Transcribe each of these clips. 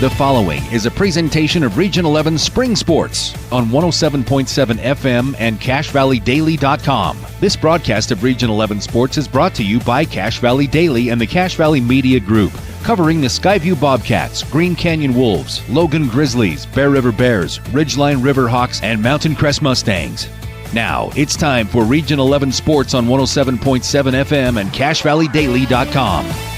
The following is a presentation of Region 11 Spring Sports on 107.7 FM and CashValleyDaily.com. This broadcast of Region 11 Sports is brought to you by Cache Valley Daily and the Cache Valley Media Group, covering the Skyview Bobcats, Green Canyon Wolves, Logan Grizzlies, Bear River Bears, Ridgeline Riverhawks, and Mountain Crest Mustangs. Now, it's time for Region 11 Sports on 107.7 FM and CashValleyDaily.com.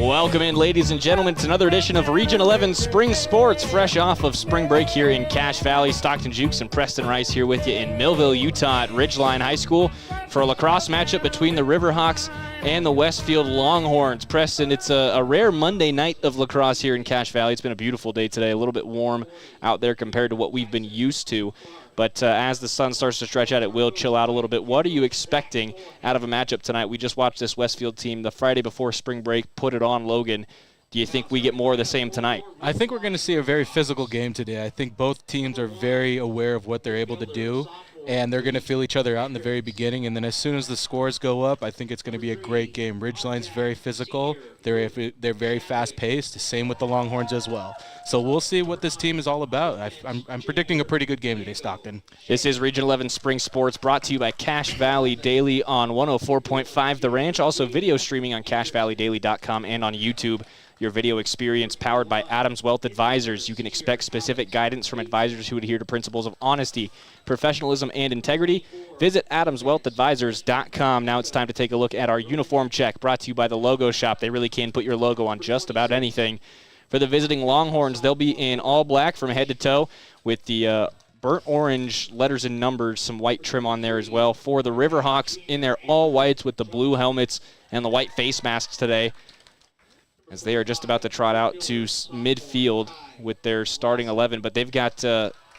Welcome in, ladies and gentlemen, to another edition of Region 11 Spring Sports, fresh off of spring break here in Cache Valley. Stockton Jukes and Preston Rice here with you in Millville, Utah at Ridgeline High School for a lacrosse matchup between the Riverhawks and the Westfield Longhorns. Preston, it's a rare Monday night of lacrosse here in Cache Valley. It's been a beautiful day today, a little bit warm out there compared to what we've been used to. But as the sun starts to stretch out, it will chill out a little bit. What are you expecting out of a matchup tonight? We just watched this Westfield team the Friday before spring break put it on Logan. Do you think we get more of the same tonight? I think we're going to see a very physical game today. I think both teams are very aware of what they're able to do, and they're going to feel each other out in the very beginning. And then as soon as the scores go up, I think it's going to be a great game. Ridgeline's very physical. They're very fast-paced, same with the Longhorns as well. So we'll see what this team is all about. I'm predicting a pretty good game today, Stockton. This is Region 11 Spring Sports, brought to you by Cache Valley Daily on 104.5 The Ranch. Also video streaming on CashValleyDaily.com and on YouTube. Your video experience powered by Adams Wealth Advisors. You can expect specific guidance from advisors who adhere to principles of honesty, professionalism, and integrity. Visit AdamsWealthAdvisors.com. Now it's time to take a look at our uniform check, brought to you by the Logo Shop. They really can put your logo on just about anything. For the visiting Longhorns, they'll be in all black from head to toe with the burnt orange letters and numbers, some white trim on there as well. For the Riverhawks, in their all whites with the blue helmets and the white face masks today, as they are just about to trot out to midfield with their starting 11. But they've got,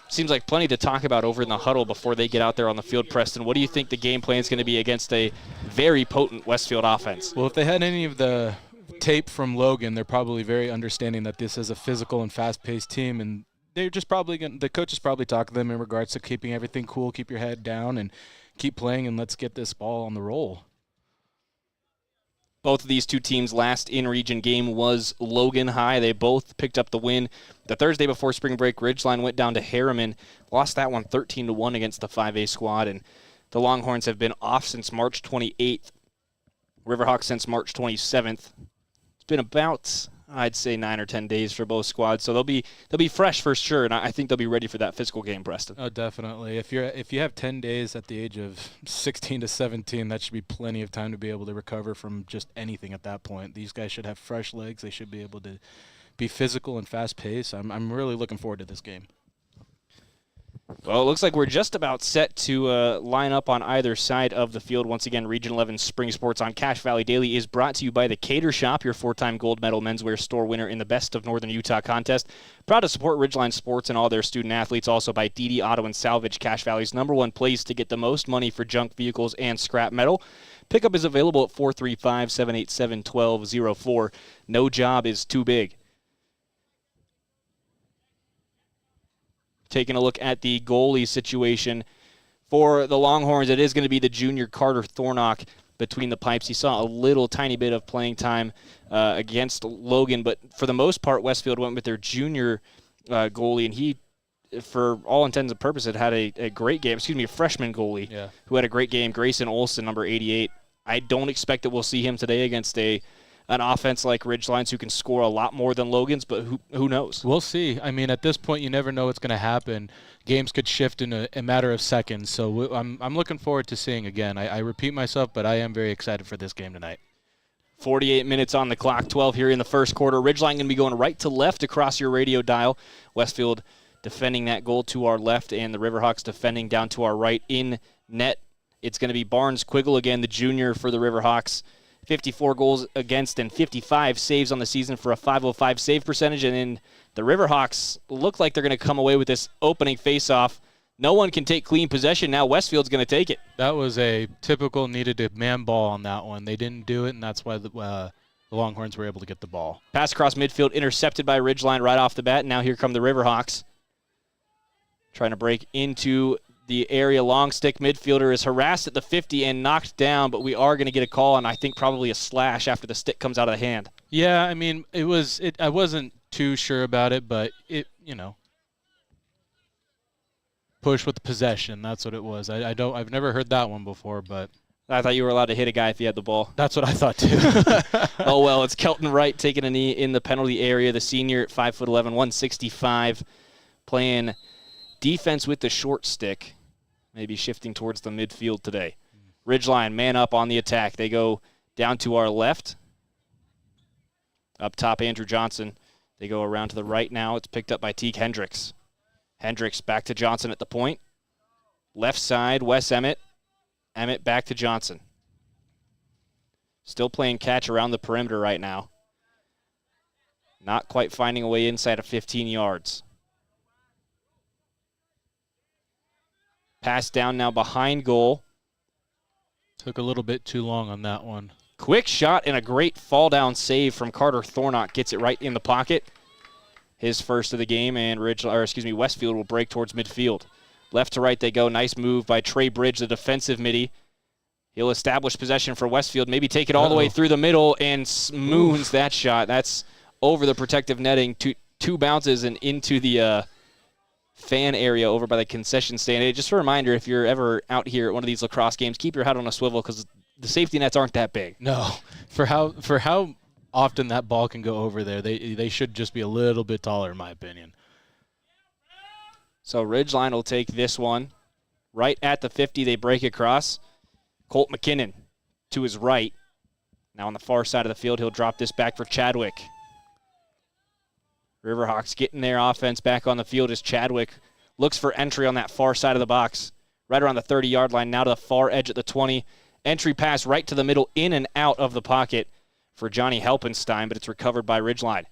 seems like, plenty to talk about over in the huddle before they get out there on the field. Preston, what do you think the game plan is going to be against a very potent Westfield offense? Well, if they had any of the tape from Logan, they're probably very understanding that this is a physical and fast-paced team, and they're just probably going. The coaches probably talk to them in regards to keeping everything cool, keep your head down, and keep playing, and let's get this ball on the roll. Both of these two teams' last in-region game was Logan High. They both picked up the win. The Thursday before spring break, Ridgeline went down to Harriman, lost that one 13-1 against the 5A squad, and the Longhorns have been off since March 28th. Riverhawks since March 27th. It's been about, I'd say, 9 or 10 days for both squads, so they'll be fresh for sure, and I think they'll be ready for that physical game, Preston. Oh, definitely. If you have 10 days at the age of 16 to 17, that should be plenty of time to be able to recover from just anything at that point. These guys should have fresh legs. They should be able to be physical and fast-paced. I'm really looking forward to this game. Well, it looks like we're just about set to line up on either side of the field. Once again, Region 11 Spring Sports on Cache Valley Daily is brought to you by the Cater Shop, your 4-time gold medal menswear store winner in the Best of Northern Utah contest. Proud to support Ridgeline Sports and all their student athletes. Also by DD Auto and Salvage, Cache Valley's #1 place to get the most money for junk vehicles and scrap metal. Pickup is available at 435-787-1204. No job is too big. Taking a look at the goalie situation for the Longhorns, it is going to be the junior Carter Thornock between the pipes. He saw a little tiny bit of playing time against Logan, but for the most part, Westfield went with their junior goalie, and he, for all intents and purposes, had a great game. A freshman goalie who had a great game, Grayson Olson, number 88. I don't expect that we'll see him today against an offense like Ridgeline's who can score a lot more than Logan's, but who knows? We'll see. I mean, at this point, you never know what's going to happen. Games could shift in a matter of seconds, so I'm looking forward to seeing again. I repeat myself, but I am very excited for this game tonight. 48 minutes on the clock, 12 here in the first quarter. Ridgeline going to be going right to left across your radio dial. Westfield defending that goal to our left, and the Riverhawks defending down to our right in net. It's going to be Barnes Quiggle again, the junior for the Riverhawks. 54 goals against and 55 saves on the season for a .505 save percentage. And then the Riverhawks look like they're going to come away with this opening faceoff. No one can take clean possession. Now Westfield's going to take it. That was a typical needed to man ball on that one. They didn't do it, and that's why the Longhorns were able to get the ball. Pass across midfield, intercepted by Ridgeline right off the bat. Now here come the Riverhawks. Trying to break into the area. Long stick midfielder is harassed at the 50 and knocked down, but we are going to get a call, and I think probably a slash after the stick comes out of the hand. Yeah, I mean, I wasn't too sure about it, but push with the possession. That's what it was. I've never heard that one before, but I thought you were allowed to hit a guy if he had the ball. That's what I thought too. Oh well, it's Kelton Wright taking a knee in the penalty area. The senior at 5'11", 165, playing defense with the short stick. Maybe shifting towards the midfield today. Ridgeline, man up on the attack. They go down to our left. Up top, Andrew Johnson. They go around to the right now. It's picked up by Teague Hendricks. Hendricks back to Johnson at the point. Left side, Wes Emmett. Emmett back to Johnson. Still playing catch around the perimeter right now. Not quite finding a way inside of 15 yards. Pass down now behind goal. Took a little bit too long on that one. Quick shot and a great fall-down save from Carter Thornock. Gets it right in the pocket. His first of the game, and Westfield will break towards midfield. Left to right they go. Nice move by Trey Bridge, the defensive midi. He'll establish possession for Westfield. Maybe take it all the way through the middle and moons that shot. That's over the protective netting. Two bounces and into the fan area over by the concession stand. Hey, just a reminder, if you're ever out here at one of these lacrosse games, keep your head on a swivel because the safety nets aren't that big. No. For how often that ball can go over there, they should just be a little bit taller, in my opinion. So Ridgeline will take this one. Right at the 50, they break across. Colt McKinnon to his right. Now on the far side of the field, he'll drop this back for Chadwick. Riverhawks getting their offense back on the field as Chadwick looks for entry on that far side of the box. Right around the 30-yard line, now to the far edge at the 20. Entry pass right to the middle, in and out of the pocket for Johnny Helpenstein, but it's recovered by Ridgeline.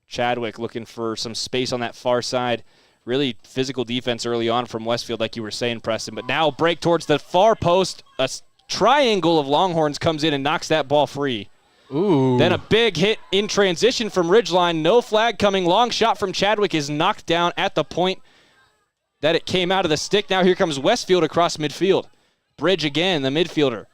Chadwick looking for some space on that far side. Really physical defense early on from Westfield, like you were saying, Preston. But now break towards the far post. A triangle of Longhorns comes in and knocks that ball free. Ooh. Then a big hit in transition from Ridgeline. No flag coming. Long shot from Chadwick is knocked down at the point that it came out of the stick. Now here comes Westfield across midfield. Bridge again, the midfielder.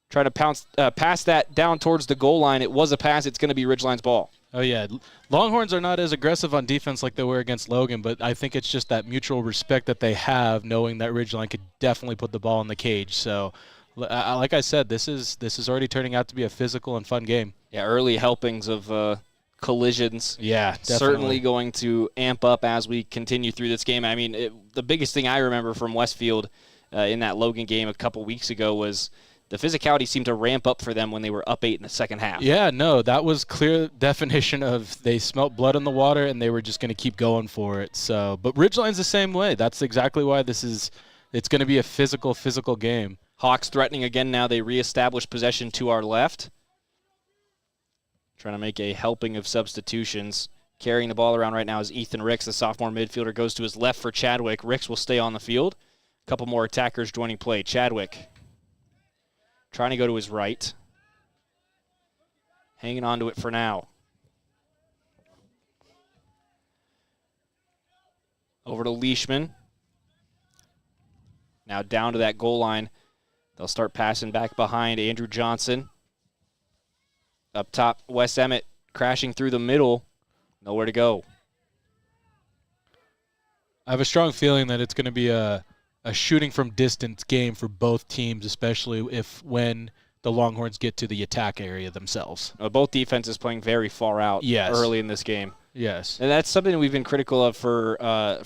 Trying to pass that down towards the goal line. It was a pass. It's going to be Ridgeline's ball. Oh, yeah. Longhorns are not as aggressive on defense like they were against Logan, but I think it's just that mutual respect that they have, knowing that Ridgeline could definitely put the ball in the cage. So, like I said, this is already turning out to be a physical and fun game. Yeah, early helpings of collisions. Yeah, definitely. Certainly going to amp up as we continue through this game. I mean, the biggest thing I remember from Westfield in that Logan game a couple weeks ago was the physicality seemed to ramp up for them when they were up 8 in the second half. Yeah, no, that was clear definition of they smelt blood in the water and they were just going to keep going for it. So, but Ridgeline's the same way. That's exactly why it's going to be a physical game. Hawks threatening again now. They reestablish possession to our left. Trying to make a helping of substitutions. Carrying the ball around right now is Ethan Ricks. The sophomore midfielder goes to his left for Chadwick. Ricks will stay on the field. A couple more attackers joining play. Chadwick trying to go to his right. Hanging on to it for now. Over to Leishman. Now down to that goal line. They'll start passing back behind Andrew Johnson. Up top, Wes Emmett crashing through the middle. Nowhere to go. I have a strong feeling that it's going to be a shooting from distance game for both teams, especially when the Longhorns get to the attack area themselves. Both defenses playing very far out early in this game. Yes. And that's something we've been critical of for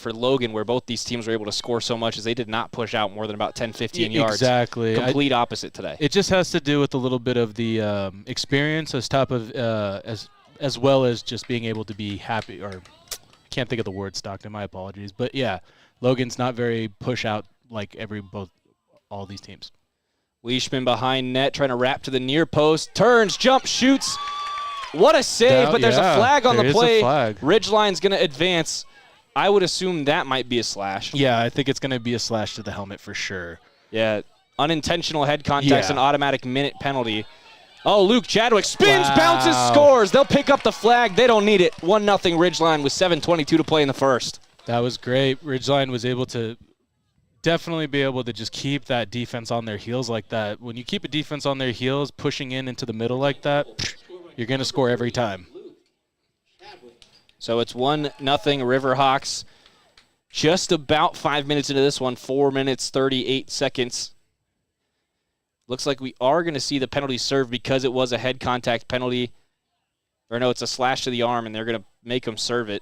Logan, where both these teams were able to score so much as they did not push out more than about 10, 15 yards. Exactly. Complete opposite today. It just has to do with a little bit of the experience as well as just being able to be happy, or I can't think of the word, Stockton, my apologies. But yeah, Logan's not very push out like all these teams. Leishman behind net, trying to wrap to the near post, turns, jumps, shoots. What a save, but there's a flag on the play. Ridgeline's going to advance. I would assume that might be a slash. Yeah, I think it's going to be a slash to the helmet for sure. Yeah, unintentional head contact, an automatic minute penalty. Oh, Luke Chadwick spins, Wow. bounces, scores. They'll pick up the flag. They don't need it. 1-0 Ridgeline with 7:22 to play in the first. That was great. Ridgeline was able to definitely be able to just keep that defense on their heels like that. When you keep a defense on their heels, pushing in into the middle like that, you're going to score every time. So it's 1-0 Riverhawks. Just about 5 minutes into this one, 4 minutes, 38 seconds. Looks like we are going to see the penalty served because it was a head contact penalty. Or no, it's a slash to the arm, and they're going to make them serve it.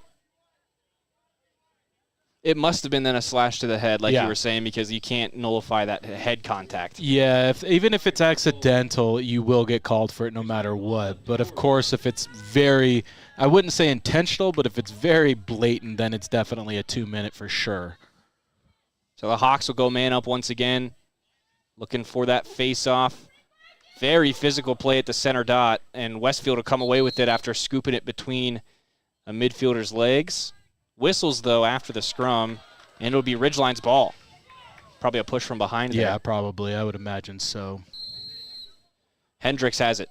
It must have been then a slash to the head, like you were saying, because you can't nullify that head contact. Yeah, even if it's accidental, you will get called for it no matter what. But, of course, if it's very, I wouldn't say intentional, but if it's very blatant, then it's definitely a 2-minute for sure. So the Hawks will go man up once again, looking for that face-off. Very physical play at the center dot, and Westfield will come away with it after scooping it between a midfielder's legs. Whistles, though, after the scrum, and it'll be Ridgeline's ball. Probably a push from behind there. Yeah, probably. I would imagine so. Hendricks has it.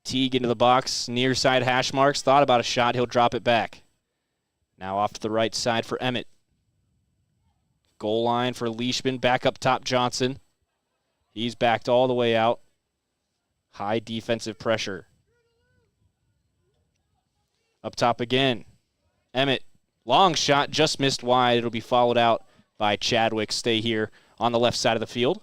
Teague into the box, near side hash marks. Thought about a shot. He'll drop it back. Now off to the right side for Emmett. Goal line for Leishman. Back up top, Johnson. He's backed all the way out. High defensive pressure. Up top again. Emmett, long shot, just missed wide. It'll be followed out by Chadwick. Stay here on the left side of the field.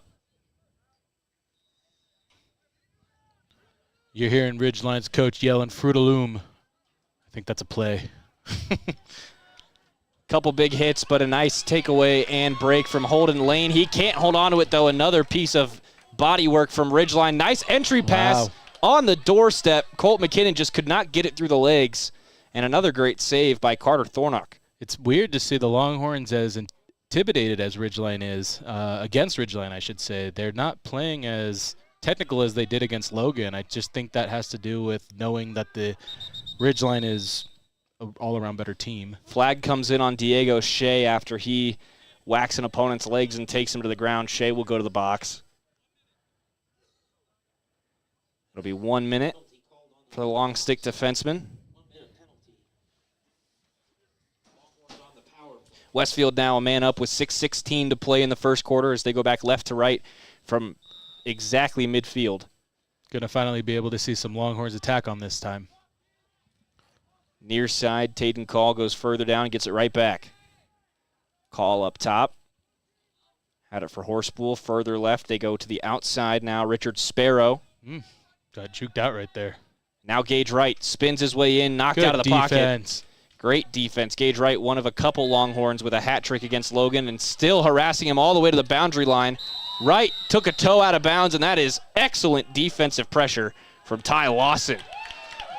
You're hearing Ridgeline's coach yelling, Fruit of Loom. I think that's a play. Couple big hits, but a nice takeaway and break from Holden Lane. He can't hold on to it, though. Another piece of body work from Ridgeline. Nice entry pass on the doorstep. Colt McKinnon just could not get it through the legs. And another great save by Carter Thornock. It's weird to see the Longhorns as intimidated as Ridgeline is, against Ridgeline, I should say. They're not playing as technical as they did against Logan. I just think that has to do with knowing that the Ridgeline is an all-around better team. Flag comes in on Diego Shea after he whacks an opponent's legs and takes him to the ground. Shea will go to the box. It'll be 1 minute for the long stick defenseman. Westfield now a man up with 6:16 to play in the first quarter as they go back left to right from exactly midfield. Going to finally be able to see some Longhorns attack on this time. Near side, Tayden Call goes further down and gets it right back. Call up top. Had it for Horspool. Further left, they go to the outside now. Richard Sparrow. Got juked out right there. Now Gage Wright spins his way in, knocked Good out of the defense. pocket. Great defense. Gage Wright, one of a couple Longhorns with a hat trick against Logan and still harassing him all the way to the boundary line. Wright took a toe out of bounds, and that is excellent defensive pressure from Ty Lawson.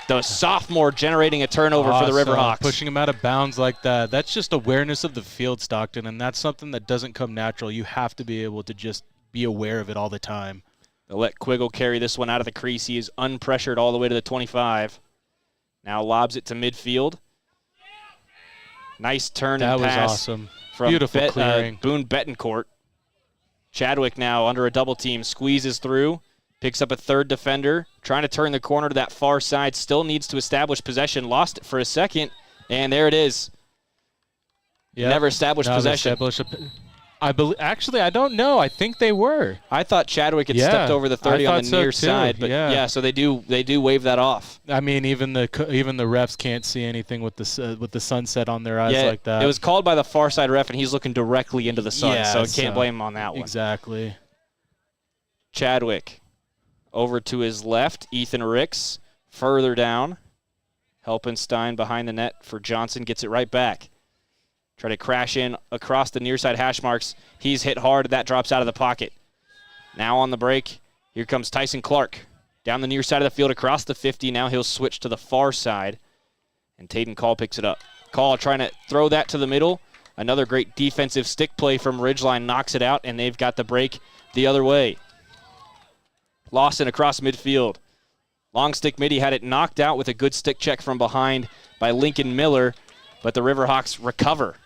The sophomore generating a turnover for the Riverhawks. Pushing him out of bounds like that. That's just awareness of the field, Stockton, and that's something that doesn't come natural. You have to be able to just be aware of it all the time. They'll let Quiggle carry this one out of the crease. He is unpressured all the way to the 25. Now lobs it to midfield. Nice turn and pass. That was awesome. From Beautiful clearing. Boone Betancourt. Chadwick now under a double team. Squeezes through. Picks up a third defender. Trying to turn the corner to that far side. Still needs to establish possession. Lost it for a second. And there it is. Yep. Never established possession. Actually, I don't know. I think they were. I thought Chadwick had stepped over the 30 on the near side, but yeah, so they do wave that off. I mean, even the refs can't see anything with the sunset on their eyes like that. It was called by the far side ref, and he's looking directly into the sun, so can't blame him on that one. Exactly. Chadwick over to his left. Ethan Ricks further down. Helpenstein behind the net for Johnson. Gets it right back. Try to crash in across the near side hash marks. He's hit hard. That drops out of the pocket. Now on the break, here comes Tyson Clark. Down the near side of the field across the 50. Now he'll switch to the far side. And Tayden Call picks it up. Call trying to throw that to the middle. Another great defensive stick play from Ridgeline knocks it out, and they've got the break the other way. Lawson across midfield. Long stick mid, he had it knocked out with a good stick check from behind by Lincoln Miller, but the Riverhawks recover.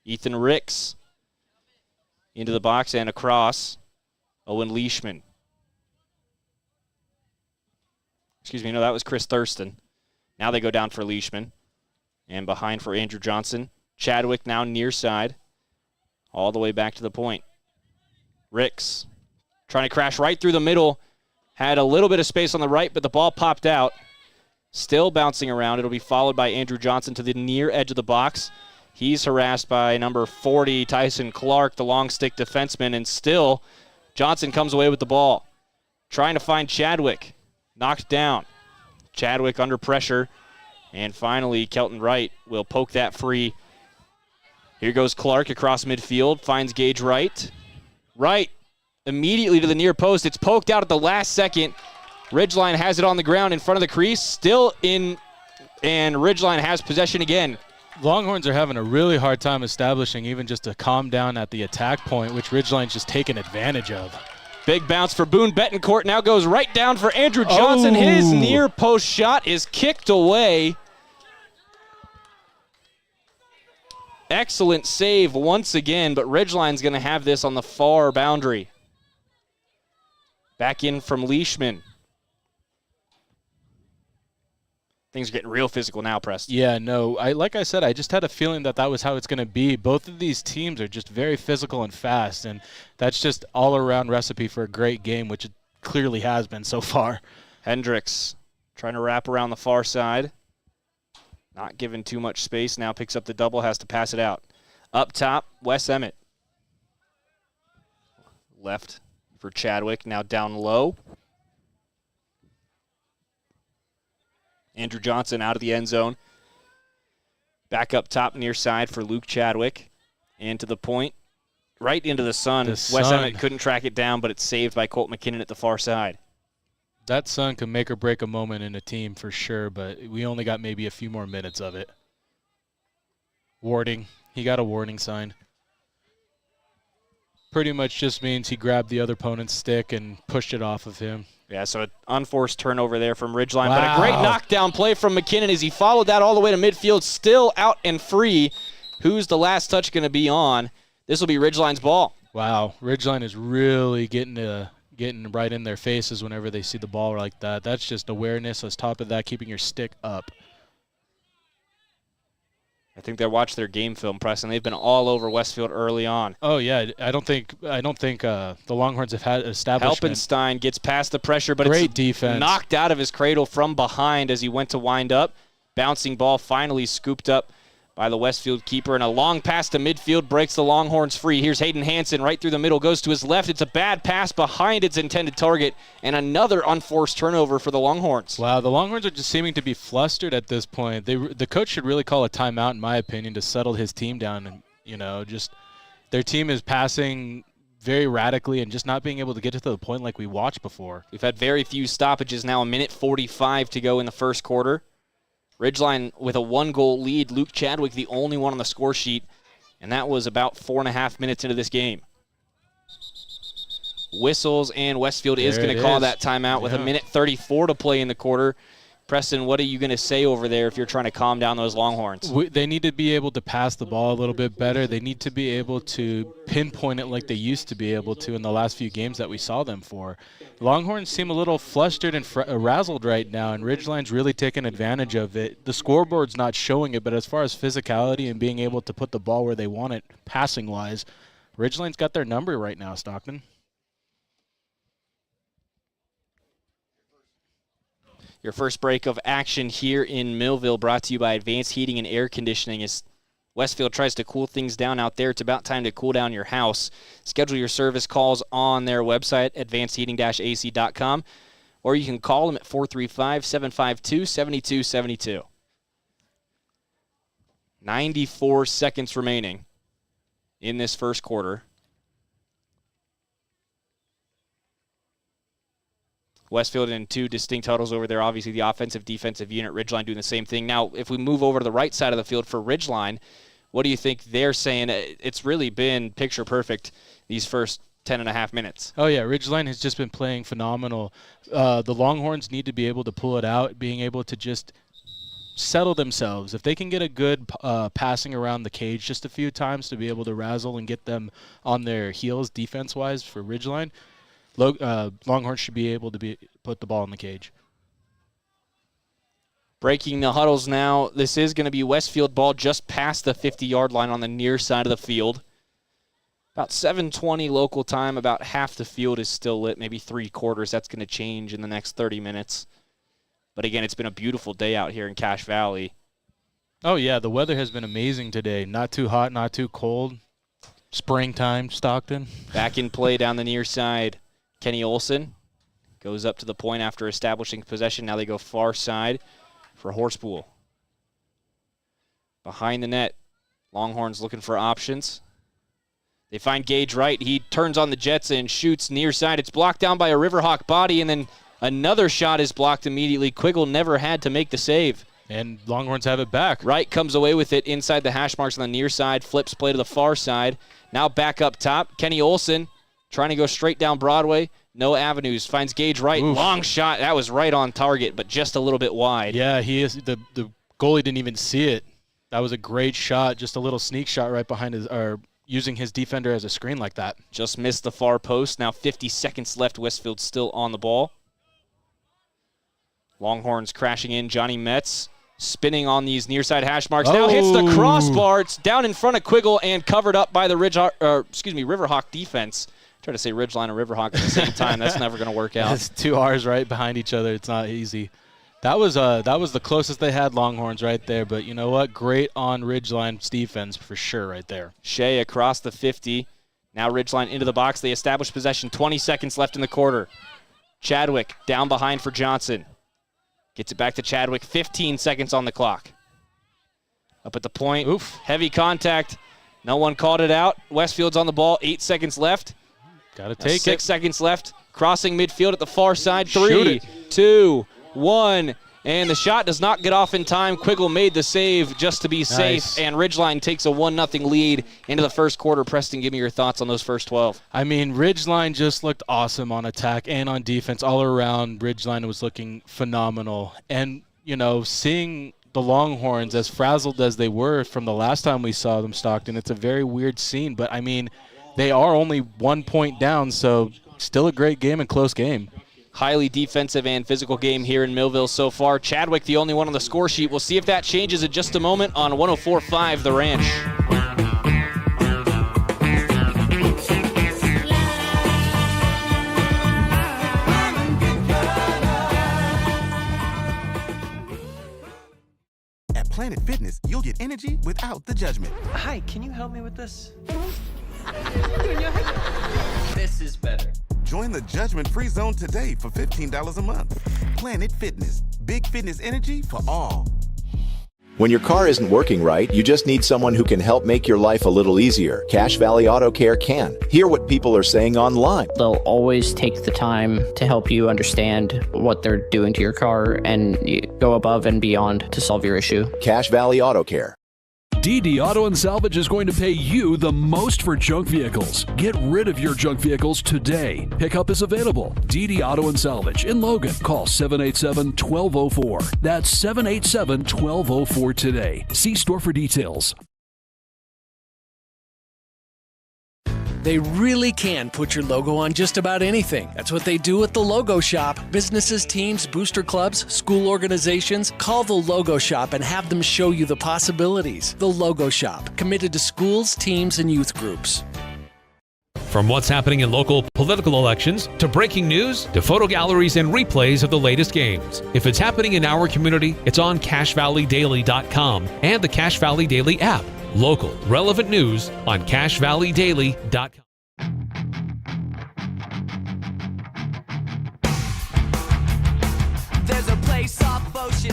Ethan Ricks into the box and across. Owen Leishman Excuse me, no, that was Chris Thurston. Now they go down for Leishman. And behind for Andrew Johnson. Chadwick now near side. All the way back to the point. Ricks trying to crash right through the middle. Had a little bit of space on the right, but the ball popped out. Still bouncing around. It'll be followed by Andrew Johnson to the near edge of the box. He's harassed by number 40, Tyson Clark, the long stick defenseman, and still Johnson comes away with the ball. Trying to find Chadwick. Knocked down. Chadwick under pressure. And finally, Kelton Wright will poke that free. Here goes Clark across midfield. Finds Gage Wright. Wright immediately to the near post. It's poked out at the last second. Ridgeline has it on the ground in front of the crease. Still in, and Ridgeline has possession again. Longhorns are having a really hard time establishing even just a calm down at the attack point, which Ridgeline's just taken advantage of. Big bounce for Boone Betancourt. Now goes right down for Andrew Johnson. Oh. His near post shot is kicked away. Excellent save once again, but Ridgeline's going to have this on the far boundary. Back in from Leishman. Things are getting real physical now, Preston. Yeah, no, like I said, I just had a feeling that was how it's going to be. Both of these teams are just very physical and fast, and that's just all-around recipe for a great game, which it clearly has been so far. Hendricks trying to wrap around the far side. Not given too much space. Now picks up the double, has to pass it out. Up top, Wes Emmett. Left for Chadwick, now down low. Andrew Johnson out of the end zone. Back up top near side for Luke Chadwick. And to the point, right into the sun. Wes Emmett couldn't track it down, but it's saved by Colt McKinnon at the far side. That sun can make or break a moment in a team for sure, but we only got maybe a few more minutes of it. Warning. He got a warning sign. Pretty much just means he grabbed the other opponent's stick and pushed it off of him. Yeah, so an unforced turnover there from Ridgeline, Wow. but a great knockdown play from McKinnon as he followed that all the way to midfield, still out and free. Who's the last touch going to be on? This will be Ridgeline's ball. Wow, Ridgeline is really getting right in their faces whenever they see the ball like that. That's just awareness. On top of that, keeping your stick up. I think they watched their game film, Preston. They've been all over Westfield early on. Oh yeah, I don't think the Longhorns have had establishment. Helpenstein gets past the pressure, but great it's defense. Knocked out of his cradle from behind as he went to wind up. Bouncing ball finally scooped up by the Westfield keeper, and a long pass to midfield breaks the Longhorns free. Here's Hayden Hansen right through the middle, goes to his left. It's a bad pass behind its intended target, and another unforced turnover for the Longhorns. Wow, the Longhorns are just seeming to be flustered at this point. The coach should really call a timeout, in my opinion, to settle his team down. And just their team is passing very radically and just not being able to get to the point like we watched before. We've had very few stoppages now, a minute 45 to go in the first quarter. Ridgeline with a 1-goal lead. Luke Chadwick, the only one on the score sheet, and that was about 4.5 minutes into this game. Whistles, and Westfield is going to call that timeout with a minute 34 to play in the quarter. Preston, what are you going to say over there if you're trying to calm down those Longhorns? They need to be able to pass the ball a little bit better. They need to be able to pinpoint it like they used to be able to in the last few games that we saw them for. Longhorns seem a little flustered and razzled right now, and Ridgeline's really taking advantage of it. The scoreboard's not showing it, but as far as physicality and being able to put the ball where they want it, passing-wise, Ridgeline's got their number right now, Stockton. Your first break of action here in Millville brought to you by Advanced Heating and Air Conditioning. As Westfield tries to cool things down out there, it's about time to cool down your house. Schedule your service calls on their website, advancedheating-ac.com, or you can call them at 435-752-7272. 94 seconds remaining in this first quarter. Westfield in two distinct huddles over there. Obviously, the offensive-defensive unit. Ridgeline doing the same thing. Now, if we move over to the right side of the field for Ridgeline, what do you think they're saying? It's really been picture perfect these first 10.5 minutes. Oh, yeah. Ridgeline has just been playing phenomenal. The Longhorns need to be able to pull it out, being able to just settle themselves. If they can get a good passing around the cage just a few times to be able to razzle and get them on their heels defense-wise for Ridgeline, Longhorns should be able to put the ball in the cage. Breaking the huddles now. This is going to be Westfield ball just past the 50-yard line on the near side of the field. About 7:20 local time. About half the field is still lit, maybe 3/4. That's going to change in the next 30 minutes. But again, it's been a beautiful day out here in Cache Valley. Oh, yeah, the weather has been amazing today. Not too hot, not too cold. Springtime, Stockton. Back in play down the near side. Kenny Olson goes up to the point after establishing possession. Now they go far side for Horsepool. Behind the net, Longhorns looking for options. They find Gage Wright. He turns on the Jets and shoots near side. It's blocked down by a Riverhawk body, and then another shot is blocked immediately. Quiggle never had to make the save. And Longhorns have it back. Wright comes away with it inside the hash marks on the near side. Flips play to the far side. Now back up top. Kenny Olson trying to go straight down Broadway. No avenues. Finds Gage Wright. Oof. Long shot. That was right on target, but just a little bit wide. Yeah, he is. The goalie didn't even see it. That was a great shot. Just a little sneak shot right behind his, or using his defender as a screen like that. Just missed the far post. Now 50 seconds left. Westfield still on the ball. Longhorns crashing in. Johnny Metz spinning on these near side hash marks. Now hits the crossbar. It's down in front of Quiggle and covered up by the Riverhawk defense. Try to say Ridgeline and Riverhawk at the same time. That's never going to work out. That's two R's right behind each other. It's not easy. That was the closest they had, Longhorns right there. But you know what? Great on Ridgeline's defense for sure right there. Shea across the 50. Now Ridgeline into the box. They establish possession. 20 seconds left in the quarter. Chadwick down behind for Johnson. Gets it back to Chadwick. 15 seconds on the clock. Up at the point. Oof. Heavy contact. No one called it out. Westfield's on the ball. 8 sequels left. Got to take 6 it. seconds left. Crossing midfield at the far side. Shoot 3, 2, 1. And the shot does not get off in time. Quiggle made the save just to be safe. And Ridgeline takes a 1-0 lead into the first quarter. Preston, give me your thoughts on those first 12. I mean, Ridgeline just looked awesome on attack and on defense. All around, Ridgeline was looking phenomenal. And, you know, seeing the Longhorns as frazzled as they were from the last time we saw them, Stockton, it's a very weird scene. But, I mean, they are only 1 point down, so still a great game and close game. Highly defensive and physical game here in Millville so far. Chadwick, the only one on the score sheet. We'll see if that changes in just a moment on 104.5 The Ranch. At Planet Fitness, you'll get energy without the judgment. Hi, can you help me with this? This is better. Join the judgment-free zone today for $15 a month. Planet Fitness. Big fitness energy for all. When your car isn't working right, you just need someone who can help make your life a little easier. Cache Valley Auto Care can. Hear what people are saying online. They'll always take the time to help you understand what they're doing to your car and go above and beyond to solve your issue. Cache Valley Auto Care. DD Auto and Salvage is going to pay you the most for junk vehicles. Get rid of your junk vehicles today. Pickup is available. DD Auto and Salvage in Logan. Call 787-1204. That's 787-1204 today. See store for details. They really can put your logo on just about anything. That's what they do at the Logo Shop. Businesses, teams, booster clubs, school organizations, call the Logo Shop and have them show you the possibilities. The Logo Shop, committed to schools, teams, and youth groups. From what's happening in local political elections, to breaking news, to photo galleries and replays of the latest games. If it's happening in our community, it's on CacheValleyDaily.com and the Cache Valley Daily app. Local, relevant news on CacheValleyDaily.com.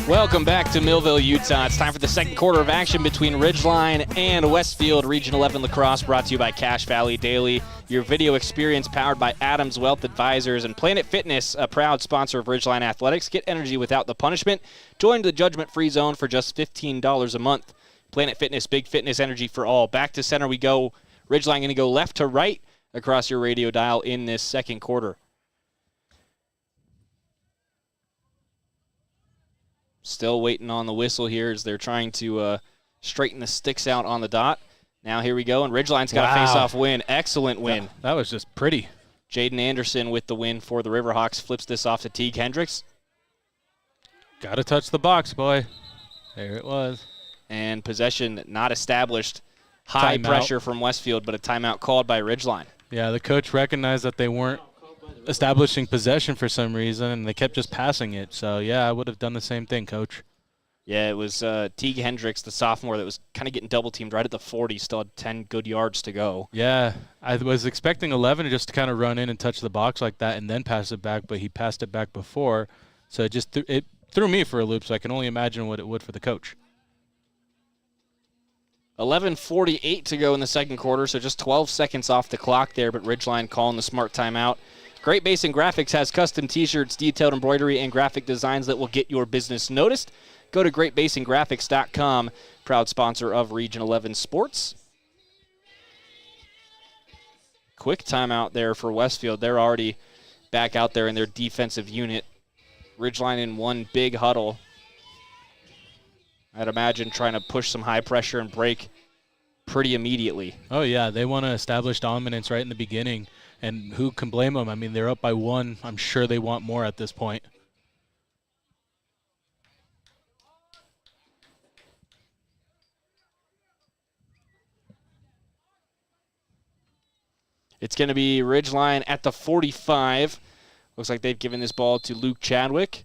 Welcome back to Millville, Utah. It's time for the second quarter of action between Ridgeline and Westfield. Region 11 Lacrosse brought to you by Cache Valley Daily. Your video experience powered by Adams Wealth Advisors and Planet Fitness, a proud sponsor of Ridgeline Athletics. Get energy without the punishment. Join the judgment-free zone for just $15 a month. Planet Fitness, big fitness energy for all. Back to center we go. Ridgeline going to go left to right across your radio dial in this second quarter. Still waiting on the whistle here as they're trying to straighten the sticks out on the dot. Now here we go, and Ridgeline's got a face-off win. Excellent win. That was just pretty. Jaden Anderson with the win for the Riverhawks. Flips this off to Teague Hendricks. Got to touch the box, boy. There it was. And possession not established. High Timeout. pressure from Westfield, but a timeout called by Ridgeline. Yeah, the coach recognized that they weren't establishing possession for some reason, and they kept just passing it. So, yeah, I would have done the same thing, Coach. Yeah, it was Teague Hendricks, the sophomore, that was kind of getting double-teamed right at the 40. Still had 10 good yards to go. Yeah, I was expecting 11 just to kind of run in and touch the box like that and then pass it back, but he passed it back before. So it threw me for a loop, so I can only imagine what it would for the coach. 11:48 to go in the second quarter, so just 12 seconds off the clock there, but Ridgeline calling the smart timeout. Great Basin Graphics has custom T-shirts, detailed embroidery, and graphic designs that will get your business noticed. Go to greatbasingraphics.com, proud sponsor of Region 11 Sports. Quick timeout there for Westfield. They're already back out there in their defensive unit. Ridgeline in one big huddle. I'd imagine trying to push some high pressure and break pretty immediately. Oh, yeah, they want to establish dominance right in the beginning, and who can blame them? I mean, they're up by 1. I'm sure they want more at this point. It's going to be Ridgeline at the 45. Looks like they've given this ball to Luke Chadwick,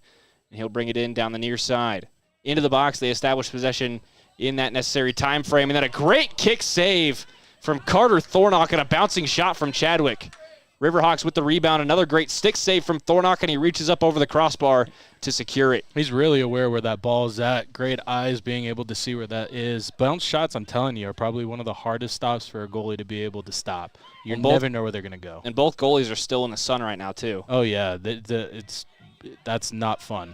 and he'll bring it in down the near side. Into the box, they establish possession in that necessary time frame, and then a great kick save from Carter Thornock and a bouncing shot from Chadwick. Riverhawks with the rebound, another great stick save from Thornock, and he reaches up over the crossbar to secure it. He's really aware where that ball is at. Great eyes being able to see where that is. Bounce shots, I'm telling you, are probably one of the hardest stops for a goalie to be able to stop. You never know where they're going to go. And both goalies are still in the sun right now, too. Oh, yeah. That's not fun.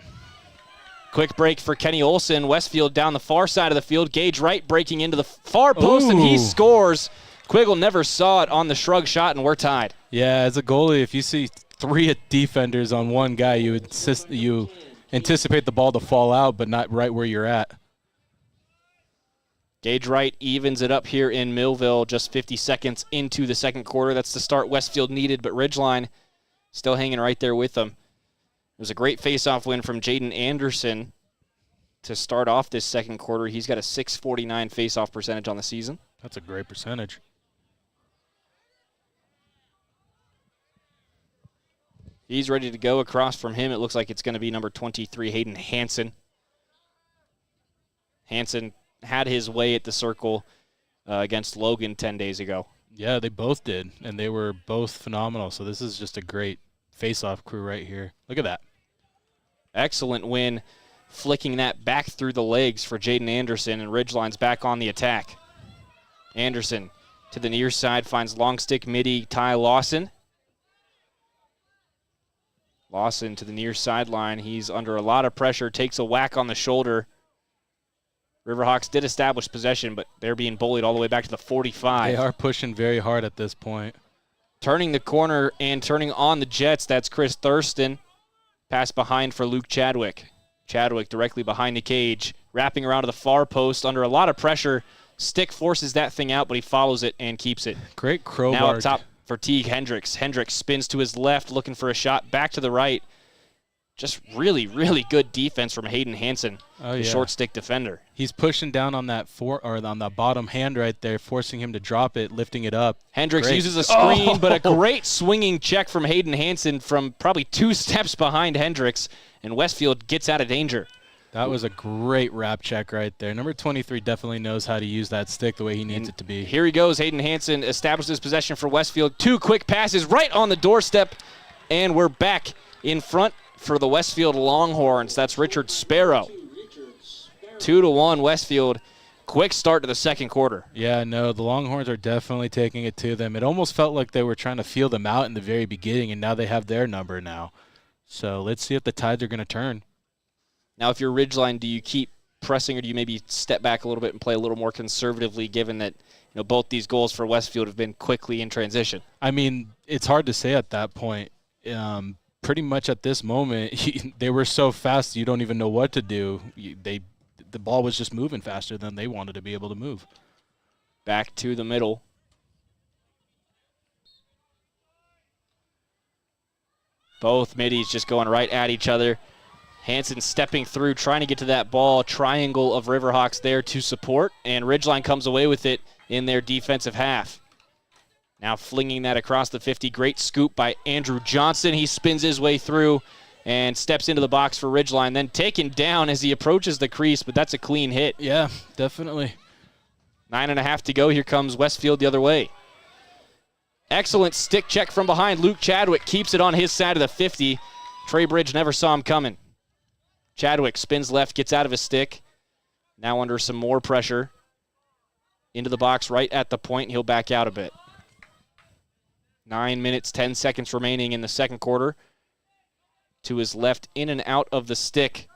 Quick break for Kenny Olson. Westfield down the far side of the field. Gage Wright breaking into the far post, and he scores. Quiggle never saw it on the shrug shot, and we're tied. Yeah, as a goalie, if you see 3 defenders on one guy, you anticipate the ball to fall out, but not right where you're at. Gage Wright evens it up here in Millville just 50 seconds into the second quarter. That's the start Westfield needed, but Ridgeline still hanging right there with them. It was a great face-off win from Jaden Anderson to start off this second quarter. He's got a .649 face-off percentage on the season. That's a great percentage. He's ready to go. Across from him, it looks like it's going to be number 23, Hayden Hansen. Hansen had his way at the circle against Logan 10 days ago. Yeah, they both did, and they were both phenomenal. So this is just a great face-off crew right here. Look at that. Excellent win, flicking that back through the legs for Jaden Anderson, and Ridgeline's back on the attack. Anderson to the near side finds long stick midi Ty Lawson. Lawson to the near sideline. He's under a lot of pressure, takes a whack on the shoulder. Riverhawks did establish possession, but they're being bullied all the way back to the 45. They are pushing very hard at this point. Turning the corner and turning on the Jets, that's Chris Thurston. Pass behind for Luke Chadwick. Chadwick directly behind the cage, wrapping around to the far post under a lot of pressure. Stick forces that thing out, but he follows it and keeps it. Great crowbar. Now up top for Teague Hendricks. Hendricks spins to his left, looking for a shot back to the right. Just really, really good defense from Hayden Hansen, the short stick defender. He's pushing down on that on the bottom hand right there, forcing him to drop it, lifting it up. Hendricks uses a screen, but a great swinging check from Hayden Hansen from probably 2 steps behind Hendricks, and Westfield gets out of danger. That was a great wrap check right there. Number 23 definitely knows how to use that stick the way he needs it to be. Here he goes. Hayden Hansen establishes possession for Westfield. 2 quick passes right on the doorstep, and we're back in front for the Westfield Longhorns. That's Richard Sparrow. 2-1 Westfield. Quick start to the second quarter. Yeah, no, the Longhorns are definitely taking it to them. It almost felt like they were trying to feel them out in the very beginning, and now they have their number now. So let's see if the tides are going to turn. Now, if you're Ridgeline, do you keep pressing, or do you maybe step back a little bit and play a little more conservatively, given that both these goals for Westfield have been quickly in transition? I mean, it's hard to say at that point. Pretty much at this moment, they were so fast you don't even know what to do. The ball was just moving faster than they wanted to be able to move. Back to the middle. Both middies just going right at each other. Hansen stepping through, trying to get to that ball. Triangle of Riverhawks there to support, and Ridgeline comes away with it in their defensive half. Now flinging that across the 50. Great scoop by Andrew Johnson. He spins his way through and steps into the box for Ridgeline, then taken down as he approaches the crease, but that's a clean hit. Yeah, definitely. 9.5 to go. Here comes Westfield the other way. Excellent stick check from behind. Luke Chadwick keeps it on his side of the 50. Trey Bridge never saw him coming. Chadwick spins left, gets out of his stick. Now under some more pressure. Into the box right at the point. He'll back out a bit. 9 minutes, 10 seconds remaining in the second quarter. To his left, in and out of the stick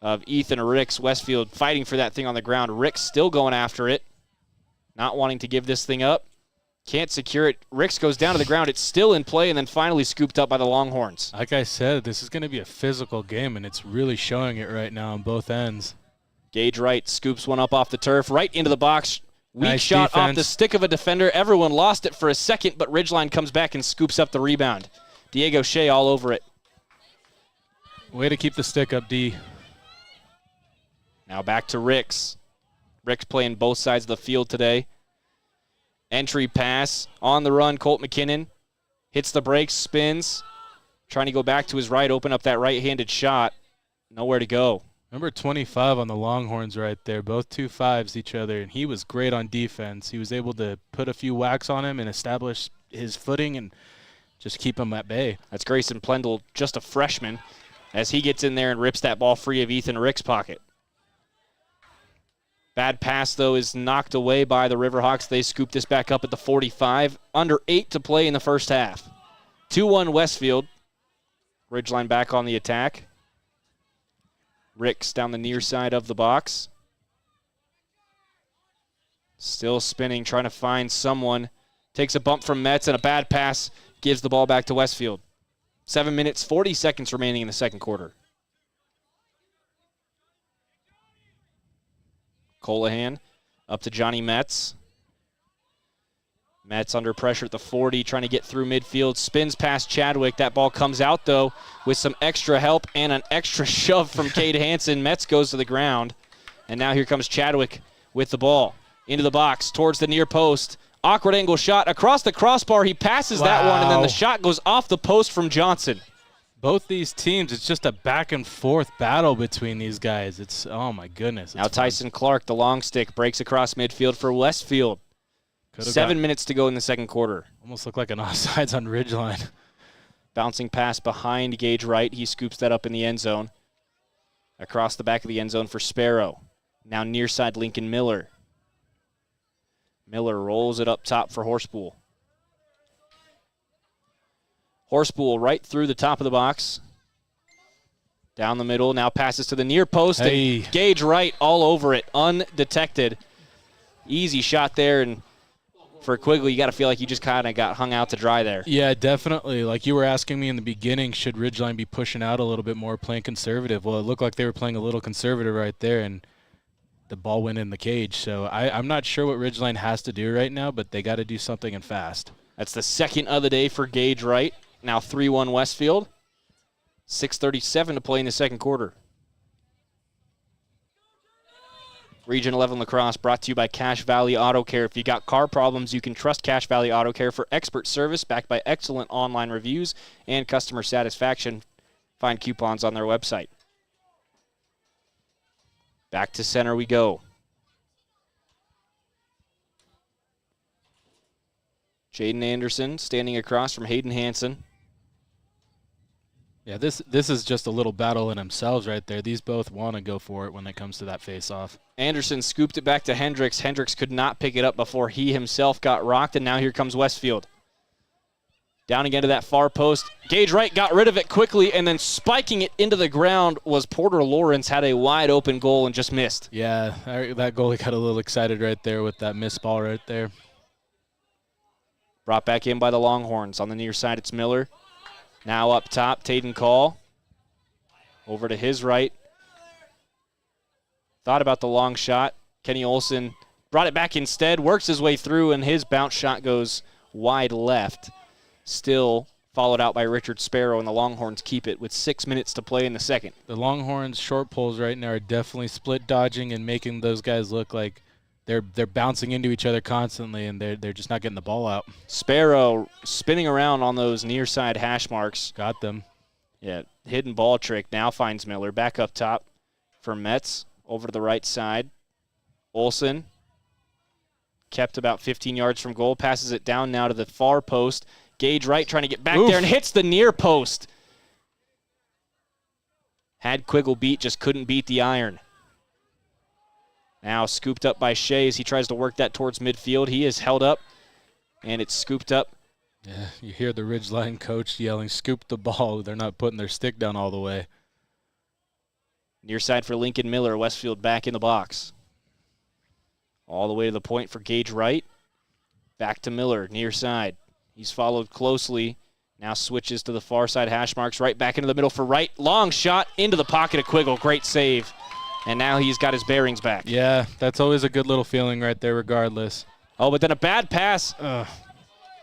of Ethan Ricks. Westfield fighting for that thing on the ground. Ricks still going after it. Not wanting to give this thing up. Can't secure it. Ricks goes down to the ground. It's still in play and then finally scooped up by the Longhorns. Like I said, this is going to be a physical game, and it's really showing it right now on both ends. Gage Wright scoops one up off the turf, right into the box. Weak Nice shot defense. off the stick of a defender. Everyone lost it for a second, but Ridgeline comes back and scoops up the rebound. Diego Shea all over it. Way to keep the stick up, D. Now back to Ricks. Ricks playing both sides of the field today. Entry pass on the run. Colt McKinnon hits the brakes, spins, trying to go back to his right, open up that right-handed shot. Nowhere to go. Number 25 on the Longhorns right there. Both 2-5s each other, and he was great on defense. He was able to put a few whacks on him and establish his footing and just keep him at bay. That's Grayson Plendle, just a freshman, as he gets in there and rips that ball free of Ethan Ricks' pocket. Bad pass, though, is knocked away by the Riverhawks. They scoop this back up at the 45. Under 8 to play in the first half. 2-1 Westfield. Ridgeline back on the attack. Ricks down the near side of the box. Still spinning, trying to find someone. Takes a bump from Metz, and a bad pass gives the ball back to Westfield. 7 minutes, 40 seconds remaining in the second quarter. Colahan up to Johnny Metz. Metz under pressure at the 40, trying to get through midfield. Spins past Chadwick. That ball comes out, though, with some extra help and an extra shove from Cade Hansen. Metz goes to the ground. And now here comes Chadwick with the ball. Into the box, towards the near post. Awkward angle shot across the crossbar. He passes that one, and then the shot goes off the post from Johnson. Both these teams, it's just a back-and-forth battle between these guys. It's, oh, my goodness. Now Tyson Clark, the long stick, breaks across midfield for Westfield. 7 minutes to go in the second quarter. Almost looked like an offsides on Ridgeline. Bouncing pass behind Gage Wright. He scoops that up in the end zone. Across the back of the end zone for Sparrow. Now near side Lincoln Miller. Miller rolls it up top for Horspool. Horspool right through the top of the box. Down the middle, now passes to the near post. Hey. And Gage Wright all over it, undetected. Easy shot there, and for Quigley, you got to feel like you just kind of got hung out to dry there. Yeah, definitely. Like you were asking me in the beginning, should Ridgeline be pushing out a little bit more, playing conservative? Well, it looked like they were playing a little conservative right there, and the ball went in the cage. So I'm not sure what Ridgeline has to do right now, but they got to do something and fast. That's the second of the day for Gage Wright. Now 3-1 Westfield. 6:37 to play in the second quarter. Region 11 Lacrosse brought to you by Cache Valley Auto Care. If you got car problems, you can trust Cache Valley Auto Care for expert service backed by excellent online reviews and customer satisfaction. Find coupons on their website. Back to center we go. Jaden Anderson standing across from Hayden Hansen. Yeah, this is just a little battle in themselves right there. These both want to go for it when it comes to that face-off. Anderson scooped it back to Hendricks. Hendricks could not pick it up before he himself got rocked, and now here comes Westfield. Down again to that far post. Gage Wright got rid of it quickly, and then spiking it into the ground was Porter Lawrence. Had a wide open goal and just missed. Yeah, that goalie got a little excited right there with that missed ball right there. Brought back in by the Longhorns. On the near side, it's Miller. Now up top, Tayden Call. Over to his right. Thought about the long shot. Kenny Olson brought it back instead, works his way through, and his bounce shot goes wide left. Still followed out by Richard Sparrow, and the Longhorns keep it with 6 minutes to play in the second. The Longhorns short poles right now are definitely split dodging and making those guys look like they're bouncing into each other constantly, and they're just not getting the ball out. Sparrow spinning around on those near side hash marks. Got them. Yeah, hidden ball trick now finds Miller. Back up top for Metz over to the right side. Olsen kept about 15 yards from goal, passes it down now to the far post. Gage Wright trying to get back there and hits the near post. Had Quiggle beat, just couldn't beat the iron. Now scooped up by Shea as he tries to work that towards midfield. He is held up, and it's scooped up. Yeah, you hear the Ridgeline coach yelling, scoop the ball. They're not putting their stick down all the way. Near side for Lincoln Miller. Westfield back in the box. All the way to the point for Gage Wright. Back to Miller, near side. He's followed closely. Now switches to the far side hash marks. Right back into the middle for Wright. Long shot into the pocket of Quiggle. Great save. And now he's got his bearings back. Yeah, that's always a good little feeling right there regardless. Oh, but then a bad pass.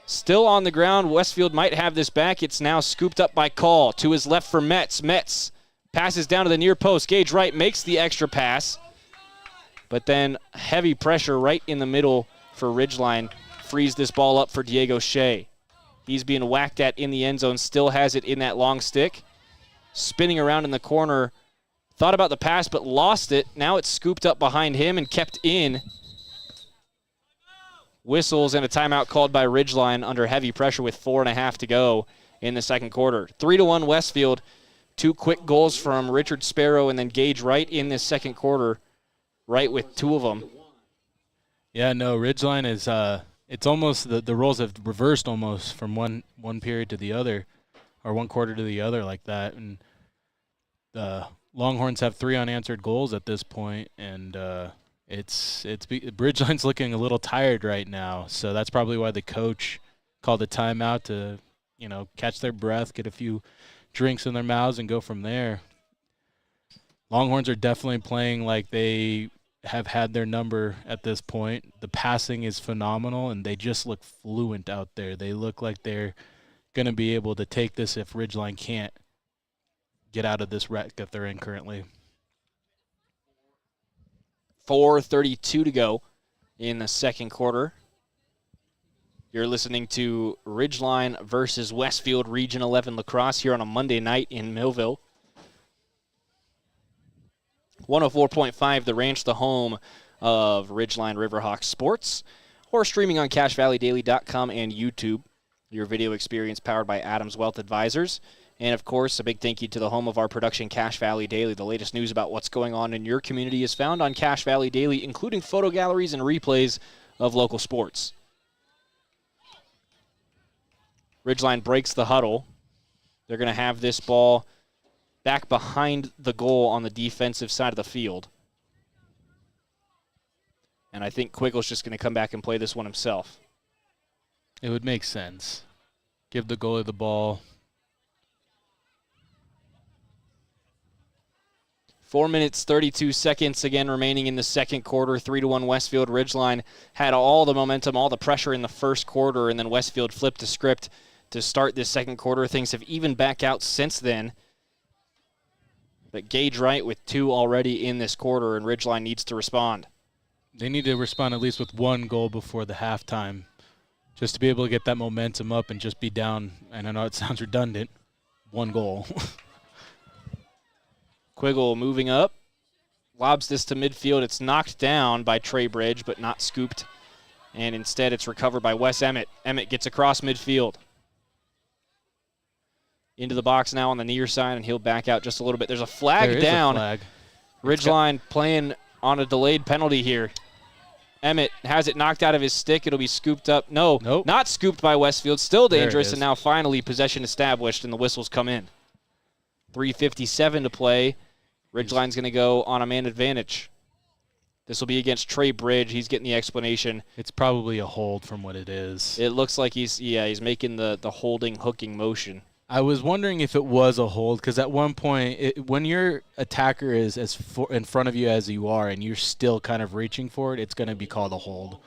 Still on the ground. Westfield might have this back. It's now scooped up by Call. To his left for Metz. Metz passes down to the near post. Gage Wright makes the extra pass. But then heavy pressure right in the middle for Ridgeline. Frees this ball up for Diego Shea. He's being whacked at in the end zone. Still has it in that long stick. Spinning around in the corner. Thought about the pass, but lost it. Now it's scooped up behind him and kept in. Whistles and a timeout called by Ridgeline under heavy pressure with 4.5 to go in the second quarter. 3-1 Westfield. 2 quick goals from Richard Sparrow and then Gage Wright in this second quarter. Wright with 2 of them. Yeah, no, Ridgeline is it's almost the roles have reversed almost from one period to the other, or one quarter to the other like that. And the Longhorns have 3 unanswered goals at this point, and Ridgeline's looking a little tired right now. So that's probably why the coach called a timeout to, catch their breath, get a few drinks in their mouths, and go from there. Longhorns are definitely playing like they have had their number at this point. The passing is phenomenal, and they just look fluent out there. They look like they're going to be able to take this if Ridgeline can't get out of this wreck that they're in currently. 4:32 to go in the second quarter. You're listening to Ridgeline versus Westfield Region 11 Lacrosse here on a Monday night in Millville. 104.5 The Ranch, the home of Ridgeline Riverhawk Sports, or streaming on CashValleyDaily.com and YouTube. Your video experience powered by Adams Wealth Advisors. And, of course, a big thank you to the home of our production, Cache Valley Daily. The latest news about what's going on in your community is found on Cache Valley Daily, including photo galleries and replays of local sports. Ridgeline breaks the huddle. They're going to have this ball back behind the goal on the defensive side of the field. And I think Quiggle's just going to come back and play this one himself. It would make sense. Give the goalie the ball. 4 minutes, 32 seconds again remaining in the second quarter. 3-1 Westfield. Ridgeline had all the momentum, all the pressure in the first quarter, and then Westfield flipped the script to start this second quarter. Things have evened back out since then. But Gage Wright with 2 already in this quarter, and Ridgeline needs to respond. They need to respond at least with 1 goal before the halftime, just to be able to get that momentum up and just be down. And I know it sounds redundant, 1 goal. Quiggle moving up, lobs this to midfield. It's knocked down by Trey Bridge, but not scooped. And instead it's recovered by Wes Emmett. Emmett gets across midfield. Into the box now on the near side, and he'll back out just a little bit. There's a flag down. Flag. Ridgeline playing on a delayed penalty here. Emmett has it knocked out of his stick. It'll be scooped up. No, nope. Not scooped by Westfield. Still dangerous, and now finally possession established, and the whistles come in. 3:57 to play. Ridgeline's going to go on a man advantage. This will be against Trey Bridge. He's getting the explanation. It's probably a hold from what it is. It looks like he's making the holding, hooking motion. I was wondering if it was a hold, because at one point, when your attacker is as in front of you as you are and you're still kind of reaching for it, it's going to be called a hold.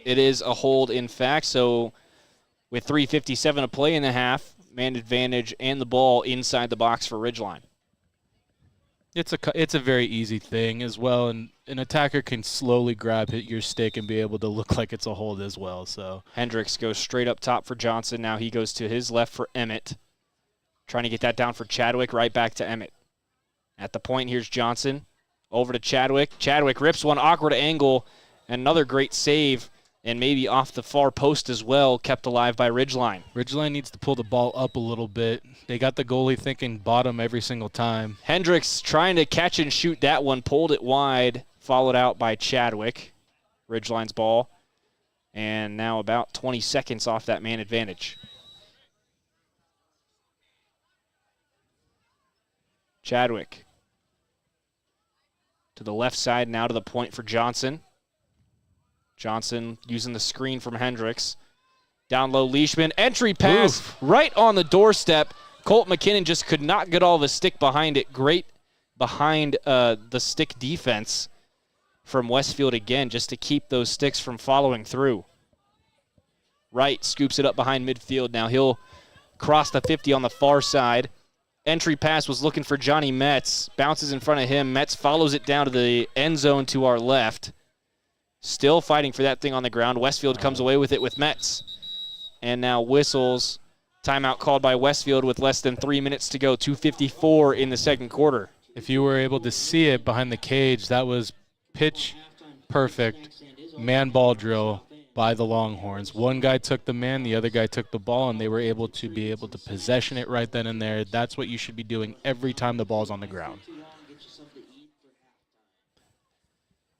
It is a hold, in fact, so With 3:57 to play in the half, man advantage and the ball inside the box for Ridgeline. It's a very easy thing as well, and an attacker can slowly grab your stick and be able to look like it's a hold as well. So Hendricks goes straight up top for Johnson. Now he goes to his left for Emmett. Trying to get that down for Chadwick, right back to Emmett. At the point, here's Johnson. Over to Chadwick. Chadwick rips one awkward angle. Another great save, and maybe off the far post as well, kept alive by Ridgeline. Ridgeline needs to pull the ball up a little bit. They got the goalie thinking bottom every single time. Hendricks trying to catch and shoot that one, pulled it wide, followed out by Chadwick. Ridgeline's ball. And now about 20 seconds off that man advantage. Chadwick to the left side, now to the point for Johnson. Johnson using the screen from Hendricks. Down low, Leishman. Entry pass right on the doorstep. Colt McKinnon just could not get all the stick behind it. Great behind the stick defense from Westfield again, just to keep those sticks from following through. Wright scoops it up behind midfield. Now he'll cross the 50 on the far side. Entry pass was looking for Johnny Metz. Bounces in front of him. Metz follows it down to the end zone to our left. Still fighting for that thing on the ground. Westfield comes away with it with Metz. And now whistles. Timeout called by Westfield with less than 3 minutes to go. 2:54 in the second quarter. If you were able to see it behind the cage, that was pitch perfect man ball drill by the Longhorns. One guy took the man, the other guy took the ball, and they were able to possession it right then and there. That's what you should be doing every time the ball's on the ground.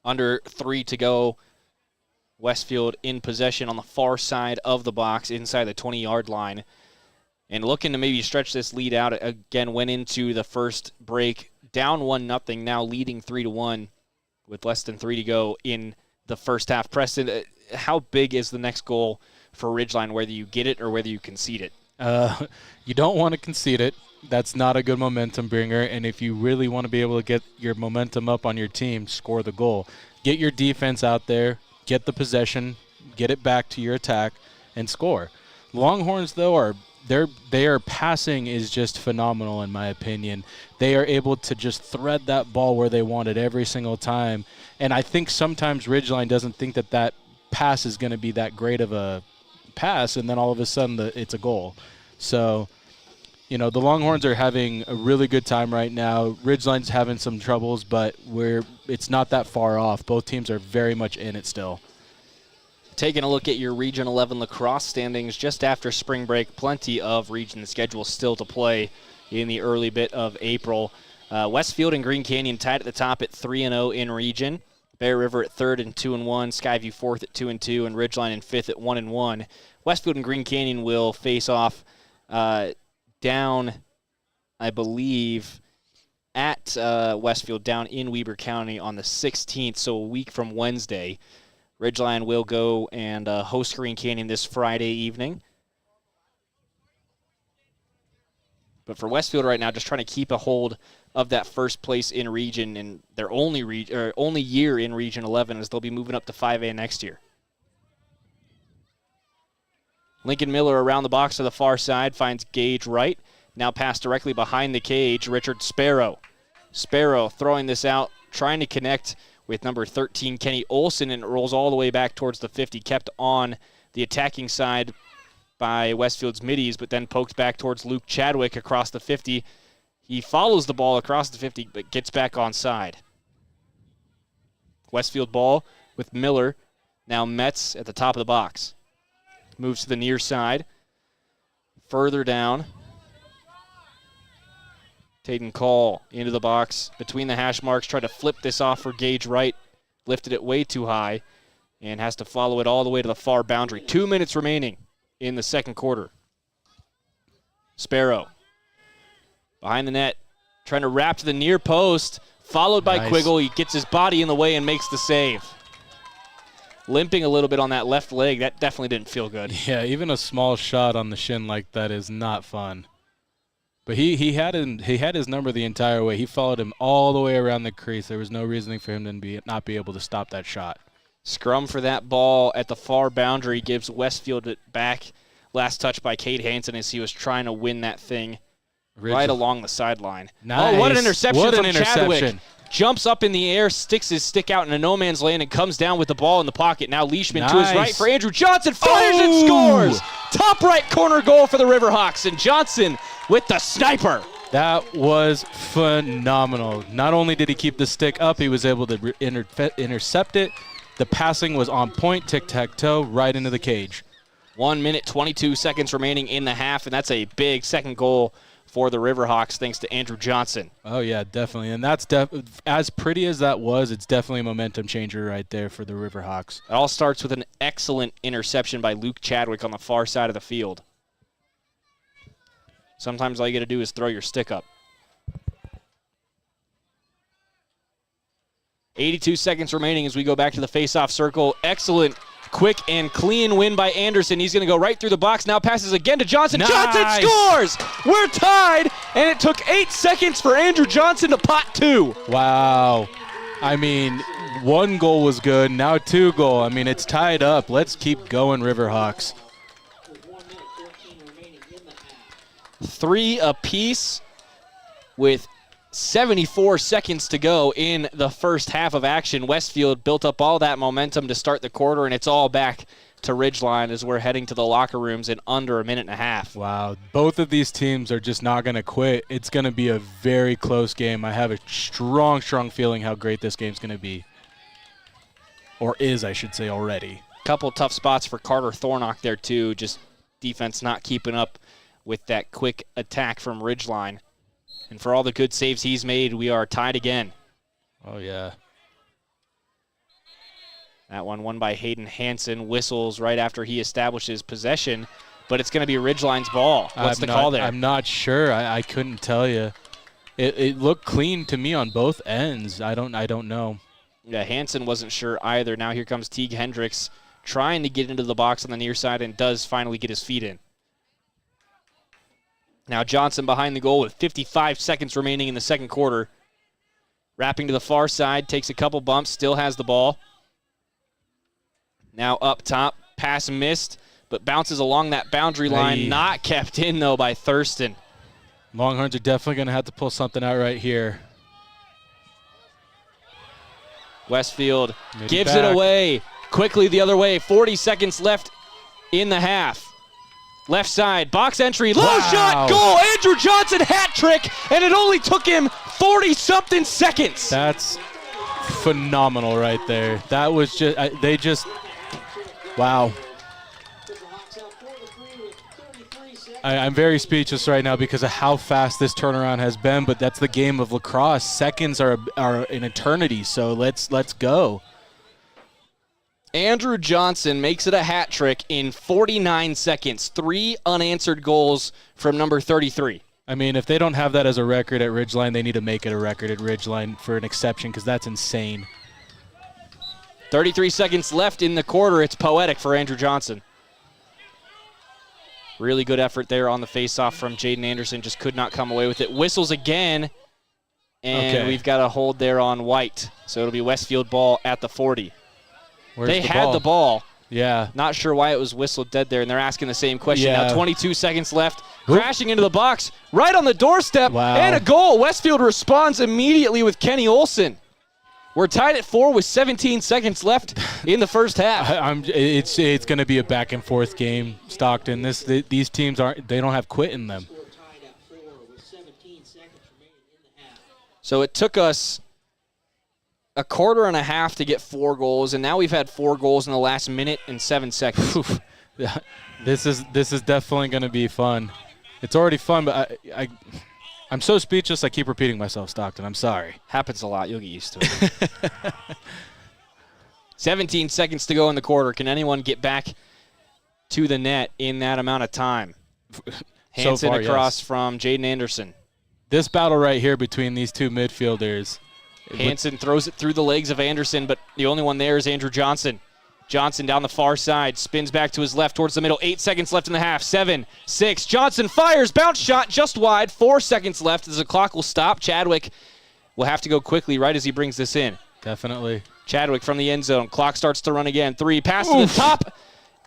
Under 3 to go. Westfield in possession on the far side of the box inside the 20-yard line. And looking to maybe stretch this lead out. Again, went into the first break down 1-0, now leading 3-1 with less than 3 to go in the first half. Preston, how big is the next goal for Ridgeline, whether you get it or whether you concede it? You don't want to concede it. That's not a good momentum bringer. And if you really want to be able to get your momentum up on your team, score the goal. Get your defense out there, get the possession, get it back to your attack, and score. Longhorns, though, their passing is just phenomenal in my opinion. They are able to just thread that ball where they want it every single time. And I think sometimes Ridgeline doesn't think that pass is going to be that great of a pass, and then all of a sudden it's a goal. So, the Longhorns are having a really good time right now. Ridgeline's having some troubles, but it's not that far off. Both teams are very much in it still. Taking a look at your Region 11 lacrosse standings just after spring break, plenty of region schedule still to play in the early bit of April. Westfield and Green Canyon tied at the top at 3-0 in region. Bear River at 3rd and 2-1, Skyview 4th at 2-2, and Ridgeline in 5th at 1-1. Westfield and Green Canyon will face off down, I believe, at Westfield down in Weber County on the 16th, so a week from Wednesday. Ridgeline will go and host Green Canyon this Friday evening. But for Westfield right now, just trying to keep a hold of that first place in region, and their only year in Region 11, as they'll be moving up to 5A next year. Lincoln Miller around the box to the far side, finds Gage Wright. Now passed directly behind the cage, Richard Sparrow. Sparrow throwing this out, trying to connect with number 13, Kenny Olson, and it rolls all the way back towards the 50, kept on the attacking side by Westfield's middies, but then poked back towards Luke Chadwick across the 50. He follows the ball across the 50, but gets back onside. Westfield ball with Miller. Now Metz at the top of the box. Moves to the near side. Further down. Tayden Call into the box between the hash marks. Tried to flip this off for Gage Wright. Lifted it way too high and has to follow it all the way to the far boundary. 2 minutes remaining in the second quarter. Sparrow behind the net, trying to wrap to the near post, followed by Quiggle. He gets his body in the way and makes the save. Limping a little bit on that left leg. That definitely didn't feel good. Yeah, even a small shot on the shin like that is not fun. But he had his number the entire way. He followed him all the way around the crease. There was no reasoning for him to not be able to stop that shot. Scrum for that ball at the far boundary gives Westfield it back Last touch by Cade Hansen as he was trying to win that thing right along the sideline. Nice. Oh, what an interception What an from interception. Chadwick. Jumps up in the air, sticks his stick out in a no-man's land, and comes down with the ball in the pocket. Now Leishman to his right for Andrew Johnson. Fires and scores! Top right corner goal for the Riverhawks, and Johnson with the sniper. That was phenomenal. Not only did he keep the stick up, he was able to intercept it. The passing was on point, tic-tac-toe, right into the cage. 1 minute, 22 seconds remaining in the half, and that's a big second goal for the Riverhawks thanks to Andrew Johnson. Oh, yeah, definitely. And that's as pretty as that was, it's definitely a momentum changer right there for the Riverhawks. It all starts with an excellent interception by Luke Chadwick on the far side of the field. Sometimes all you got to do is throw your stick up. 82 seconds remaining as we go back to the face-off circle. Excellent, quick, and clean win by Anderson. He's going to go right through the box. Now passes again to Johnson. Nice. Johnson scores! We're tied, and it took 8 seconds for Andrew Johnson to pot 2. Wow. I mean, 1 goal was good. Now 2 goal. I mean, it's tied up. Let's keep going, Riverhawks. 3 apiece with 74 seconds to go in the first half of action. Westfield built up all that momentum to start the quarter, and it's all back to Ridgeline as we're heading to the locker rooms in under a minute and a half. Wow. Both of these teams are just not going to quit. It's going to be a very close game. I have a strong feeling how great this game's going to be. Or is, I should say, already. Couple tough spots for Carter Thornock there, too. Just defense not keeping up with that quick attack from Ridgeline. And for all the good saves he's made, we are tied again. Oh, yeah. That one won by Hayden Hansen. Whistles right after he establishes possession, but it's going to be Ridgeline's ball. What's the call there? I'm not sure. I couldn't tell you. It looked clean to me on both ends. I don't know. Yeah, Hansen wasn't sure either. Now here comes Teague Hendricks trying to get into the box on the near side and does finally get his feet in. Now Johnson behind the goal with 55 seconds remaining in the second quarter. Wrapping to the far side, takes a couple bumps, still has the ball. Now up top, pass missed, but bounces along that boundary line. Hey. Not kept in, though, by Thurston. Longhorns are definitely going to have to pull something out right here. Westfield gives it away. Quickly the other way, 40 seconds left in the half. Left side, box entry, low shot, goal! Andrew Johnson hat trick, and it only took him 40-something seconds. That's phenomenal right there. That was just, wow. I'm very speechless right now because of how fast this turnaround has been, but that's the game of lacrosse. Seconds are an eternity, so let's go. Andrew Johnson makes it a hat trick in 49 seconds. 3 unanswered goals from number 33. I mean, if they don't have that as a record at Ridgeline, they need to make it a record at Ridgeline for an exception because that's insane. 33 seconds left in the quarter. It's poetic for Andrew Johnson. Really good effort there on the faceoff from Jaden Anderson. Just could not come away with it. Whistles again, and we've got a hold there on White. So it'll be Westfield ball at the 40. They had the ball. Yeah. Not sure why it was whistled dead there, and they're asking the same question. Yeah. Now 22 seconds left. Crashing into the box, right on the doorstep, Wow. and a goal. Westfield responds immediately with Kenny Olson. We're tied at 4 with 17 seconds left in the first half. It's going to be a back and forth game, Stockton. These teams they don't have quit in them. So it took us a quarter and a half to get 4 goals, and now we've had 4 goals in the last minute and 7 seconds. This is definitely going to be fun. It's already fun, but I'm so speechless I keep repeating myself, Stockton. I'm sorry. Happens a lot. You'll get used to it. 17 seconds to go in the quarter. Can anyone get back to the net in that amount of time? Hansen across from Jaden Anderson. This battle right here between these two midfielders. Hansen throws it through the legs of Anderson, but the only one there is Andrew Johnson. Johnson down the far side, spins back to his left towards the middle. 8 seconds left in the half. 7, 6. Johnson fires, bounce shot just wide. 4 seconds left as the clock will stop. Chadwick will have to go quickly right as he brings this in. Definitely. Chadwick from the end zone. Clock starts to run again. 3, pass to the top.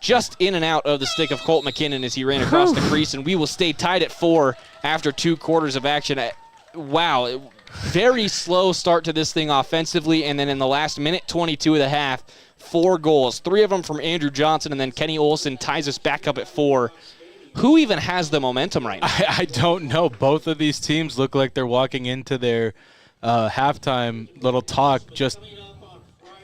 just in and out of the stick of Colt McKinnon as he ran across the crease, and we will stay tied at 4 after 2 quarters of action. Wow, very slow start to this thing offensively, and then in the last minute 22 of the half, 4 goals, 3 of them from Andrew Johnson, and then Kenny Olson ties us back up at 4. Who even has the momentum right now? I don't know. Both of these teams look like they're walking into their halftime little talk. Just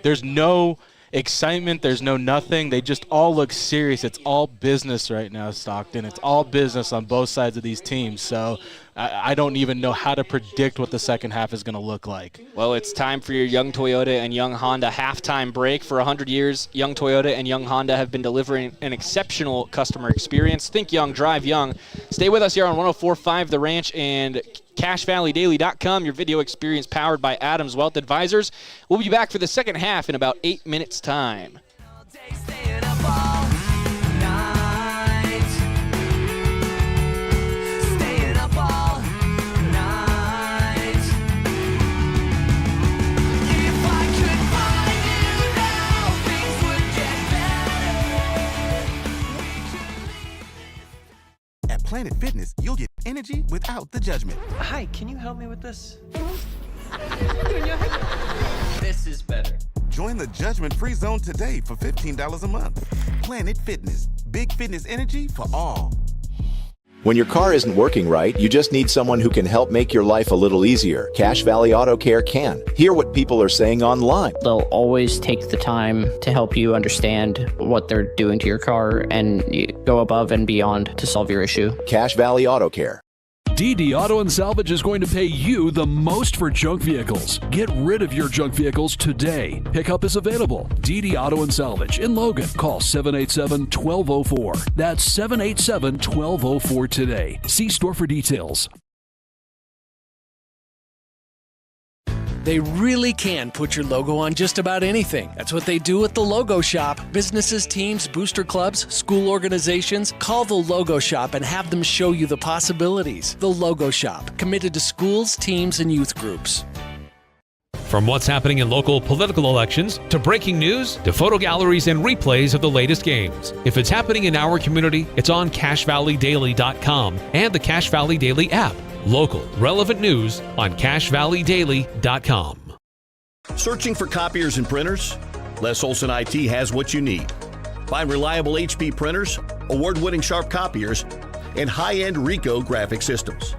there's no excitement. There's no nothing. They just all look serious. It's all business right now, Stockton. It's all business on both sides of these teams. So I don't even know how to predict what the second half is going to look like. Well, it's time for your Young Toyota and Young Honda halftime break. For 100 years, Young Toyota and Young Honda have been delivering an exceptional customer experience. Think young, drive young. Stay with us here on 104.5 The Ranch and CashValleyDaily.com, your video experience powered by Adams Wealth Advisors. We'll be back for the second half in about 8 minutes' time. At Planet Fitness, you'll get energy without the judgment. Hi, can you help me with this? This is better. Join the judgment-free zone today for $15 a month. Planet Fitness, big fitness energy for all. When your car isn't working right, you just need someone who can help make your life a little easier. Cache Valley Auto Care can. Hear what people are saying online. They'll always take the time to help you understand what they're doing to your car and go above and beyond to solve your issue. Cache Valley Auto Care. DD Auto and Salvage is going to pay you the most for junk vehicles. Get rid of your junk vehicles today. Pickup is available. DD Auto and Salvage in Logan. Call 787-1204. That's 787-1204 today. See store for details. They really can put your logo on just about anything. That's what they do at the Logo Shop. Businesses, teams, booster clubs, school organizations. Call the Logo Shop and have them show you the possibilities. The Logo Shop, committed to schools, teams, and youth groups. From what's happening in local political elections, to breaking news, to photo galleries and replays of the latest games. If it's happening in our community, it's on CashValleyDaily.com and the Cache Valley Daily app. Local, relevant news on CashValleyDaily.com. Searching for copiers and printers? Les Olson IT has what you need. Find reliable HP printers, award-winning Sharp copiers, and high-end Ricoh graphic systems.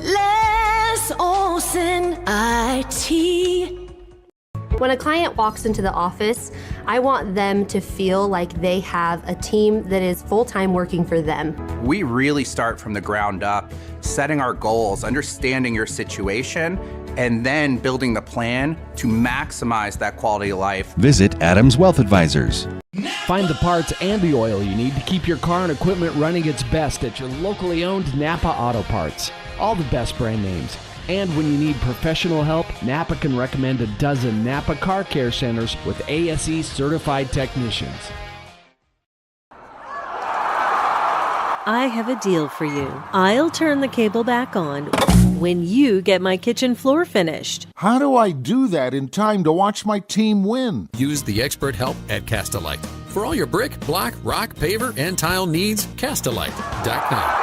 Les Olson IT. When a client walks into the office, I want them to feel like they have a team that is full-time working for them. We really start from the ground up, setting our goals, understanding your situation, and then building the plan to maximize that quality of life. Visit Adams Wealth Advisors. Find the parts and the oil you need to keep your car and equipment running its best at your locally owned Napa Auto Parts. All the best brand names. And when you need professional help, Napa can recommend a dozen Napa Car Care Centers with ASE certified technicians. I have a deal for you. I'll turn the cable back on when you get my kitchen floor finished. How do I do that in time to watch my team win? Use the expert help at Castalite. For all your brick, block, rock, paver, and tile needs, Castalite.com.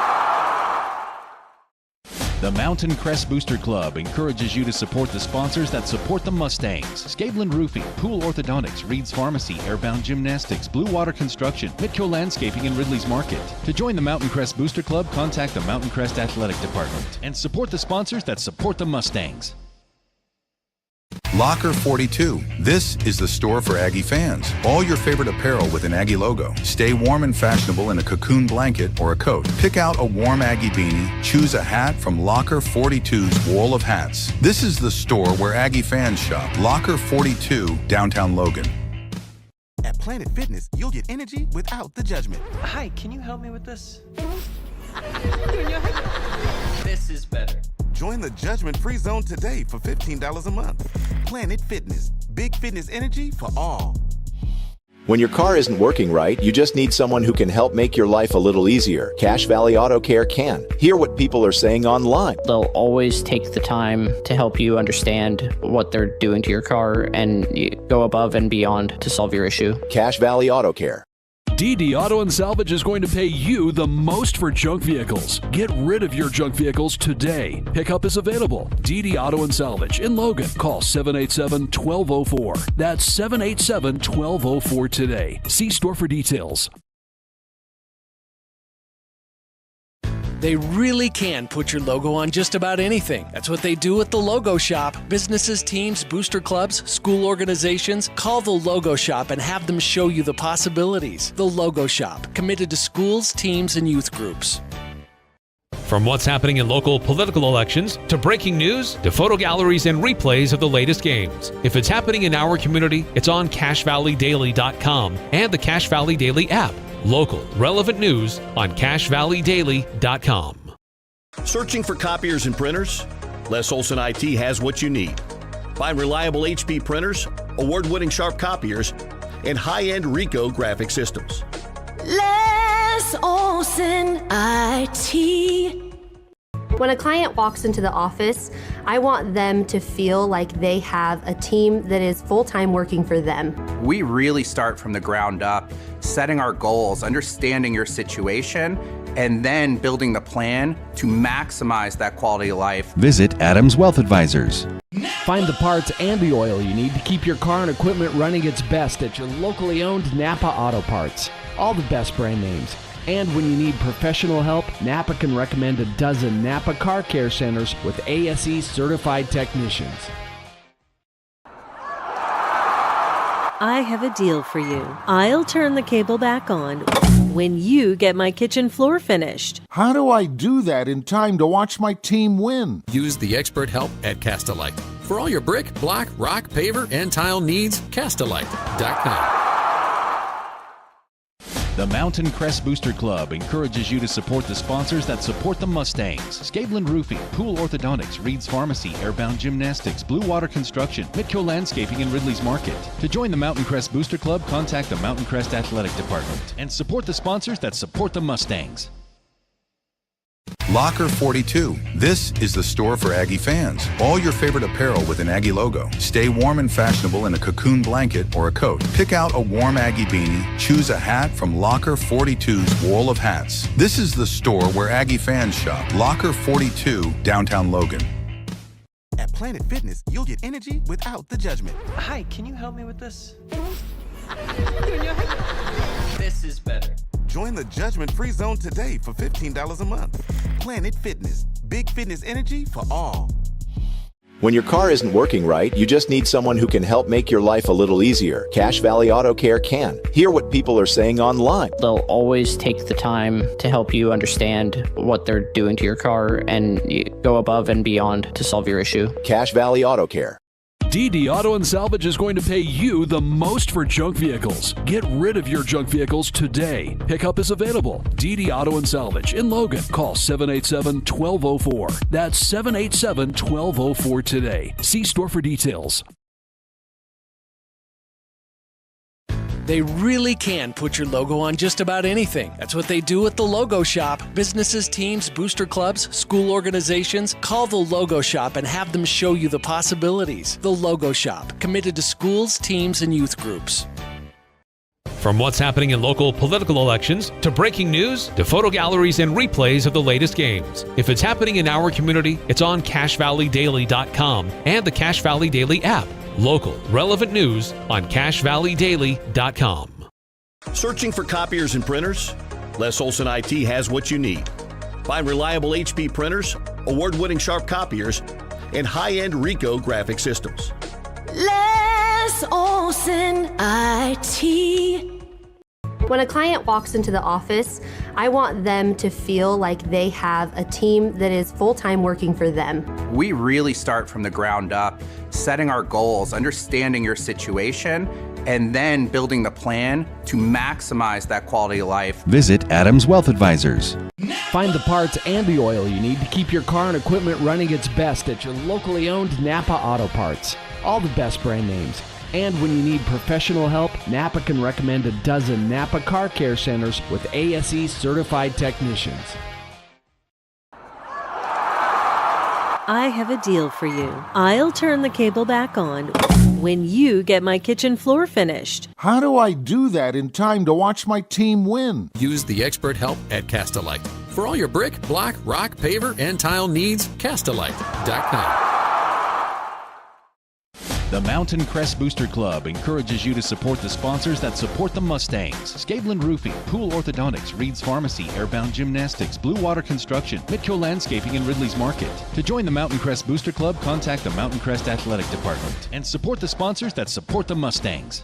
The Mountain Crest Booster Club encourages you to support the sponsors that support the Mustangs. Scabelin Roofing, Pool Orthodontics, Reed's Pharmacy, Airbound Gymnastics, Blue Water Construction, Mitco Landscaping, and Ridley's Market. To join the Mountain Crest Booster Club, contact the Mountain Crest Athletic Department and support the sponsors that support the Mustangs. Locker 42. This is the store for Aggie fans. All your favorite apparel with an Aggie logo. Stay warm and fashionable in a cocoon blanket or a coat. Pick out a warm Aggie beanie. Choose a hat from Locker 42's wall of hats. This is the store where Aggie fans shop. Locker 42, downtown Logan. At Planet Fitness, you'll get energy without the judgment. Hi, can you help me with this? This is better. Join the judgment-free zone today for $15 a month. Planet Fitness, big fitness energy for all. When your car isn't working right, you just need someone who can help make your life a little easier. Cache Valley Auto Care can. Hear what people are saying online. They'll always take the time to help you understand what they're doing to your car and go above and beyond to solve your issue. Cache Valley Auto Care. DD Auto and Salvage is going to pay you the most for junk vehicles. Get rid of your junk vehicles today. Pickup is available. DD Auto and Salvage in Logan. Call 787-1204. That's 787-1204 today. See store for details. They really can put your logo on just about anything. That's what they do at the Logo Shop. Businesses, teams, booster clubs, school organizations. Call the Logo Shop and have them show you the possibilities. The Logo Shop, committed to schools, teams, and youth groups. From what's happening in local political elections, to breaking news, to photo galleries and replays of the latest games. If it's happening in our community, it's on CashValleyDaily.com and the Cache Valley Daily app. Local, relevant news on CashValleyDaily.com. Searching for copiers and printers? Les Olson IT has what you need. Find reliable HP printers, award-winning Sharp copiers, and high-end Ricoh graphic systems. Les Olson IT. When a client walks into the office, I want them to feel like they have a team that is full-time working for them. We really start from the ground up, setting our goals, understanding your situation, and then building the plan to maximize that quality of life. Visit Adams Wealth Advisors. Find the parts and the oil you need to keep your car and equipment running its best at your locally owned Napa Auto Parts. All the best brand names. And when you need professional help, Napa can recommend a dozen Napa Car Care Centers with ASE certified technicians. I have a deal for you. I'll turn the cable back on when you get my kitchen floor finished. How do I do that in time to watch my team win? Use the expert help at Castalite. For all your brick, block, rock, paver, and tile needs, Castalite.com. The Mountain Crest Booster Club encourages you to support the sponsors that support the Mustangs. Scabelin Roofing, Pool Orthodontics, Reed's Pharmacy, Airbound Gymnastics, Blue Water Construction, Mitco Landscaping, and Ridley's Market. To join the Mountain Crest Booster Club, contact the Mountain Crest Athletic Department and support the sponsors that support the Mustangs. Locker 42. This is the store for Aggie fans. All your favorite apparel with an Aggie logo. Stay warm and fashionable in a cocoon blanket or a coat. Pick out a warm Aggie beanie. Choose a hat from Locker 42's wall of hats. This is the store where Aggie fans shop. Locker 42, downtown Logan. At Planet Fitness, you'll get energy without the judgment. Hi, can you help me with this? This is better. Join the judgment-free zone today for $15 a month. Planet Fitness, big fitness energy for all. When your car isn't working right, you just need someone who can help make your life a little easier. Cache Valley Auto Care can. Hear what people are saying online. They'll always take the time to help you understand what they're doing to your car and go above and beyond to solve your issue. Cache Valley Auto Care. DD Auto and Salvage is going to pay you the most for junk vehicles. Get rid of your junk vehicles today. Pickup is available. DD Auto and Salvage in Logan. Call 787-1204. That's 787-1204 today. See store for details. They really can put your logo on just about anything. That's what they do at the Logo Shop. Businesses, teams, booster clubs, school organizations. Call the Logo Shop and have them show you the possibilities. The Logo Shop, committed to schools, teams, and youth groups. From what's happening in local political elections, to breaking news, to photo galleries and replays of the latest games. If it's happening in our community, it's on CashValleyDaily.com and the Cache Valley Daily app. Local, relevant news on CashValleyDaily.com. Searching for copiers and printers? Les Olson IT has what you need. Find reliable HP printers, award-winning Sharp copiers, and high-end Ricoh graphic systems. Les Olson IT. When a client walks into the office, I want them to feel like they have a team that is full-time working for them. We really start from the ground up, setting our goals, understanding your situation, and then building the plan to maximize that quality of life. Visit Adams Wealth Advisors. Find the parts and the oil you need to keep your car and equipment running its best at your locally owned Napa Auto Parts. All the best brand names. And when you need professional help, Napa can recommend a dozen Napa Car Care Centers with ASE certified technicians. I have a deal for you. I'll turn the cable back on when you get my kitchen floor finished. How do I do that in time to watch my team win? Use the expert help at Castalite. For all your brick, block, rock, paver, and tile needs, Castalite.com. The Mountain Crest Booster Club encourages you to support the sponsors that support the Mustangs. Scabelin Roofing, Pool Orthodontics, Reed's Pharmacy, Airbound Gymnastics, Blue Water Construction, Midco Landscaping, and Ridley's Market. To join the Mountain Crest Booster Club, contact the Mountain Crest Athletic Department and support the sponsors that support the Mustangs.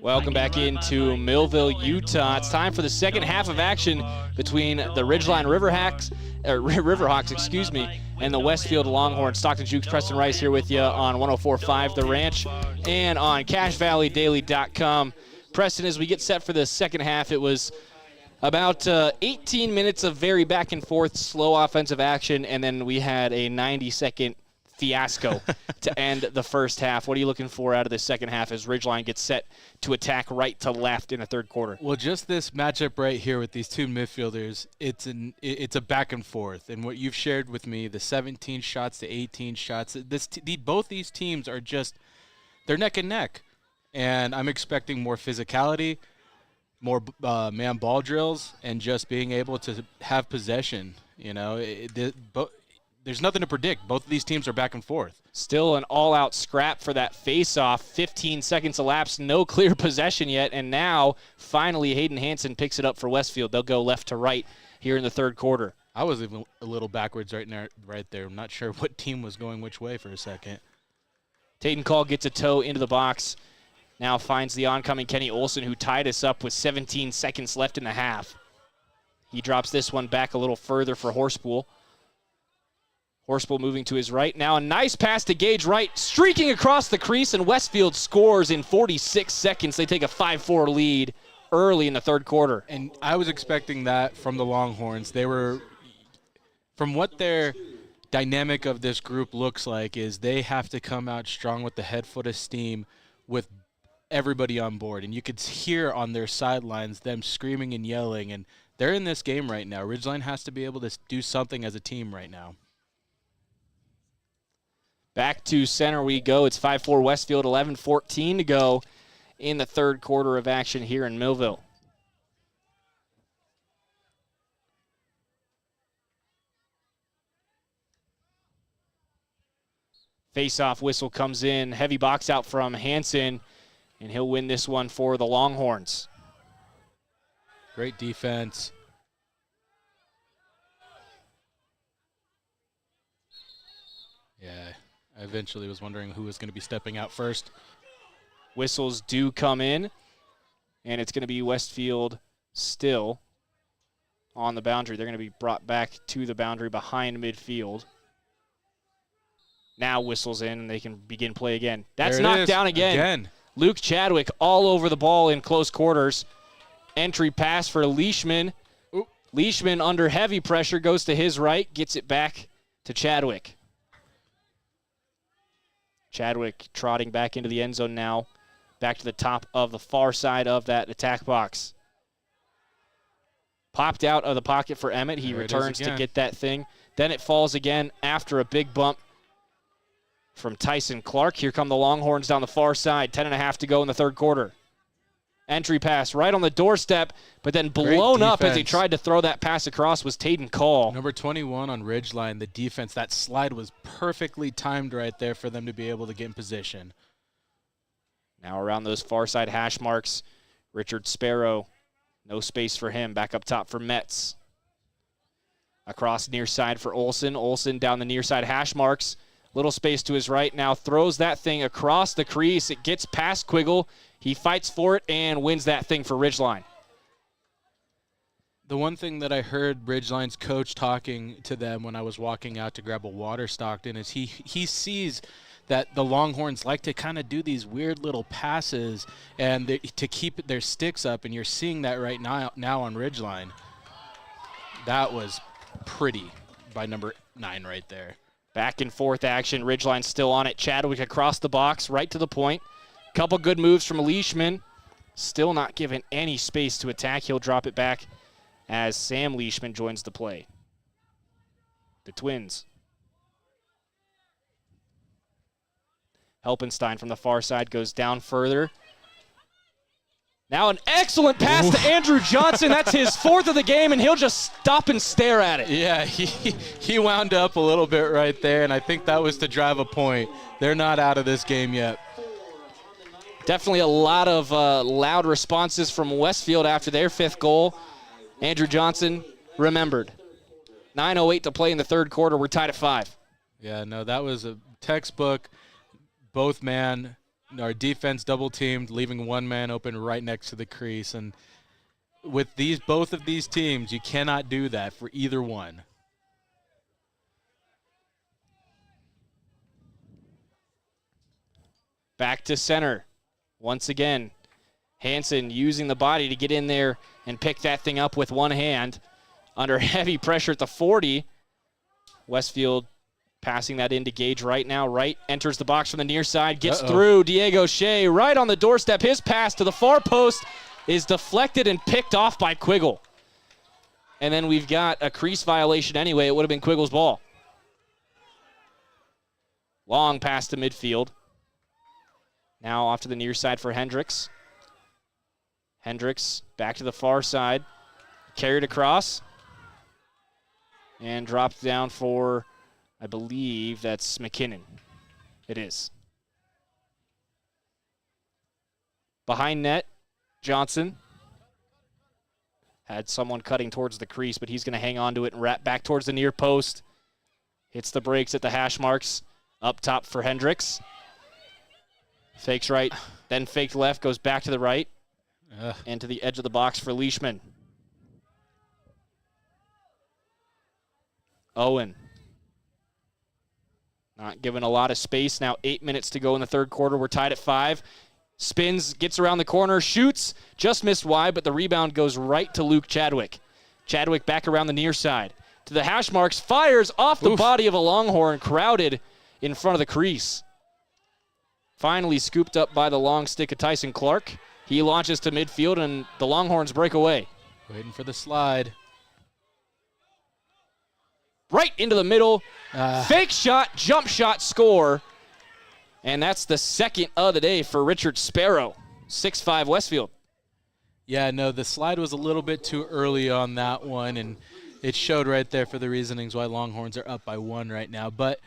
Welcome back into Millville, Utah. It's time for the second half of action between the Ridgeline Riverhawks, and the Westfield Longhorns. Stockton Jukes, Preston Rice here with you on 104.5 The Ranch and on CashValleyDaily.com. Preston, as we get set for the second half, it was about 18 minutes of very back and forth, slow offensive action, and then we had a 90-second fiasco to end the first half. What are you looking for out of the second half as Ridgeline gets set to attack right to left in the third quarter? Well, just this matchup right here with these two midfielders, it's a back and forth. And what you've shared with me, the 17 shots to 18 shots, both these teams are just, they're neck and neck. And I'm expecting more physicality, more man ball drills, and just being able to have possession. You know, there's nothing to predict. Both of these teams are back and forth. Still an all-out scrap for that face-off. 15 seconds elapsed, no clear possession yet, and now finally Hayden Hansen picks it up for Westfield. They'll go left to right here in the third quarter. I was even a little backwards right there. I'm not sure what team was going which way for a second. Tayden Call gets a toe into the box. Now finds the oncoming Kenny Olson, who tied us up with 17 seconds left in the half. He drops this one back a little further for Horspool. Horspool moving to his right. Now a nice pass to Gage Wright, streaking across the crease, and Westfield scores in 46 seconds. They take a 5-4 lead early in the third quarter. And I was expecting that from the Longhorns. They were, from what their dynamic of this group looks like, is they have to come out strong with the head, foot of steam with everybody on board. And you could hear on their sidelines them screaming and yelling. And they're in this game right now. Ridgeline has to be able to do something as a team right now. Back to center we go. It's 5-4 Westfield, 11-14 to go in the third quarter of action here in Millville. Face-off whistle comes in. Heavy box out from Hansen, and he'll win this one for the Longhorns. Great defense. Yeah. I eventually was wondering who was going to be stepping out first. Whistles do come in, and it's going to be Westfield still on the boundary. They're going to be brought back to the boundary behind midfield. Now whistles in, and they can begin play again. That's knocked down again. Luke Chadwick all over the ball in close quarters. Entry pass for Leishman. Leishman under heavy pressure goes to his right, gets it back to Chadwick. Chadwick trotting back into the end zone now, back to the top of the far side of that attack box. Popped out of the pocket for Emmett. He returns to get that thing. Then it falls again after a big bump from Tyson Clark. Here come the Longhorns down the far side. 10.5 to go in the third quarter. Entry pass right on the doorstep, but then blown up as he tried to throw that pass across was Tayden Call. Number 21 on Ridgeline, the defense, that slide was perfectly timed right there for them to be able to get in position. Now around those far side hash marks, Richard Sparrow, no space for him. Back up top for Metz. Across near side for Olson. Olson down the near side hash marks. Little space to his right. Now throws that thing across the crease. It gets past Quiggle. He fights for it and wins that thing for Ridgeline. The one thing that I heard Ridgeline's coach talking to them when I was walking out to grab a water, Stockton, is he sees that the Longhorns like to kind of do these weird little passes and to keep their sticks up, and you're seeing that right now on Ridgeline. That was pretty by number 9 right there. Back and forth action. Ridgeline still on it. Chadwick across the box, right to the point. Couple good moves from Leishman. Still not given any space to attack. He'll drop it back as Sam Leishman joins the play. The Twins. Helpenstein from the far side goes down further. Now an excellent pass to Andrew Johnson. That's his 4th of the game, and he'll just stop and stare at it. Yeah, he wound up a little bit right there, and I think that was to drive a point. They're not out of this game yet. Definitely a lot of loud responses from Westfield after their 5th goal. Andrew Johnson remembered. 9:08 to play in the 3rd quarter. We're tied at 5. Yeah, no, that was a textbook. Both man, our defense double teamed, leaving one man open right next to the crease. And with both of these teams, you cannot do that for either one. Back to center. Once again, Hansen using the body to get in there and pick that thing up with one hand. Under heavy pressure at the 40. Westfield passing that into Gage right now. Right enters the box from the near side. Gets through. Diego Shea right on the doorstep. His pass to the far post is deflected and picked off by Quiggle. And then we've got a crease violation anyway. It would have been Quiggle's ball. Long pass to midfield. Now off to the near side for Hendricks. Hendricks back to the far side. Carried across. And dropped down for, I believe that's McKinnon. It is. Behind net, Johnson. Had someone cutting towards the crease, but he's going to hang on to it and wrap back towards the near post. Hits the brakes at the hash marks. Up top for Hendricks. Fakes right, then faked left, goes back to the right. And to the edge of the box for Leishman. Owen. Not given a lot of space. Now 8 minutes to go in the 3rd quarter. We're tied at 5. Spins, gets around the corner, shoots. Just missed wide, but the rebound goes right to Luke Chadwick. Chadwick back around the near side. To the hash marks, fires off the body of a Longhorn, crowded in front of the crease. Finally scooped up by the long stick of Tyson Clark. He launches to midfield, and the Longhorns break away. Waiting for the slide. Right into the middle. Fake shot, jump shot, score. And that's the 2nd of the day for Richard Sparrow. 6-5 Westfield. Yeah, no, the slide was a little bit too early on that one, and it showed right there for the reasonings why Longhorns are up by 1 right now. But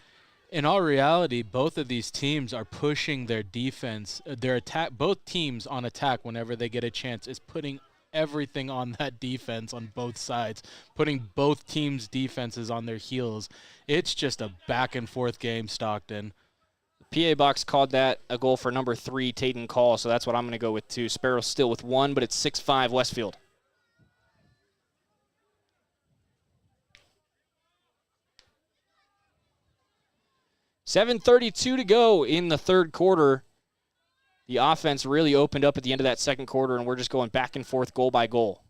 in all reality, both of these teams are pushing their defense, their attack. Both teams on attack whenever they get a chance is putting everything on that defense on both sides, putting both teams' defenses on their heels. It's just a back-and-forth game, Stockton. PA box called that a goal for number 3, Tayden Call, so that's what I'm going to go with too. Sparrow's still with 1, but it's 6-5 Westfield. .732 to go in the 3rd quarter. The offense really opened up at the end of that 2nd quarter, and we're just going back and forth goal by goal.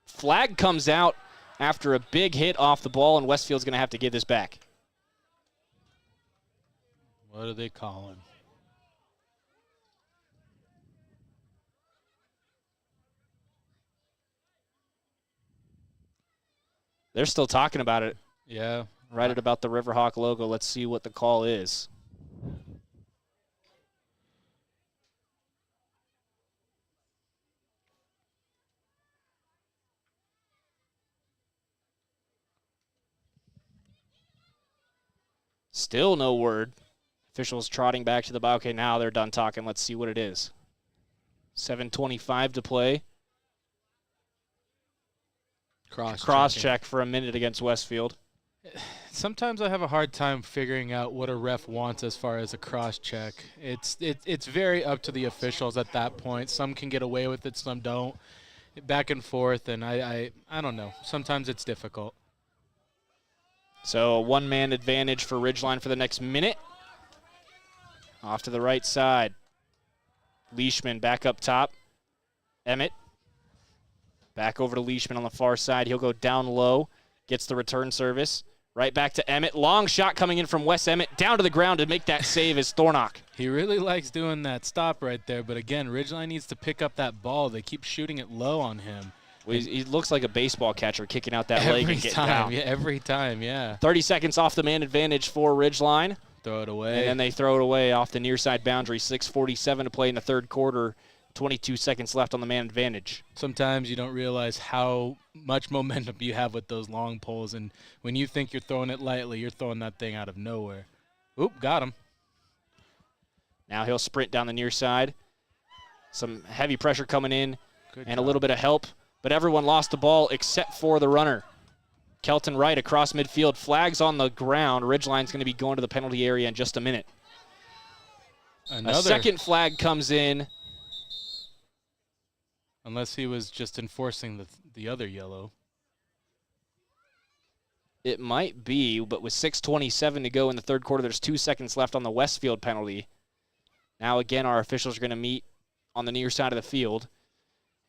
Flag comes out after a big hit off the ball, and Westfield's going to have to give this back. What are they calling? They're still talking about it. Yeah. Right at about the Riverhawk logo. Let's see what the call is. Still no word. Officials trotting back to the bow. Okay, now they're done talking. Let's see what it is. 7:25 to play. Cross check for a minute against Westfield. Sometimes I have a hard time figuring out what a ref wants as far as a cross check. It's very up to the officials at that point. Some can get away with it, some don't. Back and forth, and I don't know. Sometimes it's difficult. So a one-man advantage for Ridgeline for the next minute. Off to the right side. Leishman back up top. Emmett. Back over to Leishman on the far side. He'll go down low. Gets the return service. Right back to Emmett. Long shot coming in from Wes Emmett. Down to the ground to make that save is Thornock. He really likes doing that stop right there, but again, Ridgeline needs to pick up that ball. They keep shooting it low on him. Well, he looks like a baseball catcher kicking out that leg and getting down. Yeah, every time, yeah. 30 seconds off the man advantage for Ridgeline. Throw it away. And then they throw it away off the near side boundary. 6:47 to play in the third quarter. 22 seconds left on the man advantage. Sometimes you don't realize how much momentum you have with those long poles, and when you think you're throwing it lightly, you're throwing that thing out of nowhere. Oop, got him. Now he'll sprint down the near side. Some heavy pressure coming in and a little bit of help, but everyone lost the ball except for the runner. Kelton Wright across midfield. Flags on the ground. Ridgeline's going to be going to the penalty area in just a minute. A second flag comes in. Unless he was just enforcing the other yellow. It might be, but with 6:27 to go in the third quarter, there's 2 seconds left on the Westfield penalty. Now again, our officials are going to meet on the near side of the field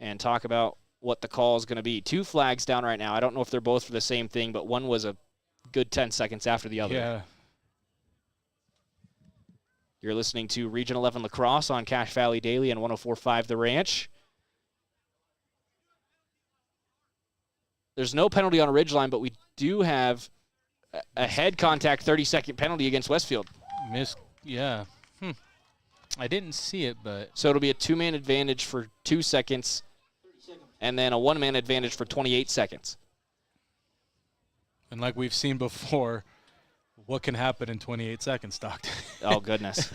and talk about what the call is going to be. 2 flags down right now. I don't know if they're both for the same thing, but one was a good 10 seconds after the other. Yeah. You're listening to Region 11 Lacrosse on Cache Valley Daily and 104.5 The Ranch. There's no penalty on Ridgeline, but we do have a head contact 30-second penalty against Westfield. Yeah. I didn't see it, but... So it'll be a 2-man advantage for 2 seconds, and then a 1-man advantage for 28 seconds. And like we've seen before, what can happen in 28 seconds, Stockton? Oh, goodness.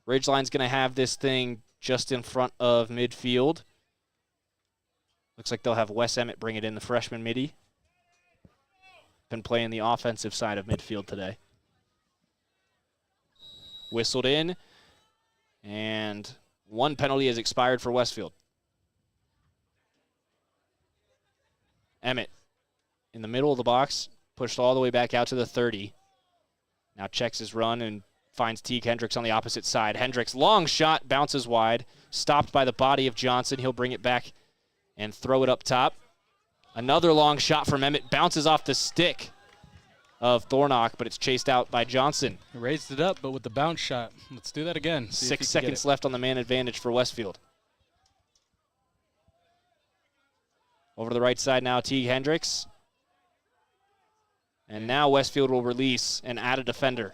Ridgeline's going to have this thing just in front of midfield. Looks like they'll have Wes Emmett bring it in, the freshman midi. Been playing the offensive side of midfield today. Whistled in, and 1 penalty has expired for Westfield. Emmett in the middle of the box, pushed all the way back out to the 30. Now checks his run and finds Teague Hendricks on the opposite side. Hendricks, long shot, bounces wide, stopped by the body of Johnson. He'll bring it back and throw it up top. Another long shot from Emmett, bounces off the stick of Thornock, but it's chased out by Johnson. He raised it up, but with the bounce shot. Let's do that again. 6 seconds left on the man advantage for Westfield. Over to the right side now, Teague Hendricks. And now Westfield will release and add a defender.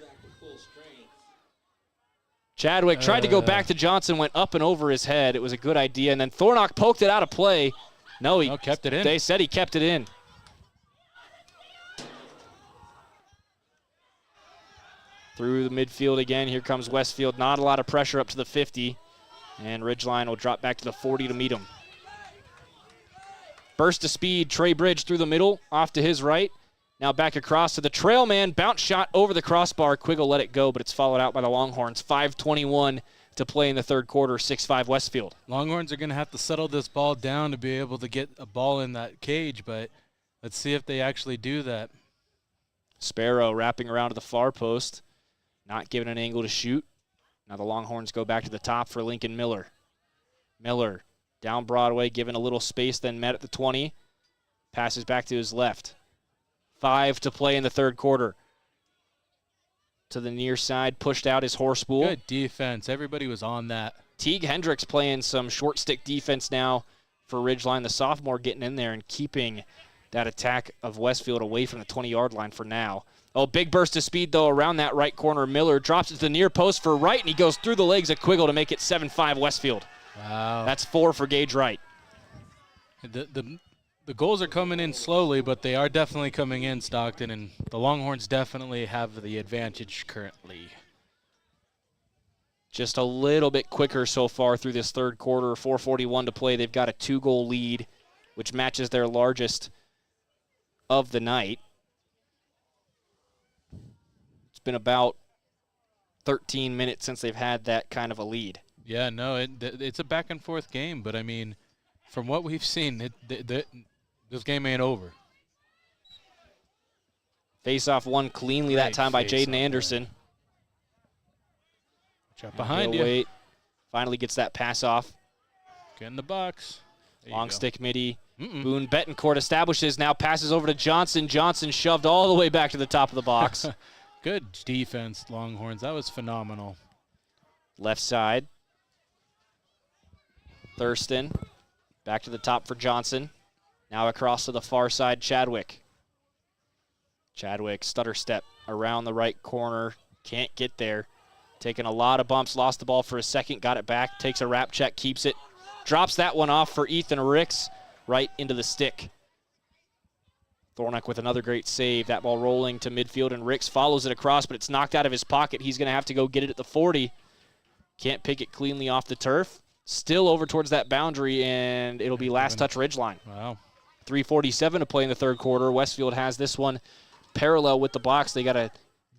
Chadwick tried to go back to Johnson, went up and over his head. It was a good idea, and then Thornock poked it out of play. No, he kept it in. They said he kept it in. Through the midfield again. Here comes Westfield. Not a lot of pressure up to the 50. And Ridgeline will drop back to the 40 to meet him. Burst of speed. Trey Bridge through the middle. Off to his right. Now back across to the trail man. Bounce shot over the crossbar. Quiggle let it go, but it's followed out by the Longhorns. 5:21 to play in the third quarter. 6-5 Westfield. Longhorns are going to have to settle this ball down to be able to get a ball in that cage, but let's see if they actually do that. Sparrow wrapping around to the far post. Not given an angle to shoot. Now the Longhorns go back to the top for Lincoln Miller. Miller down Broadway, given a little space, then met at the 20. Passes back to his left. 5 to play in the third quarter. To the near side, pushed out his Horspool. Good defense. Everybody was on that. Teague Hendricks playing some short stick defense now for Ridgeline. The sophomore getting in there and keeping that attack of Westfield away from the 20-yard line for now. Oh, big burst of speed, though, around that right corner. Miller drops it to the near post for Wright, and he goes through the legs of Quiggle to make it 7-5 Westfield. Wow. That's 4 for Gage Wright. The goals are coming in slowly, but they are definitely coming in, Stockton, and the Longhorns definitely have the advantage currently. Just a little bit quicker so far through this third quarter. 4:41 to play. They've got a 2-goal lead, which matches their largest of the night. It's been about 13 minutes since they've had that kind of a lead. Yeah, no, it's a back-and-forth game, but, I mean, from what we've seen, this game ain't over. Face-off won cleanly that time by Jaden Anderson. Drop behind you. Wait. Finally gets that pass off. Get in the box. Long stick midi. Boone Betancourt establishes, now passes over to Johnson. Johnson shoved all the way back to the top of the box. Good defense, Longhorns. That was phenomenal. Left side. Thurston. Back to the top for Johnson. Now across to the far side, Chadwick. Chadwick, stutter step around the right corner. Can't get there. Taking a lot of bumps, lost the ball for a second, got it back, takes a wrap check, keeps it. Drops that one off for Ethan Ricks, right into the stick. Thornock with another great save. That ball rolling to midfield, and Ricks follows it across, but it's knocked out of his pocket. He's going to have to go get it at the 40. Can't pick it cleanly off the turf. Still over towards that boundary, and it'll be last touch Ridgeline. Wow. 3:47 to play in the third quarter. Westfield has this one parallel with the box. They got to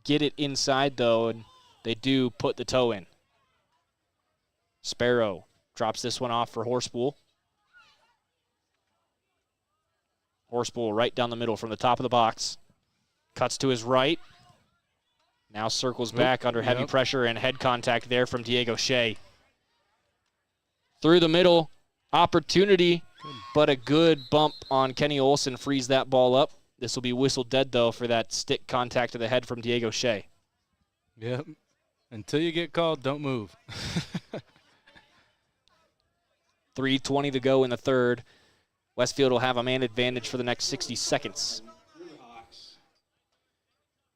get it inside, though, and they do put the toe in. Sparrow drops this one off for Horspool. Horspool right down the middle from the top of the box. Cuts to his right. Now circles back under heavy pressure and head contact there from Diego Shea. Through the middle, opportunity, but a good bump on Kenny Olson frees that ball up. This will be whistled dead, though, for that stick contact to the head from Diego Shea. Yep. Until you get called, don't move. 3:20 to go in the third. Westfield will have a man advantage for the next 60 seconds.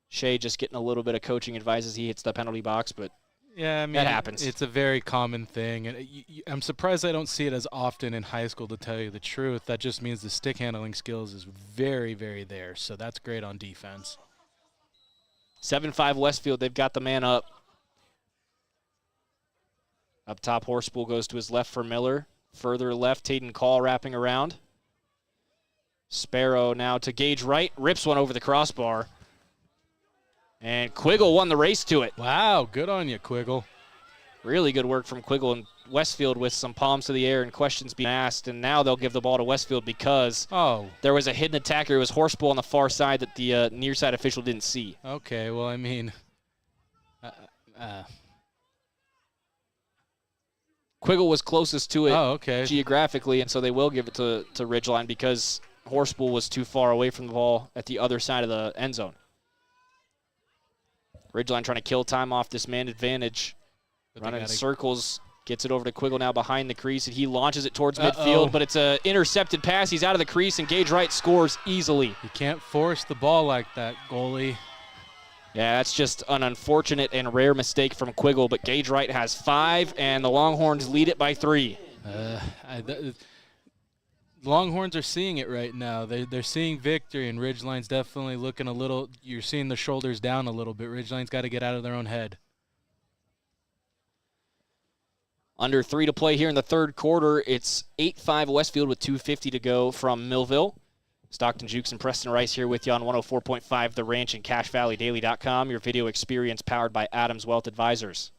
Shea just getting a little bit of coaching advice as he hits the penalty box, but yeah, I mean, that happens. It's a very common thing, and I'm surprised I don't see it as often in high school, to tell you the truth. That just means the stick handling skills is very, very there, so that's great on defense. 7-5 Westfield, they've got the man up. Up top, Horspool goes to his left for Miller. Further left, Tayden Call wrapping around. Sparrow now to Gage right, rips one over the crossbar. And Quiggle won the race to it. Wow, good on you, Quiggle. Really good work from Quiggle and Westfield with some palms to the air and questions being asked. And now they'll give the ball to Westfield because there was a hidden attacker. It was Horspool on the far side that the near side official didn't see. Okay, well, I mean, Quiggle was closest to it geographically, and so they will give it to Ridgeline because Horspool was too far away from the ball at the other side of the end zone. Ridgeline trying to kill time off this man advantage. Running in circles, gets it over to Quiggle now behind the crease, and he launches it towards midfield, but it's an intercepted pass. He's out of the crease, and Gage Wright scores easily. You can't force the ball like that, goalie. Yeah, that's just an unfortunate and rare mistake from Quiggle, but Gage Wright has 5, and the Longhorns lead it by 3. Longhorns are seeing it right now. They're seeing victory, and Ridgeline's definitely looking a little – you're seeing the shoulders down a little bit. Ridgeline's got to get out of their own head. Under 3 to play here in the third quarter. It's 8-5 Westfield with 2:50 to go from Millville. Stockton Jukes and Preston Rice here with you on 104.5 The Ranch and CashValleyDaily.com, your video experience powered by Adams Wealth Advisors.